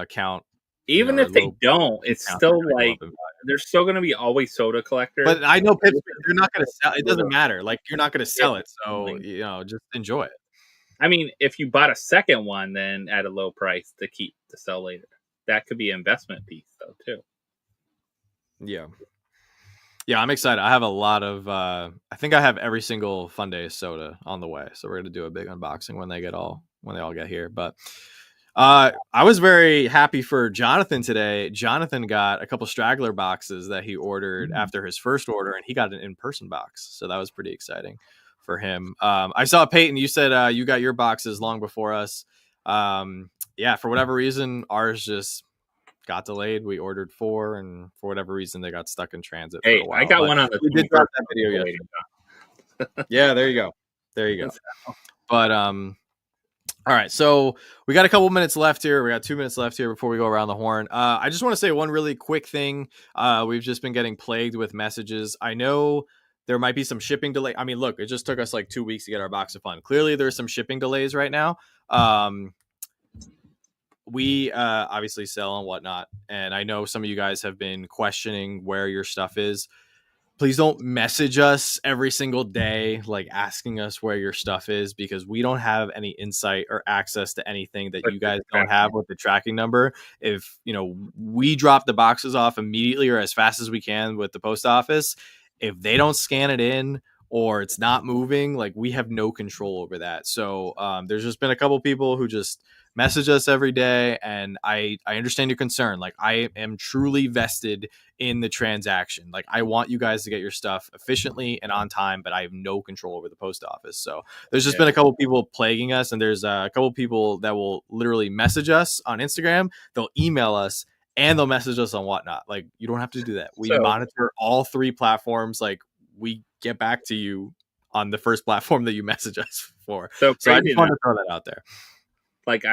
count, even if they don't, it's still like there's still going to be always soda collectors. But I know Pipsqueak, you're not going to sell. It doesn't matter. Like you're not going to sell it, so just enjoy it. I mean, if you bought a second one, then at a low price to keep to sell later, that could be an investment piece though too. Yeah, I'm excited. I have a lot of I think I have every single Fundays soda on the way. So we're going to do a big unboxing when they all get here. But I was very happy for Jonathan today. Jonathan got a couple straggler boxes that he ordered after his first order, and he got an in-person box. So that was pretty exciting for him. I saw Peyton, you said you got your boxes long before us. Yeah, for whatever reason, ours just got delayed. We ordered 4, and for whatever reason, they got stuck in transit. Hey, for a while. I got one on the. We did drop that video yesterday. Yeah, there you go. But all right, so we got a couple minutes left here. We got 2 minutes left here before we go around the horn. I just want to say one really quick thing. We've just been getting plagued with messages. I know there might be some shipping delay. I mean, look, it just took us like 2 weeks to get our box of fun. Clearly, there's some shipping delays right now. We obviously sell and whatnot, and I know some of you guys have been questioning where your stuff is. please don't message us every single day, like asking us where your stuff is, because we don't have any insight or access to anything that you guys don't have with the tracking number. If, we drop the boxes off immediately or as fast as we can with the post office, if they don't scan it in or it's not moving, like, we have no control over that. So there's just been a couple people who just message us every day, and I understand your concern. Like, I am truly vested in the transaction. Like, I want you guys to get your stuff efficiently and on time, but I have no control over the post office. So there's just been a couple people plaguing us, and there's a couple people that will literally message us on Instagram, they'll email us, and they'll message us on Whatnot. Like, you don't have to do that. We monitor all 3 platforms. Like, we get back to you on the first platform that you message us for. So I just want to throw that out there. Like,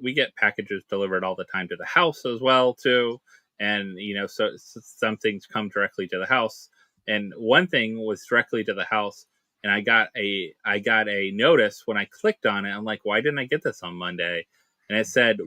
we get packages delivered all the time to the house as well too. And, so some things come directly to the house. And one thing was directly to the house. And I got a notice when I clicked on it. I'm like, why didn't I get this on Monday? And it said,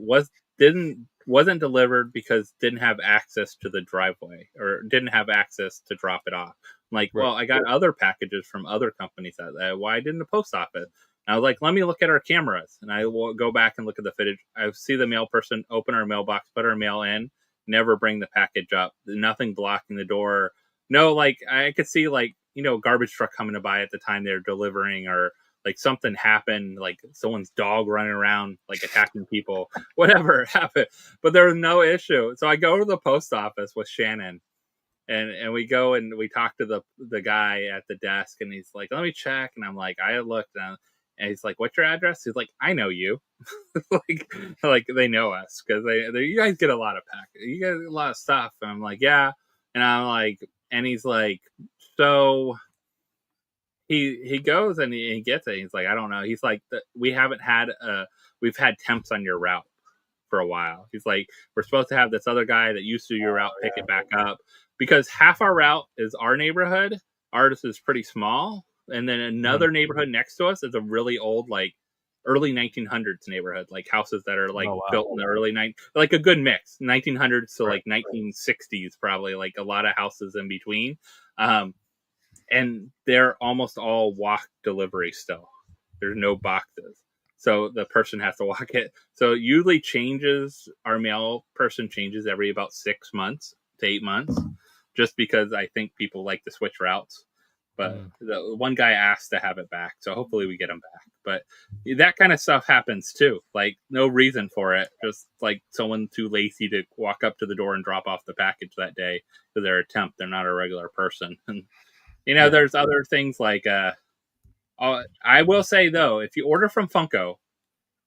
wasn't delivered because didn't have access to the driveway or didn't have access to drop it off. I'm like, well, I got other packages from other companies. Why didn't the post office? And I was like, let me look at our cameras. And I will go back and look at the footage. I see the mail person open our mailbox, put our mail in, never bring the package up. Nothing blocking the door. No, like, I could see, like, garbage truck coming by at the time they're delivering, or like something happened, like someone's dog running around, like attacking people, whatever happened. But there was no issue. So I go to the post office with Shannon, and we go and we talk to the guy at the desk, and he's like, let me check. And I'm like, I looked, and he's like, what's your address? He's like, I know you. like they know us, because you guys get a lot of you get a lot of stuff. And I'm like, yeah. And I'm like, and he's like, so he goes and he gets it. He's like, I don't know. He's like, we've had temps on your route for a while. He's like, we're supposed to have this other guy that used to do your route pick it back up, because half our route is our neighborhood. Ours is pretty small. And then another neighborhood next to us is a really old, like early 1900s neighborhood, like houses that are like built in the early like a good mix, 1900s to like 1960s, probably, like a lot of houses in between. And they're almost all walk delivery still. There's no boxes. So the person has to walk it. So it usually our mail person changes every about 6 months to 8 months, just because I think people like to switch routes. But the one guy asked to have it back, so hopefully we get him back. But that kind of stuff happens too. Like, no reason for it, just like someone too lazy to walk up to the door and drop off the package that day because they're a temp. They're not a regular person. And there's other things like I will say though, if you order from Funko,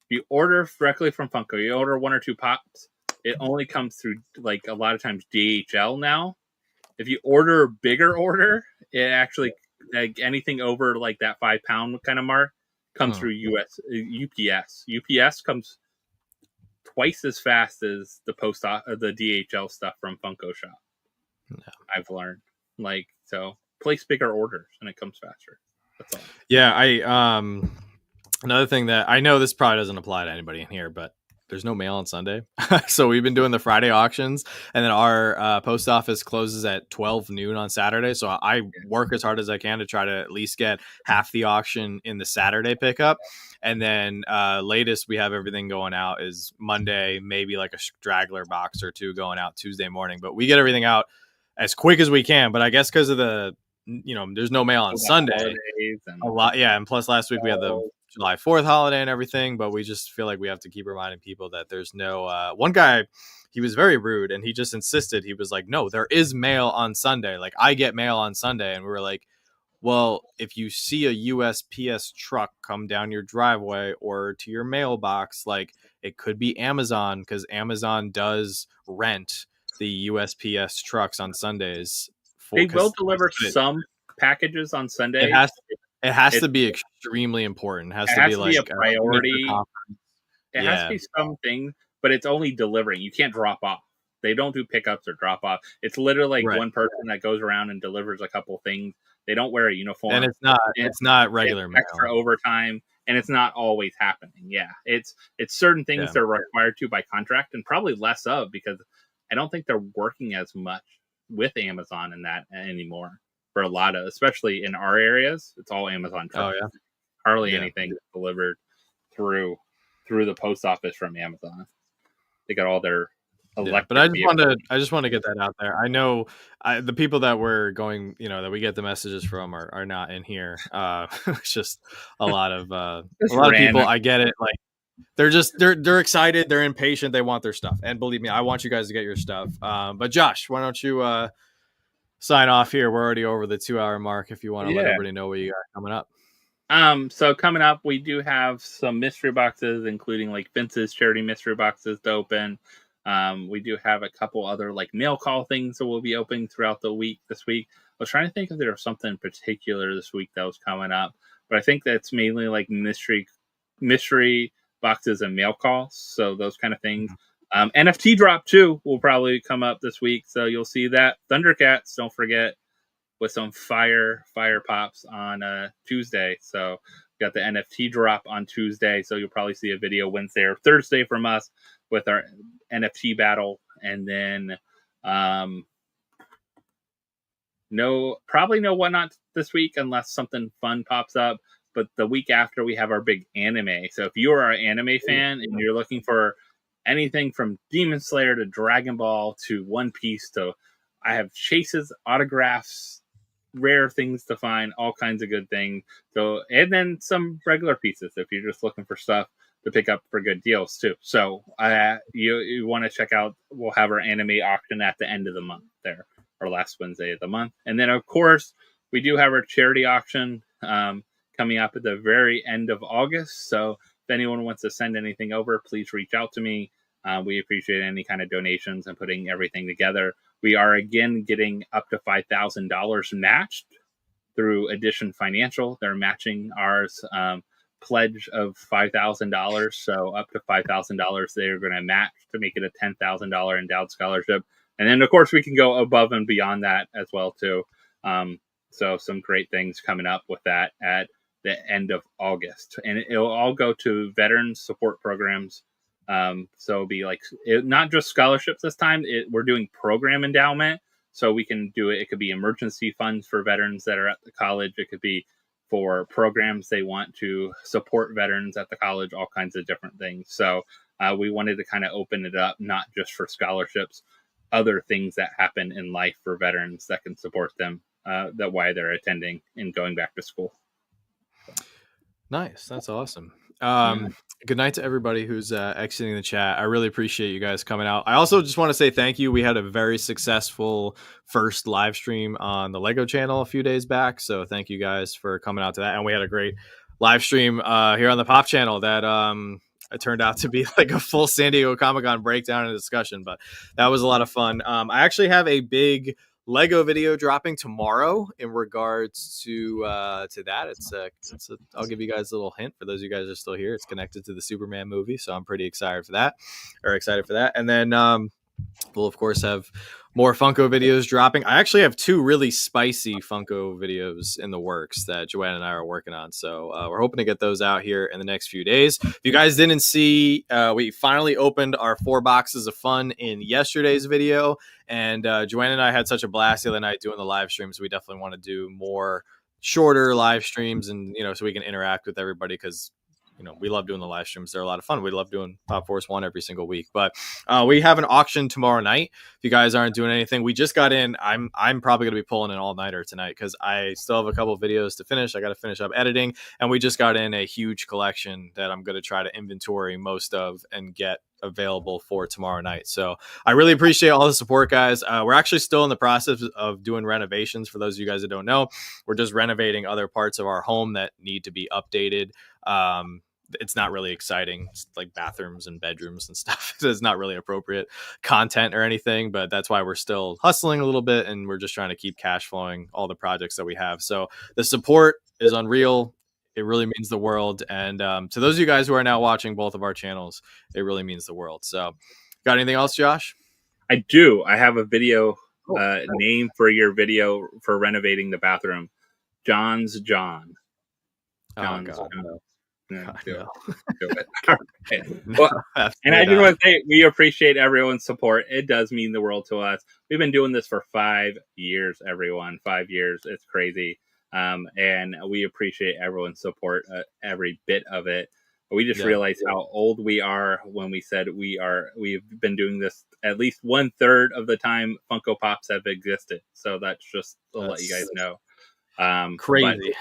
you order directly from Funko, you order 1 or 2 pops, it only comes through, like, a lot of times DHL now. If you order a bigger order, it actually, like, anything over like that 5-pound kind of mark comes through UPS. UPS comes twice as fast as the DHL stuff from Funko Shop. No. I've learned, like, so place bigger orders and it comes faster. That's all. Yeah, another thing that I know, this probably doesn't apply to anybody in here, but there's no mail on Sunday. So we've been doing the Friday auctions, and then our post office closes at 12 noon on Saturday. So I work as hard as I can to try to at least get half the auction in the Saturday pickup. And then latest we have everything going out is Monday, maybe like a straggler box or 2 going out Tuesday morning. But we get everything out as quick as we can. But I guess because of the, there's no mail on Sunday. A lot. Yeah. And plus last week we had the July 4th holiday and everything, but we just feel like we have to keep reminding people that there's no one guy, he was very rude, and he just insisted. He was like, no, there is mail on Sunday. Like, I get mail on Sunday. And we were like, well, if you see a USPS truck come down your driveway or to your mailbox, like, it could be Amazon, because Amazon does rent the USPS trucks on Sundays. They will deliver some packages on Sundays. It has to be extremely important. It has to be like a priority. It has to be something, but it's only delivering. You can't drop off. They don't do pickups or drop off. It's literally like one person that goes around and delivers a couple things. They don't wear a uniform, and it's not regular mail. Extra overtime, and it's not always happening. Yeah, it's certain things they're required to by contract, and probably less of, because I don't think they're working as much with Amazon and that anymore for a lot of, especially in our areas. It's all Amazon trucks. Oh yeah. Hardly anything delivered through the post office from Amazon. They got all their electric. But I just want to get that out there. I know the people that we're going, that we get the messages from are not in here. It's just a lot of people. I get it. Like they're excited, they're impatient, they want their stuff, and believe me, I want you guys to get your stuff. But Josh, why don't you sign off here? We're already over the 2-hour mark. If you want to let everybody know what you got coming up. So coming up, we do have some mystery boxes, including like Vince's charity mystery boxes to open. We do have a couple other like mail call things that will be opening throughout the week this week. I was trying to think if there was something in particular this week that was coming up, but I think that's mainly like mystery boxes and mail calls. So those kind of things. NFT drop too will probably come up this week. So you'll see that. Thundercats, don't forget, with some fire pops on Tuesday. So we got the NFT drop on Tuesday. So you'll probably see a video Wednesday or Thursday from us with our NFT battle. And then probably no whatnot this week unless something fun pops up. But the week after, we have our big anime. So if you are an anime fan and you're looking for anything from Demon Slayer to Dragon Ball to One Piece to, I have chases, autographs, rare things to find, all kinds of good things. So, and then some regular pieces if you're just looking for stuff to pick up for good deals too. So you want to check out, we'll have our anime auction at the end of the month there, or last Wednesday of the month. And then of course, we do have our charity auction coming up at the very end of August. So if anyone wants to send anything over, please reach out to me. We appreciate any kind of donations and putting everything together. We are again getting up to $5,000 matched through Addition Financial. They're matching ours pledge of $5,000. So up to $5,000 they're going to match to make it a $10,000 endowed scholarship. And then of course we can go above and beyond that as well too. So some great things coming up with that at the end of August, and it'll all go to veteran support programs. So it'll be like not just scholarships this time. We're doing program endowment, so we can do it. It could be emergency funds for veterans that are at the college. It could be for programs they want to support veterans at the college, all kinds of different things. So we wanted to kind of open it up, not just for scholarships, other things that happen in life for veterans that can support them, that why they're attending and going back to school. Nice. That's awesome. Good night to everybody who's exiting the chat. I really appreciate you guys coming out. I also just want to say thank you. We had a very successful first live stream on the Lego channel a few days back. So thank you guys for coming out to that. And we had a great live stream here on the Pop channel that it turned out to be like a full San Diego Comic-Con breakdown and discussion, but that was a lot of fun. I actually have a big Lego video dropping tomorrow in regards to that. I'll give you guys a little hint for those of you guys who are still here. It's connected to the Superman movie, so I'm pretty excited for that. And then we'll of course have more Funko videos dropping. I actually have 2 really spicy Funko videos in the works that Joanna and I are working on. So we're hoping to get those out here in the next few days. If you guys didn't see, we finally opened our 4 boxes of fun in yesterday's video. And Joanna and I had such a blast the other night doing the live streams. We definitely want to do more shorter live streams, and so we can interact with everybody, because we love doing the live streams. They're a lot of fun. We love doing Pop Force 1 every single week. But we have an auction tomorrow night. If you guys aren't doing anything, we just got in. I'm probably going to be pulling an all-nighter tonight because I still have a couple of videos to finish. I got to finish up editing. And we just got in a huge collection that I'm going to try to inventory most of and get available for tomorrow night. So I really appreciate all the support, guys. We're actually still in the process of doing renovations. For those of you guys that don't know, we're just renovating other parts of our home that need to be updated. It's not really exciting. It's like bathrooms and bedrooms and stuff. It's not really appropriate content or anything, but that's why we're still hustling a little bit, and we're just trying to keep cash flowing all the projects that we have. So the support is unreal. It really means the world. And to those of you guys who are now watching both of our channels, it really means the world. So got anything else, Josh? I do. I have a video name for your video for renovating the bathroom. John's John. Oh, God. No, God, do no. it. Do it. All right. No, Well, and I absolutely just not. want to say we appreciate everyone's support. It does mean the world to us. We've been doing this for 5 years, everyone. 5 years. It's crazy. And we appreciate everyone's support, every bit of it. We just Yeah. realized how old we are when we said we've been doing this at least 1/3 of the time Funko Pops have existed. So that's just to let you guys That's know. crazy.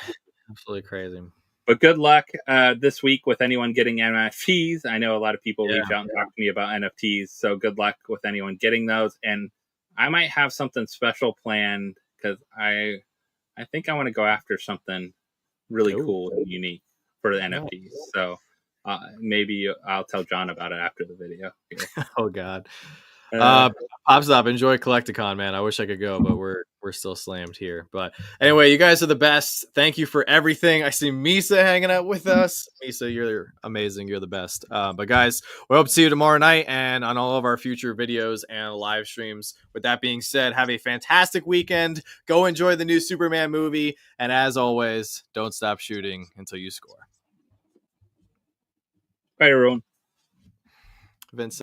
Absolutely crazy. But good luck this week with anyone getting NFTs. I know a lot of people reach out and talk to me about NFTs, so good luck with anyone getting those. And I might have something special planned because I think I want to go after something really cool and unique for the NFTs. So maybe I'll tell John about it after the video. Oh God. Pop Stop, enjoy Collecticon, man. I wish I could go, but we're still slammed here. But anyway, you guys are the best. Thank you for everything. I see Misa hanging out with us. Misa, you're amazing. You're the best. But guys, we hope to see you tomorrow night and on all of our future videos and live streams. With that being said, have a fantastic weekend. Go enjoy the new Superman movie. And as always, don't stop shooting until you score. Bye, everyone. Vince.